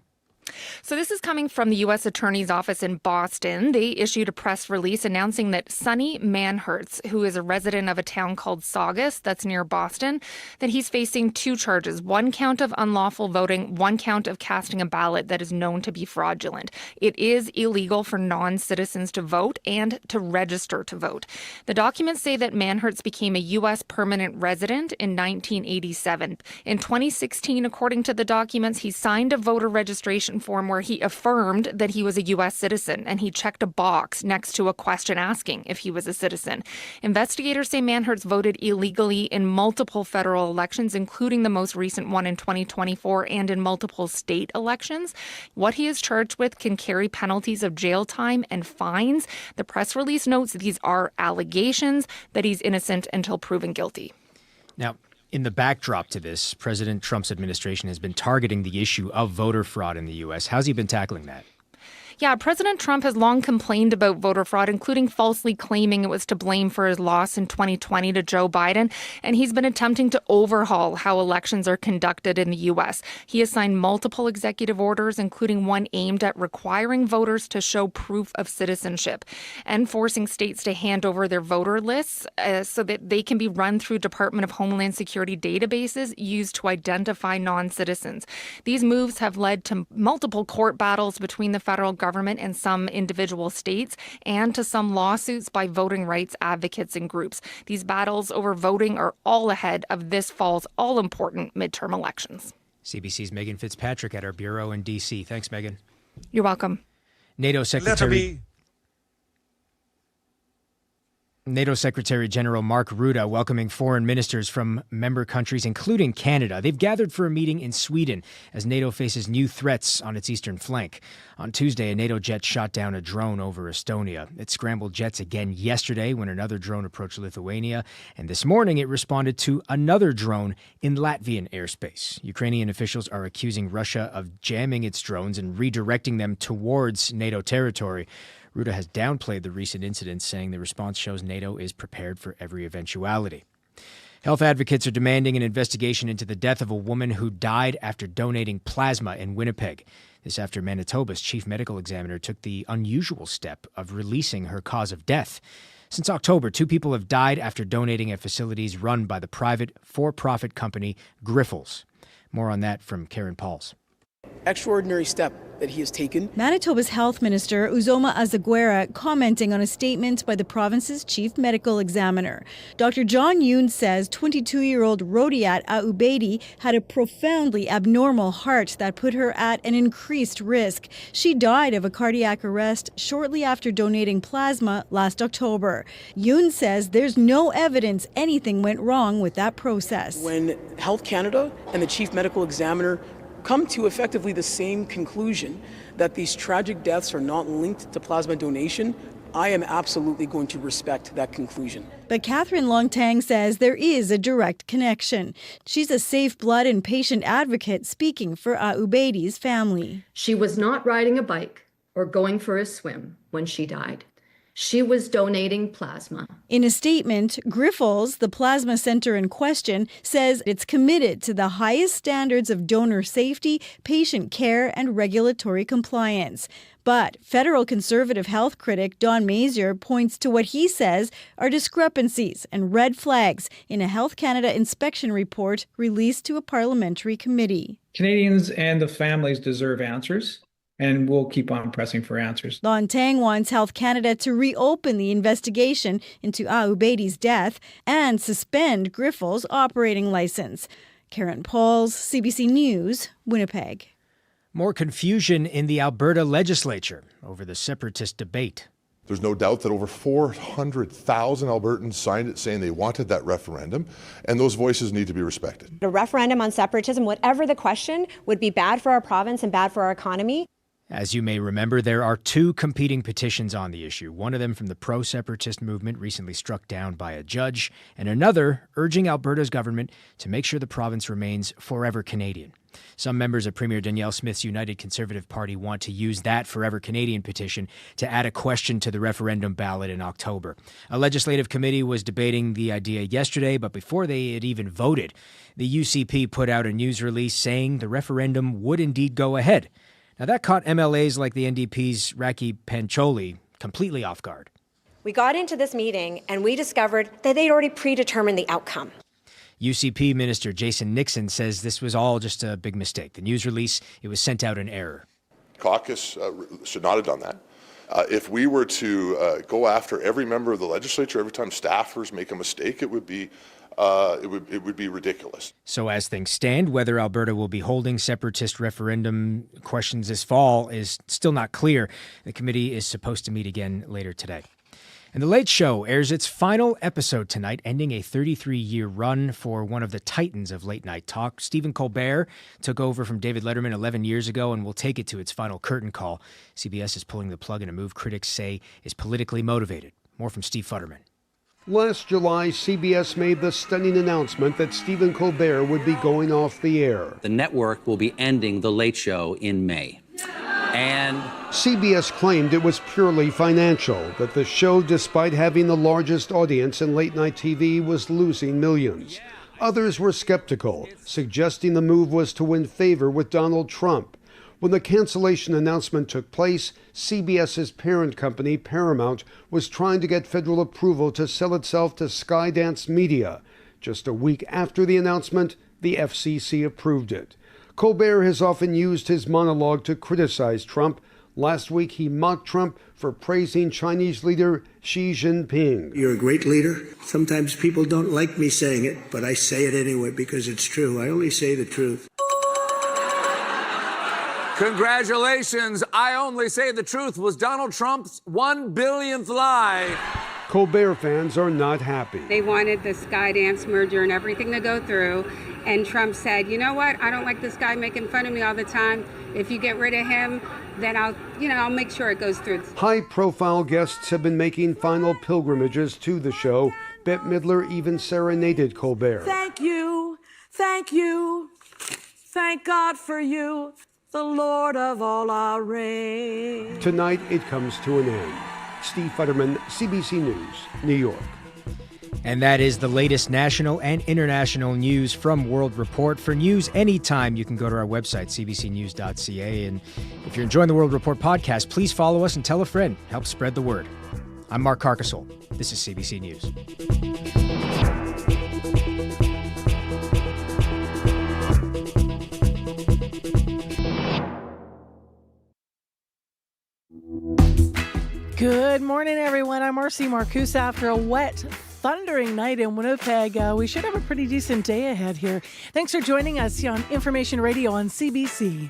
So this is coming from the U.S. Attorney's Office in Boston. They issued a press release announcing that Sonny Manhertz, who is a resident of a town called Saugus that's near Boston, that he's facing 2 charges, 1 count of unlawful voting, 1 count of casting a ballot that is known to be fraudulent. It is illegal for non-citizens to vote and to register to vote. The documents say that Manhertz became a U.S. permanent resident in 1987. In 2016, according to the documents, he signed a voter registration form where he affirmed that he was a U.S. citizen, and he checked a box next to a question asking if he was a citizen. Investigators say Manhertz voted illegally in multiple federal elections, including the most recent one in 2024, and in multiple state elections. What he is charged with can carry penalties of jail time and fines. The press release notes these are allegations, that he's innocent until proven guilty. Now, in the backdrop to this, President Trump's administration has been targeting the issue of voter fraud in the U.S. How's he been tackling that? Yeah, President Trump has long complained about voter fraud, including falsely claiming it was to blame for his loss in 2020 to Joe Biden. And he's been attempting to overhaul how elections are conducted in the U.S. He has signed multiple executive orders, including one aimed at requiring voters to show proof of citizenship and forcing states to hand over their voter lists so that they can be run through Department of Homeland Security databases used to identify non-citizens. These moves have led to multiple court battles between the federal government and some individual states, and to some lawsuits by voting rights advocates and groups. These battles over voting are all ahead of this fall's all-important midterm elections. CBC's Megan Fitzpatrick at our bureau in D.C. Thanks, Megan. You're welcome. NATO Secretary General Mark Rutte welcoming foreign ministers from member countries, including Canada. They've gathered for a meeting in Sweden as NATO faces new threats on its eastern flank. On Tuesday, a NATO jet shot down a drone over Estonia. It scrambled jets again yesterday when another drone approached Lithuania. And this morning, it responded to another drone in Latvian airspace. Ukrainian officials are accusing Russia of jamming its drones and redirecting them towards NATO territory. Rutte has downplayed the recent incidents, saying the response shows NATO is prepared for every eventuality. Health advocates are demanding an investigation into the death of a woman who died after donating plasma in Winnipeg. This after Manitoba's chief medical examiner took the unusual step of releasing her cause of death. Since October, 2 people have died after donating at facilities run by the private for-profit company Grifols. More on that from Karen Pauls. Extraordinary step that he has taken. Manitoba's Health Minister Uzoma Azaguera commenting on a statement by the province's chief medical examiner. Dr. John Yoon says 22-year-old Rodiat Aubedi had a profoundly abnormal heart that put her at an increased risk. She died of a cardiac arrest shortly after donating plasma last October. Yoon says there's no evidence anything went wrong with that process. When Health Canada and the chief medical examiner come to effectively the same conclusion that these tragic deaths are not linked to plasma donation, I am absolutely going to respect that conclusion. But Catherine Longtang says there is a direct connection. She's a safe blood and patient advocate speaking for Ubeidi's family. She was not riding a bike or going for a swim when she died. She was donating plasma. In a statement, Grifols, the plasma center in question, says it's committed to the highest standards of donor safety, patient care, and regulatory compliance. But federal conservative health critic Don Mazier points to what he says are discrepancies and red flags in a Health Canada inspection report released to a parliamentary committee. Canadians and the families deserve answers, and we'll keep on pressing for answers. Longtang wants Health Canada to reopen the investigation into Ubeidi's death and suspend Grifols' operating license. Karen Pauls, CBC News, Winnipeg. More confusion in the Alberta legislature over the separatist debate. There's no doubt that over 400,000 Albertans signed it saying they wanted that referendum, and those voices need to be respected. A referendum on separatism, whatever the question, would be bad for our province and bad for our economy. As you may remember, there are two competing petitions on the issue, one of them from the pro-separatist movement recently struck down by a judge, and another urging Alberta's government to make sure the province remains forever Canadian. Some members of Premier Danielle Smith's United Conservative Party want to use that Forever Canadian petition to add a question to the referendum ballot in October. A legislative committee was debating the idea yesterday, but before they had even voted, the UCP put out a news release saying the referendum would indeed go ahead. Now, that caught MLAs like the NDP's Raki Pancholi completely off guard. We got into this meeting and we discovered that they'd already predetermined the outcome. UCP Minister Jason Nixon says this was all just a big mistake. The news release, it was sent out in error. Caucus should not have done that. If we were to go after every member of the legislature every time staffers make a mistake, it would be ridiculous. So as things stand, whether Alberta will be holding separatist referendum questions this fall is still not clear. The committee is supposed to meet again later today. And The Late Show airs its final episode tonight, ending a 33-year run for one of the titans of late-night talk. Stephen Colbert took over from David Letterman 11 years ago and will take it to its final curtain call. CBS is pulling the plug in a move critics say is politically motivated. More from Steve Futterman. Last July, CBS made the stunning announcement that Stephen Colbert would be going off the air. The network will be ending The Late Show in May. And CBS claimed it was purely financial, that the show, despite having the largest audience in late-night TV, was losing millions. Others were skeptical, suggesting the move was to win favor with Donald Trump. When the cancellation announcement took place, CBS's parent company, Paramount, was trying to get federal approval to sell itself to Skydance Media. Just a week after the announcement, the FCC approved it. Colbert has often used his monologue to criticize Trump. Last week, he mocked Trump for praising Chinese leader Xi Jinping. You're a great leader. Sometimes people don't like me saying it, but I say it anyway because it's true. I only say the truth. Congratulations. I Only Say the Truth was Donald Trump's 1 billionth lie. Colbert fans are not happy. They wanted the Skydance merger and everything to go through. And Trump said, you know what? I don't like this guy making fun of me all the time. If you get rid of him, then I'll make sure it goes through. High-profile guests have been making final pilgrimages to the show. Bette Midler even serenaded Colbert. Thank you. Thank you. Thank God for you, the Lord of all our reign. Tonight, it comes to an end. Steve Futterman, CBC News, New York. And that is the latest national and international news from World Report. For news anytime, you can go to our website, cbcnews.ca. And if you're enjoying the World Report podcast, please follow us and tell a friend. Help spread the word. I'm Mark Carcassol. This is CBC News. Good morning, everyone. I'm Marcy Marcuse. After a wet, thundering night in Winnipeg, we should have a pretty decent day ahead here. Thanks for joining us here on Information Radio on CBC.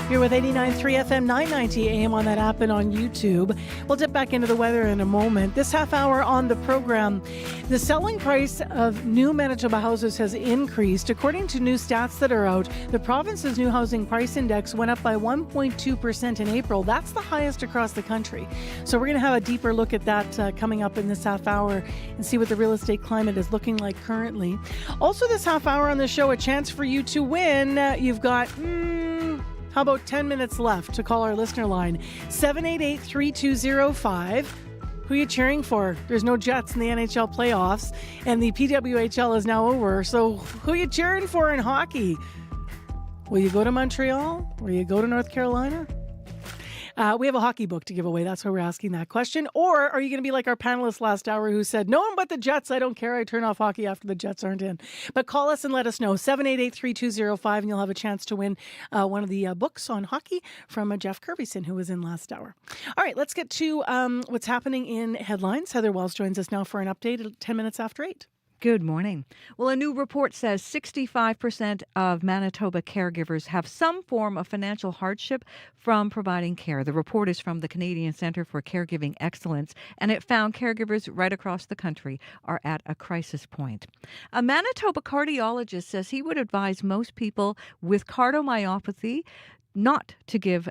You're with 89.3 FM, 990 AM on that app and on YouTube. We'll dip back into the weather in a moment. This half hour on the program, the selling price of new Manitoba houses has increased. According to new stats that are out, the province's new housing price index went up by 1.2% in April. That's the highest across the country. So we're going to have a deeper look at that coming up in this half hour and see what the real estate climate is looking like currently. Also this half hour on the show, a chance for you to win. You've got... how about 10 minutes left to call our listener line, 788-3205. Who are you cheering for? There's no Jets in the NHL playoffs, and the PWHL is now over. So who are you cheering for in hockey? Will you go to Montreal? Will you go to North Carolina? We have a hockey book to give away. That's why we're asking that question. Or are you going to be like our panelist last hour who said, no one but the Jets. I don't care. I turn off hockey after the Jets aren't in. But call us and let us know. 788-3205, and you'll have a chance to win one of the books on hockey from Jeff Kirbyson, who was in last hour. All right, let's get to what's happening in headlines. Heather Wells joins us now for an update at 10 minutes after 8. Good morning. Well, a new report says 65% of Manitoba caregivers have some form of financial hardship from providing care. The report is from the Canadian Centre for Caregiving Excellence, and it found caregivers right across the country are at a crisis point. A Manitoba cardiologist says he would advise most people with cardiomyopathy not to give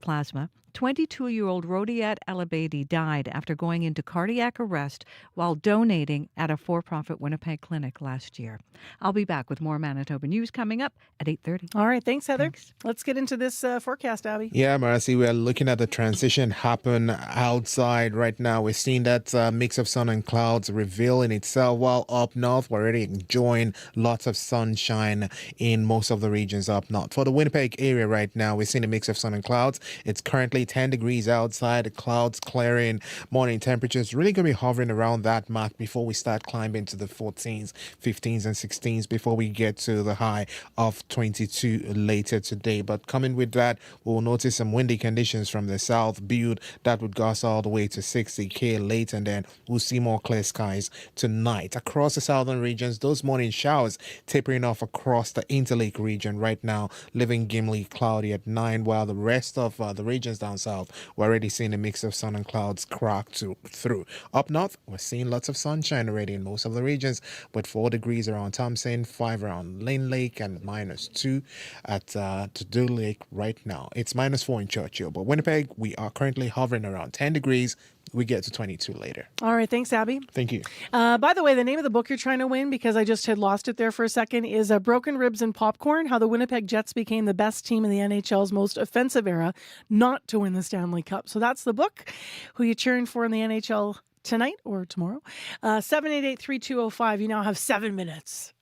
plasma. 22-year-old Rodiat Alabadi died after going into cardiac arrest while donating at a for-profit Winnipeg clinic last year. I'll be back with more Manitoba news coming up at 8:30. All right, thanks, Heather. Thanks. Let's get into this forecast, Abby. Yeah, Marcy, we're looking at the transition happen outside right now. We're seeing that mix of sun and clouds revealing itself, while up north we're already enjoying lots of sunshine in most of the regions up north. For the Winnipeg area right now, we're seeing a mix of sun and clouds. It's currently 10 degrees outside, the clouds clearing, morning temperatures really going to be hovering around that mark before we start climbing to the 14s, 15s and 16s before we get to the high of 22 later today. But coming with that, we'll notice some windy conditions from the south build that would gust all the way to 60 late, and then we'll see more clear skies tonight. Across the southern regions, those morning showers tapering off across the Interlake region right now, leaving Gimli cloudy at 9, while the rest of the regions down south, we're already seeing a mix of sun and clouds crack through. Up north, we're seeing lots of sunshine already in most of the regions, with 4 degrees around Thompson, 5 around Lane Lake, and -2 at Todo Lake right now. It's -4 in Churchill, but Winnipeg, we are currently hovering around 10 degrees. We get to 22 later. All right. Thanks, Abby. Thank you. By the way, the name of the book you're trying to win, because I just had lost it there for a second, is Broken Ribs and Popcorn, How the Winnipeg Jets Became the Best Team in the NHL's Most Offensive Era Not to Win the Stanley Cup. So that's the book. Who you cheering for in the NHL tonight or tomorrow? 788-3205. You now have 7 minutes.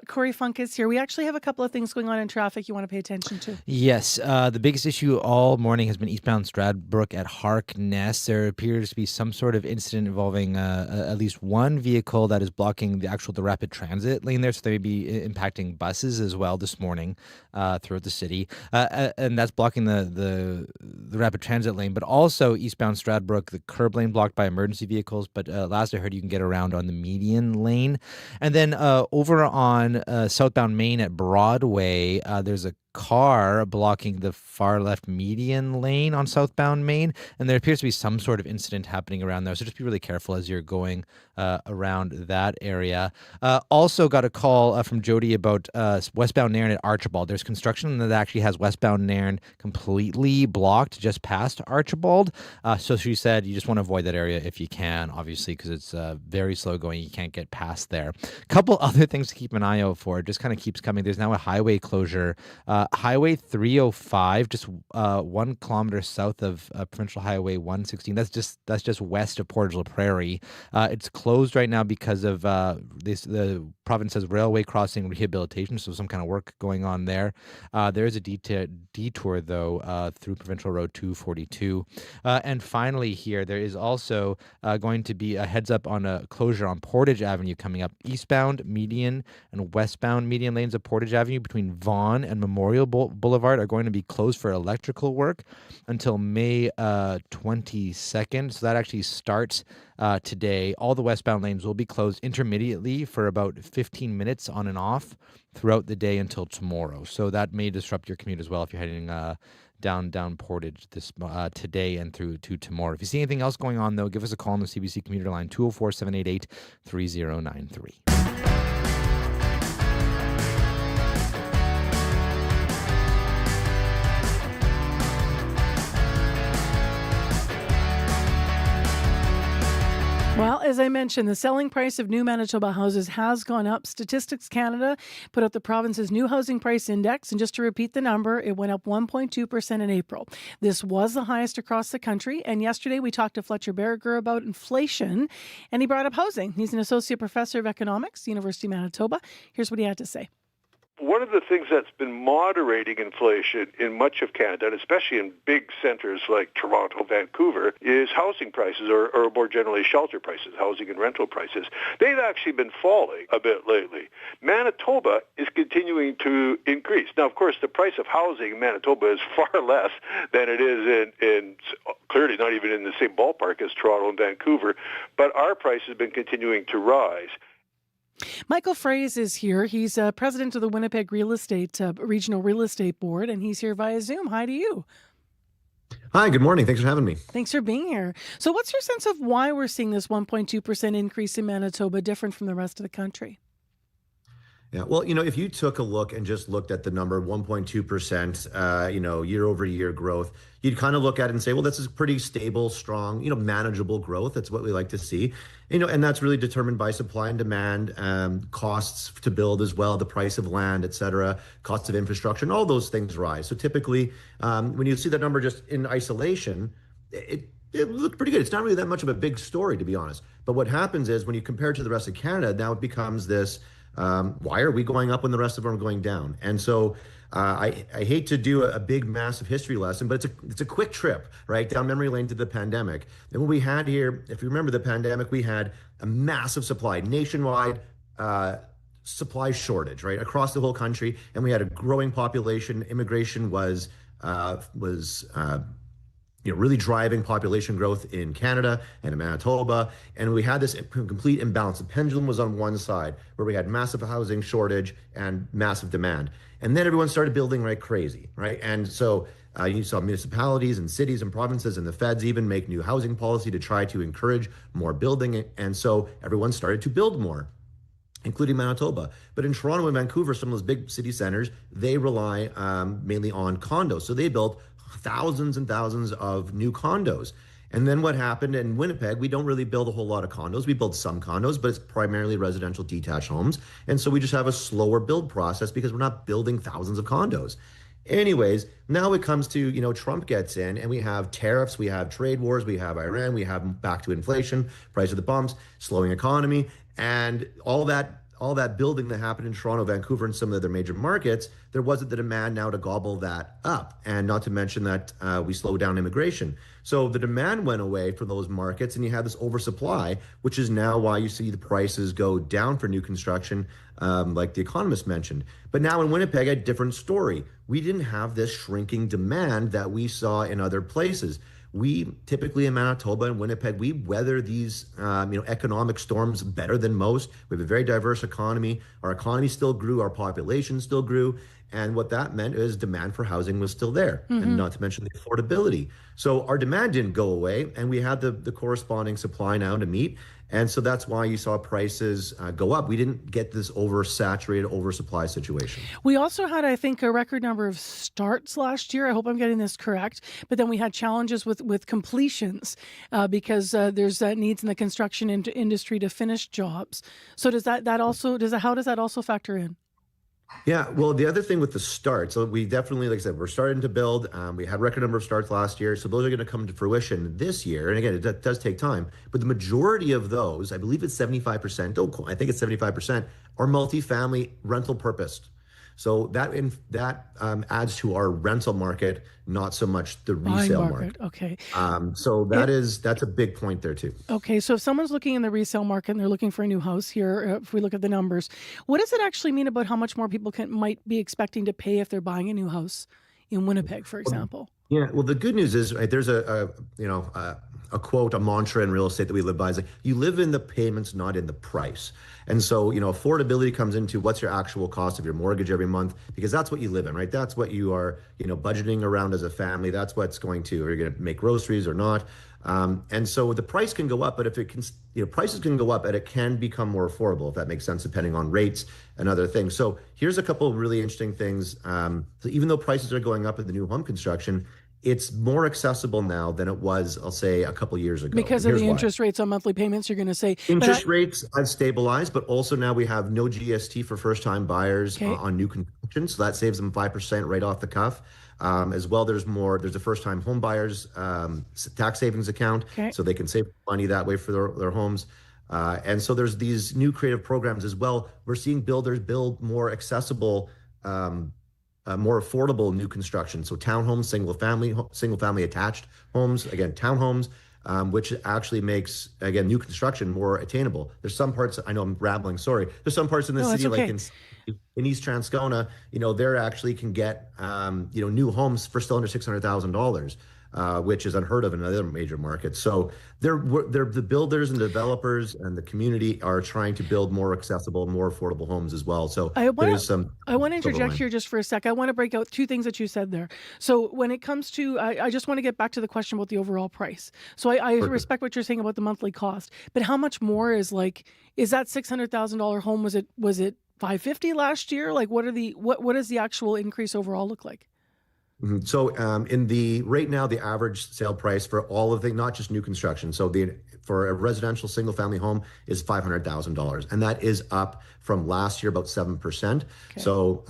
Corey Funk is here. We actually have a couple of things going on in traffic you want to pay attention to. Yes. The biggest issue all morning has been eastbound Stradbrook at Harkness. There appears to be some sort of incident involving at least one vehicle that is blocking the rapid transit lane there. So they may be impacting buses as well this morning throughout the city. And that's blocking the rapid transit lane, but also eastbound Stradbrook, the curb lane blocked by emergency vehicles. But last I heard, you can get around on the median lane. And then over on southbound Main at Broadway, there's a car blocking the far left median lane on southbound Main, and there appears to be some sort of incident happening around there, so just be really careful as you're going around that area. Also got a call from Jody about westbound Nairn at Archibald. There's construction that actually has westbound Nairn completely blocked just past Archibald, so she said you just want to avoid that area if you can, obviously, because it's very slow going. You can't get past there. A couple other things to keep an eye out for. It just kind of keeps coming. There's now a highway closure. Highway 305, just 1 kilometer south of Provincial Highway 116. That's just west of Portage La Prairie. It's closed right now because of the province has railway crossing rehabilitation, so some kind of work going on there. There is a detour though through Provincial Road 242. And finally here, there is also going to be a heads up on a closure on Portage Avenue coming up. Eastbound median and westbound median lanes of Portage Avenue between Vaughan and Memorial Memorial Boulevard are going to be closed for electrical work until May 22nd. So that actually starts today. All the westbound lanes will be closed intermittently for about 15 minutes on and off throughout the day until tomorrow. So that may disrupt your commute as well if you're heading down Portage this today and through to tomorrow. If you see anything else going on, though, give us a call on the CBC commuter line, 204-788-3093. Well, as I mentioned, the selling price of new Manitoba houses has gone up. Statistics Canada put out the province's new housing price index, and just to repeat the number, it went up 1.2% in April. This was the highest across the country, and yesterday we talked to Fletcher Berger about inflation, and he brought up housing. He's an associate professor of economics, University of Manitoba. Here's what he had to say. One of the things that's been moderating inflation in much of Canada, and especially in big centres like Toronto, Vancouver, is housing prices, or more generally shelter prices, housing and rental prices. They've actually been falling a bit lately. Manitoba is continuing to increase. Now, of course, the price of housing in Manitoba is far less than it is in clearly not even in the same ballpark as Toronto and Vancouver, but our price has been continuing to rise. Michael Fraze is here. He's president of the Winnipeg Regional Real Estate Board, and he's here via Zoom. Hi to you. Hi, good morning. Thanks for having me. Thanks for being here. So what's your sense of why we're seeing this 1.2% increase in Manitoba different from the rest of the country? Yeah, well, if you took a look and just looked at the number 1.2%, year over year growth, you'd kind of look at it and say, well, this is pretty stable, strong, manageable growth. That's what we like to see. And that's really determined by supply and demand, costs to build as well, the price of land, et cetera, costs of infrastructure, and all those things rise. So typically, when you see that number just in isolation, it looked pretty good. It's not really that much of a big story, to be honest. But what happens is when you compare it to the rest of Canada, now it becomes this, why are we going up when the rest of them are going down? And so I hate to do a big, massive history lesson, but it's a quick trip, right, down memory lane to the pandemic. And what we had here, if you remember the pandemic, we had a massive supply, nationwide supply shortage, right, across the whole country. And we had a growing population. Immigration was really driving population growth in Canada and in Manitoba. And we had this complete imbalance. The pendulum was on one side, where we had massive housing shortage and massive demand. And then everyone started building like crazy, right? And so you saw municipalities and cities and provinces and the feds even make new housing policy to try to encourage more building. And so everyone started to build more, including Manitoba. But in Toronto and Vancouver, some of those big city centers, they rely mainly on condos. So they built thousands and thousands of new condos. And then what happened in Winnipeg, we don't really build a whole lot of condos. We build some condos, but it's primarily residential detached homes. And so we just have a slower build process because we're not building thousands of condos. Anyways, now it comes to, Trump gets in and we have tariffs, we have trade wars, we have Iran, we have back to inflation, price of the pumps, slowing economy, and all that building that happened in Toronto, Vancouver, and some of the other major markets, there wasn't the demand now to gobble that up. And not to mention that we slowed down immigration. So the demand went away for those markets and you had this oversupply, which is now why you see the prices go down for new construction, like the economist mentioned. But now in Winnipeg, a different story. We didn't have this shrinking demand that we saw in other places. We typically in Manitoba and Winnipeg, we weather these economic storms better than most. We have a very diverse economy. Our economy still grew, our population still grew. And what that meant is demand for housing was still there, and not to mention the affordability. So our demand didn't go away, and we had the corresponding supply now to meet. And so that's why you saw prices go up. We didn't get this oversaturated, oversupply situation. We also had, I think, a record number of starts last year. I hope I'm getting this correct. But then we had challenges with completions because there's needs in the construction industry to finish jobs. So how does that also factor in? Yeah, well, the other thing with the start, so we definitely, like I said, we're starting to build. We had record number of starts last year, so those are going to come to fruition this year. And again, it does take time, but the majority of those, I believe it's 75%, I think it's 75%, are multifamily rental purposed. So that adds to our rental market, not so much the resale market. Okay. So that's a big point there too. Okay, so if someone's looking in the resale market and they're looking for a new house here, if we look at the numbers, what does it actually mean about how much more people might be expecting to pay if they're buying a new house in Winnipeg, for example? Yeah, well, the good news is, right, there's a quote, a mantra in real estate that we live by, is like, you live in the payments, not in the price. And so, affordability comes into what's your actual cost of your mortgage every month, because that's what you live in, right? That's what you are, budgeting around as a family. That's what's going to, are you going to make groceries or not? And so the price can go up, but if it can, prices can go up and it can become more affordable, if that makes sense, depending on rates and other things. So here's a couple of really interesting things. So even though prices are going up in the new home construction, it's more accessible now than it was, I'll say, a couple years ago. Because of the interest rates on monthly payments, you're going to say? Interest rates have stabilized, but also now we have no GST for first-time buyers on new construction. So that saves them 5% right off the cuff. As well, there's a first-time home buyers tax savings account, so they can save money that way for their homes. And so there's these new creative programs as well. We're seeing builders build more accessible, more affordable new construction. So townhomes, single family attached homes, again, townhomes, which actually makes, again, new construction more attainable. There's some parts, I know I'm rambling, sorry. There's some parts in the city, like in East Transcona, there actually can get, new homes for still under $600,000. Which is unheard of in other major markets. So the builders and developers and the community are trying to build more accessible, more affordable homes as well. So I want to interject here just for a sec. I want to break out two things that you said there. So when it comes to, I just want to get back to the question about the overall price. So I respect what you're saying about the monthly cost, but how much more is that $600,000 home? Was it $550 last year? Like what does the actual increase overall look like? So right now, the average sale price for all of not just new construction, so for a residential single family home is $500,000, and that is up from last year about 7%. So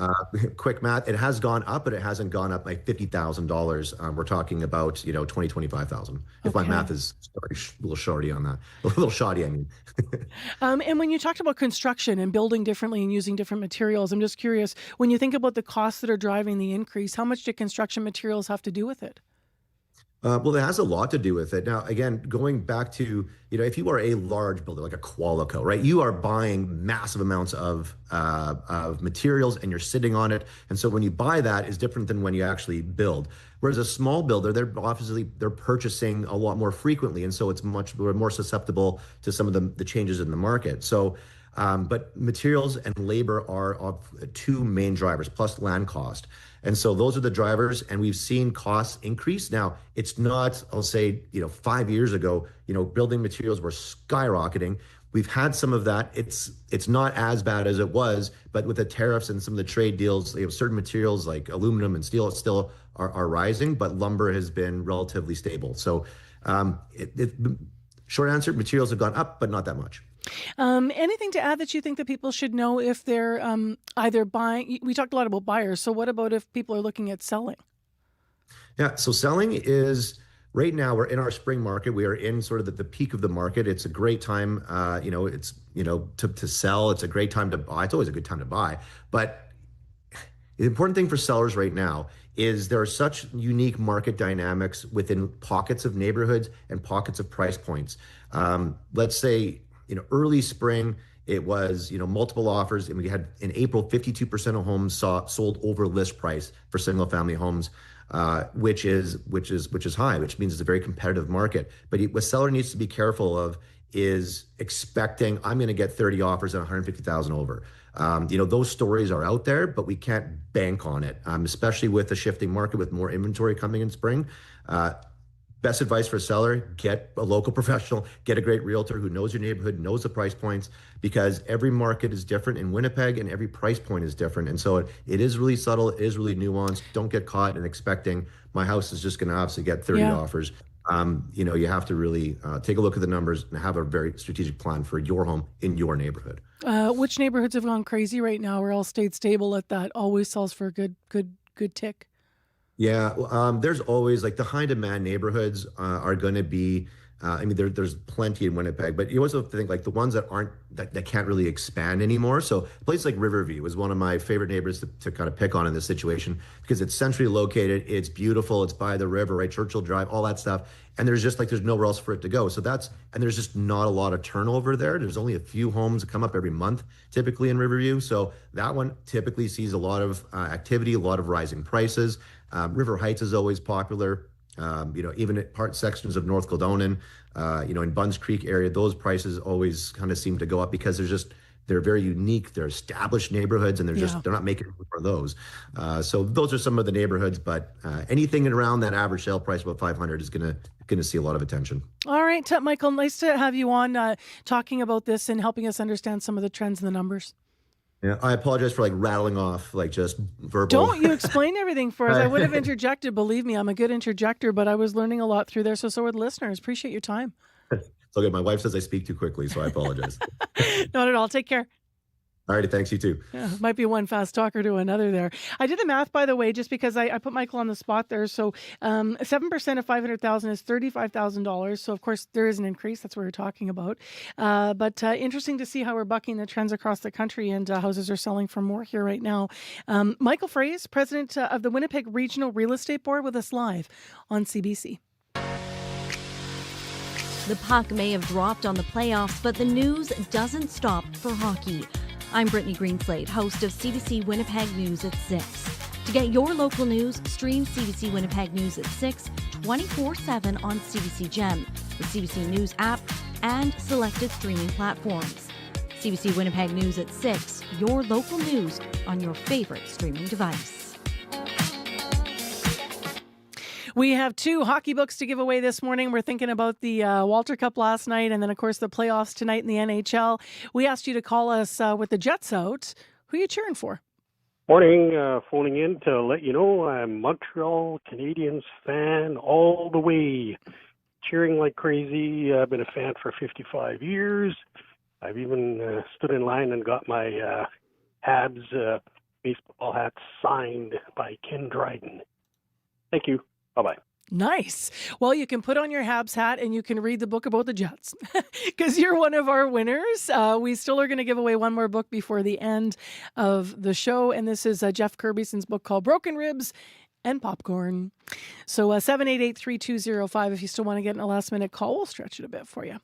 quick math, it has gone up, but it hasn't gone up like $50,000. We're talking about $25,000. If my math is a little shorty on that, a little shoddy, I mean. And when you talked about construction and building differently and using different materials, I'm just curious, when you think about the costs that are driving the increase, how much do construction materials have to do with it? Well, it has a lot to do with it. Now, again, going back to, if you are a large builder, like a Qualico, right, you are buying massive amounts of materials and you're sitting on it. And so when you buy that is different than when you actually build. Whereas a small builder, they're purchasing a lot more frequently. And so it's much more susceptible to some of the changes in the market. So, but materials and labor are two main drivers, plus land cost. And so those are the drivers, and we've seen costs increase. Now, it's not, I'll say, 5 years ago, building materials were skyrocketing. We've had some of that. It's not as bad as it was, but with the tariffs and some of the trade deals, certain materials like aluminum and steel still are rising, but lumber has been relatively stable. So short answer, materials have gone up, but not that much. Anything to add that you think that people should know if they're either buying? We talked a lot about buyers. So what about if people are looking at selling? Yeah, so selling is, right now we're in our spring market. We are in sort of the peak of the market. It's a great time, to sell. It's a great time to buy. It's always a good time to buy. But the important thing for sellers right now is there are such unique market dynamics within pockets of neighborhoods and pockets of price points. Let's say, early spring, it was, multiple offers. And we had in April, 52% of homes sold over list price for single family homes, which is high, which means it's a very competitive market. But what seller needs to be careful of is expecting, I'm going to get 30 offers at 150,000 over. Those stories are out there, but we can't bank on it, especially with the shifting market with more inventory coming in spring. Best advice for a seller, get a local professional, get a great realtor who knows your neighborhood, knows the price points, because every market is different in Winnipeg and every price point is different. And so it is really subtle, it is really nuanced. Don't get caught in expecting my house is just going to obviously get 30 offers. You have to really take a look at the numbers and have a very strategic plan for your home in your neighborhood. Which neighborhoods have gone crazy right now or all stayed stable at that always sells for a good tick? Yeah, there's always, like, the high demand neighborhoods are going to be I mean, there's plenty in Winnipeg, but you also think like the ones that can't really expand anymore. So places like Riverview is one of my favorite neighbors to kind of pick on in this situation because it's centrally located, it's beautiful, it's by the river, right? Churchill Drive, all that stuff. And there's nowhere else for it to go. So and there's just not a lot of turnover there. There's only a few homes that come up every month, typically in Riverview. So that one typically sees a lot of activity, a lot of rising prices. River Heights is always popular. Even at part sections of North Kildonan, in Bunds Creek area, those prices always kind of seem to go up because they're very unique. They're established neighborhoods, and they're not making room for those. So those are some of the neighborhoods, but anything around that average sale price about 500 is going to see a lot of attention. All right, Michael, nice to have you on talking about this and helping us understand some of the trends and the numbers. Yeah, I apologize for rattling off just verbal. Don't you explain everything for us? I would have interjected. Believe me, I'm a good interjector, but I was learning a lot through there. So would listeners. Appreciate your time. It's okay. My wife says I speak too quickly, so I apologize. Not at all. Take care. All righty, thanks, you too. Yeah, might be one fast talker to another there. I did the math, by the way, just because I put Michael on the spot there. So 7% of $500,000 is $35,000. So, of course, there is an increase. That's what we're talking about. But interesting to see how we're bucking the trends across the country, and houses are selling for more here right now. Michael Fraze, president of the Winnipeg Regional Real Estate Board, with us live on CBC. The puck may have dropped on the playoffs, but the news doesn't stop for hockey. I'm Brittany Greenslade, host of CBC Winnipeg News at 6. To get your local news, stream CBC Winnipeg News at 6, 24/7 on CBC Gem, the CBC News app, and selected streaming platforms. CBC Winnipeg News at 6, your local news on your favorite streaming device. We have 2 hockey books to give away this morning. We're thinking about the Walter Cup last night and then, of course, the playoffs tonight in the NHL. We asked you to call us with the Jets out. Who are you cheering for? Morning, phoning in to let you know I'm Montreal Canadiens fan all the way. Cheering like crazy. I've been a fan for 55 years. I've even stood in line and got my Habs baseball hat signed by Ken Dryden. Thank you. Bye-bye. Nice. Well, you can put on your Habs hat and you can read the book about the Jets because you're one of our winners. We still are going to give away one more book before the end of the show. And this is Jeff Kirbyson's book called Broken Ribs and Popcorn. So 788-3205 if you still want to get in a last minute call. We'll stretch it a bit for you.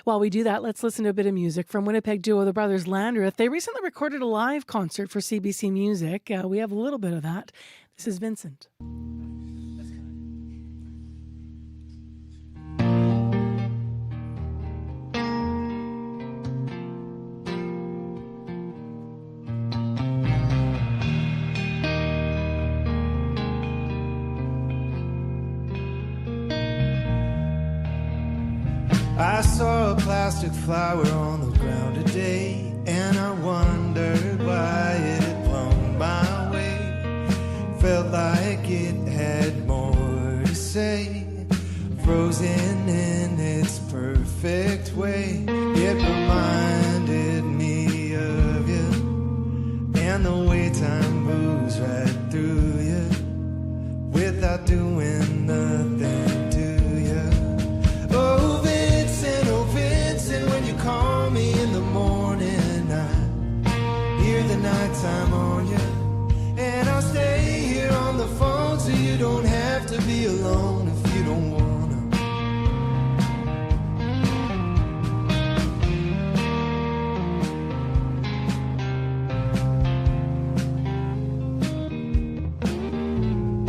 While we do that, let's listen to a bit of music from Winnipeg duo the brothers Landreth. They recently recorded a live concert for CBC Music. We have a little bit of that. This is Vincent. I saw a plastic flower on the ground today, and I wondered why it had blown my way. Felt like it had more to say, frozen in its perfect way. It reminded me of you, and the way time moves right through you, without doing nothing to you. Oh, when you call me in the morning, I hear the nighttime on you, and I'll stay here on the phone so you don't have to be alone if you don't wanna.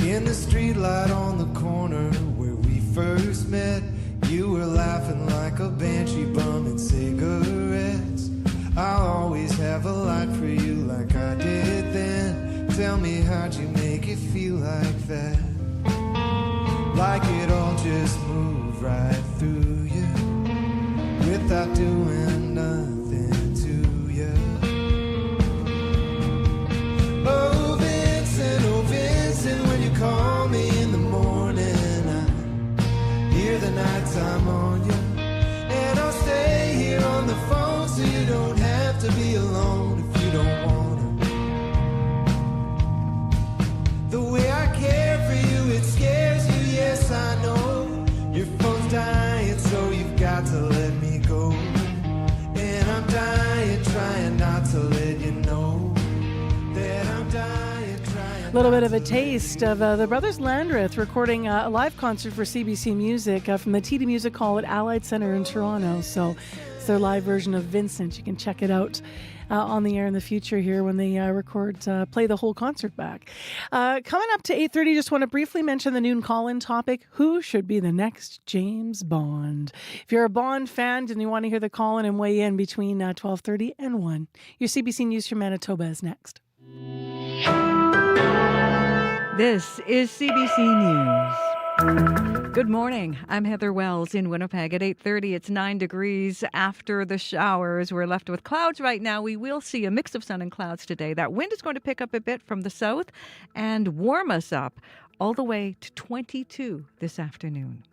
In the streetlight on the corner where we first met, you were laughing like a banshee bumming cigarettes. I'll always have a light for you like I did then. Tell me, how'd you make it feel like that? Like it all just moved right through you, without doing nothing to you. Oh, Vincent, when you call me in the morning, I hear the nighttime on you, and I'll stay here on the phone so you don't have to be alone if you don't wanna. The way I care for you, it scares you, yes I know. Your phone's dying so A little bit of a taste of the Brothers Landreth recording a live concert for CBC Music from the TD Music Hall at Allied Centre in Toronto. So it's their live version of Vincent. You can check it out on the air in the future here when they play the whole concert back. Coming up to 8:30, just want to briefly mention the noon call-in topic. Who should be the next James Bond? If you're a Bond fan and you want to hear the call-in and weigh in between 12:30 and 1, your CBC News from Manitoba is next. This is CBC News. Good morning. I'm Heather Wells in Winnipeg. At 8:30, it's 9 degrees after the showers. We're left with clouds right now. We will see a mix of sun and clouds today. That wind is going to pick up a bit from the south and warm us up all the way to 22 this afternoon.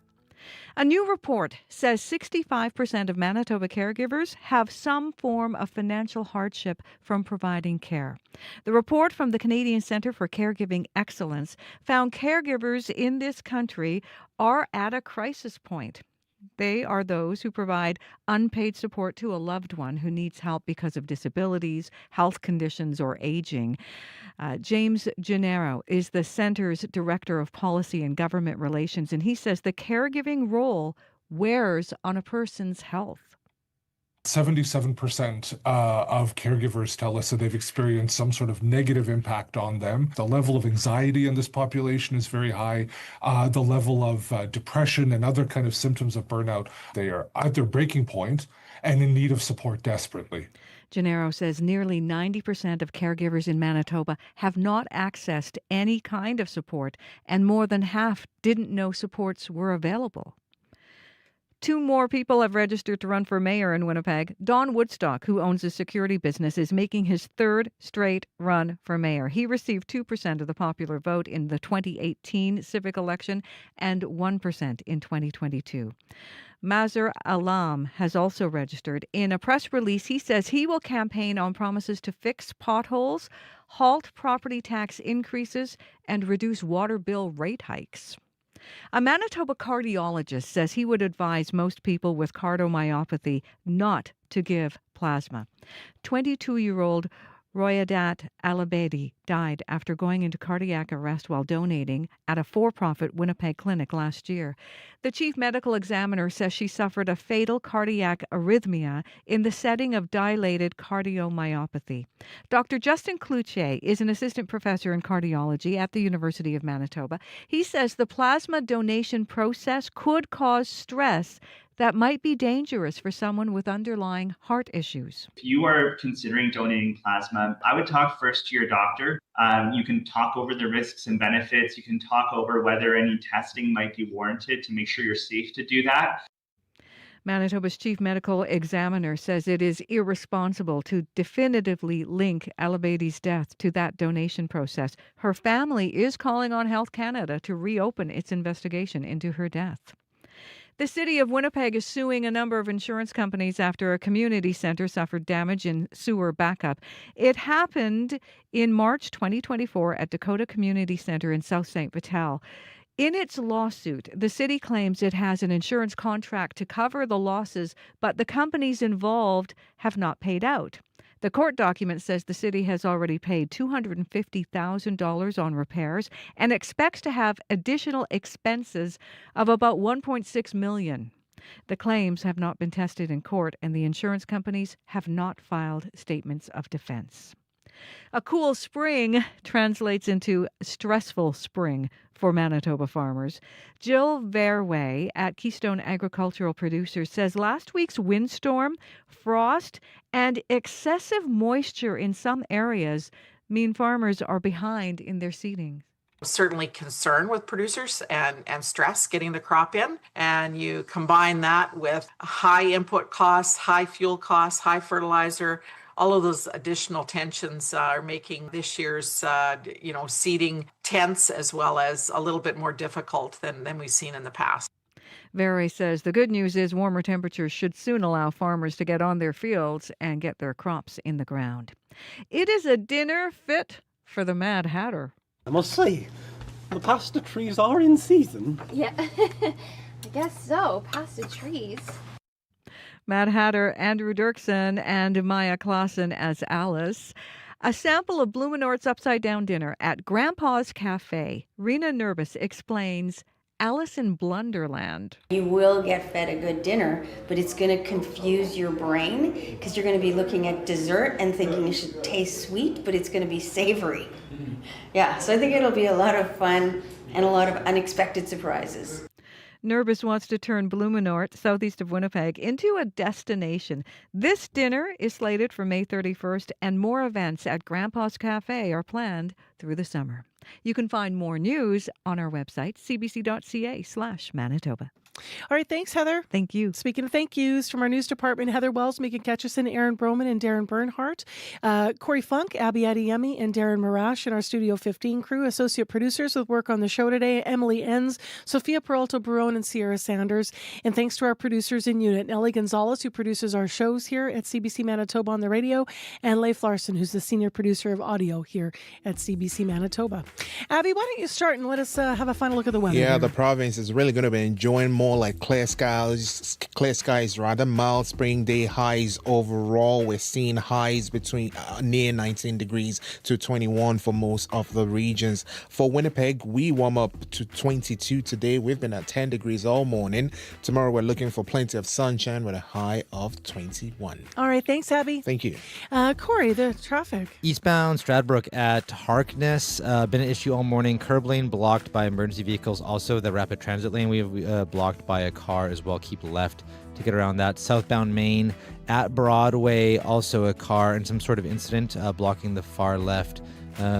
A new report says 65% of Manitoba caregivers have some form of financial hardship from providing care. The report from the Canadian Centre for Caregiving Excellence found caregivers in this country are at a crisis point. They are those who provide unpaid support to a loved one who needs help because of disabilities, health conditions, or aging. James Gennaro is the Centre's Director of Policy and Government Relations, and he says the caregiving role wears on a person's health. 77% of caregivers tell us that they've experienced some sort of negative impact on them. The level of anxiety in this population is very high. The level of depression and other kind of symptoms of burnout, they are at their breaking point and in need of support desperately. Gennaro says nearly 90% of caregivers in Manitoba have not accessed any kind of support, and more than half didn't know supports were available. 2 more people have registered to run for mayor in Winnipeg. Don Woodstock, who owns a security business, is making his 3rd straight run for mayor. He received 2% of the popular vote in the 2018 civic election and 1% in 2022. Mazar Alam has also registered. In a press release, he says he will campaign on promises to fix potholes, halt property tax increases, and reduce water bill rate hikes. A Manitoba cardiologist says he would advise most people with cardiomyopathy not to give plasma. 22-year-old Royadat Alabedi died after going into cardiac arrest while donating at a for-profit Winnipeg clinic last year. The chief medical examiner says she suffered a fatal cardiac arrhythmia in the setting of dilated cardiomyopathy. Dr. Justin Cloutier is an assistant professor in cardiology at the University of Manitoba. He says the plasma donation process could cause stress that might be dangerous for someone with underlying heart issues. If you are considering donating plasma, I would talk first to your doctor. You can talk over the risks and benefits. You can talk over whether any testing might be warranted to make sure you're safe to do that. Manitoba's chief medical examiner says it is irresponsible to definitively link Alabedi's death to that donation process. Her family is calling on Health Canada to reopen its investigation into her death. The city of Winnipeg is suing a number of insurance companies after a community centre suffered damage in sewer backup. It happened in March 2024 at Dakota Community Centre in South St. Vital. In its lawsuit, the city claims it has an insurance contract to cover the losses, but the companies involved have not paid out. The court document says the city has already paid $250,000 on repairs and expects to have additional expenses of about $1.6 million. The claims have not been tested in court, and the insurance companies have not filed statements of defense. A cool spring translates into stressful spring for Manitoba farmers. Jill Verway at Keystone Agricultural Producers says last week's windstorm, frost, and excessive moisture in some areas mean farmers are behind in their seeding. Certainly concern with producers and stress getting the crop in. And you combine that with high input costs, high fuel costs, high fertilizer. All of those additional tensions are making this year's, seeding tense as well as a little bit more difficult than we've seen in the past. Verre says the good news is warmer temperatures should soon allow farmers to get on their fields and get their crops in the ground. It is a dinner fit for the Mad Hatter. I must say, the pasta trees are in season. Yeah, I guess so. Pasta trees. Mad Hatter, Andrew Dirksen, and Maya Clausen as Alice. A sample of Blumenort's upside-down dinner at Grandpa's Cafe. Rena Nervous explains Alice in Blunderland. You will get fed a good dinner, but it's going to confuse your brain because you're going to be looking at dessert and thinking it should taste sweet, but it's going to be savory. Yeah, so I think it'll be a lot of fun and a lot of unexpected surprises. Nervous wants to turn Blumenort, southeast of Winnipeg, into a destination. This dinner is slated for May 31st, and more events at Grandpa's Cafe are planned through the summer. You can find more news on our website, cbc.ca/Manitoba. All right, thanks, Heather. Thank you. Speaking of thank yous, from our news department, Heather Welsme, Megan Ketchison, Aaron Broman, and Darren Bernhardt. Corey Funk, Abby Adiyemi, and Darren Marash, and our Studio 15 crew. Associate producers with work on the show today, Emily Enns, Sophia Peralta-Barone, and Sierra Sanders. And thanks to our producers in unit, Nellie Gonzalez, who produces our shows here at CBC Manitoba on the radio, and Leif Larson, who's the senior producer of audio here at CBC Manitoba. Abby, why don't you start and let us have a final look at the weather? Yeah, here. the province is really going to be enjoying more like clear skies, rather mild spring day highs overall. We're seeing highs between near 19 degrees to 21 for most of the regions. For Winnipeg, we warm up to 22 today. We've been at 10 degrees all morning. Tomorrow, we're looking for plenty of sunshine with a high of 21. All right, thanks, Abby. Thank you. Corey, the traffic. Eastbound Stradbrook at Harkness, been an issue all morning. Curb lane blocked by emergency vehicles. Also, the rapid transit lane we have blocked by a car as well. Keep left to get around that. Southbound Main at Broadway, also a car and some sort of incident blocking the far left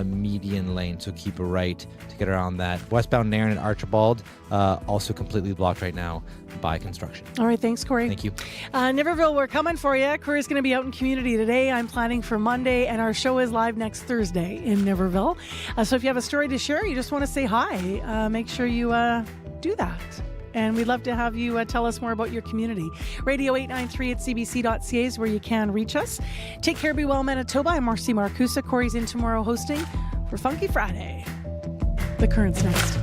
median lane, so keep right to get around that. Westbound Nairn and Archibald also completely blocked right now by construction. All right, thanks, Corey. Thank you. Niverville, we're coming for you. Corey's going to be out in community today. I'm planning for Monday, and our show is live next Thursday in Niverville. So if you have a story to share, you just want to say hi, make sure you do that. And we'd love to have you tell us more about your community. Radio 893 at cbc.ca is where you can reach us. Take care, be well, Manitoba. I'm Marcy Marcusa. Corey's in tomorrow hosting for Funky Friday. The Current's next.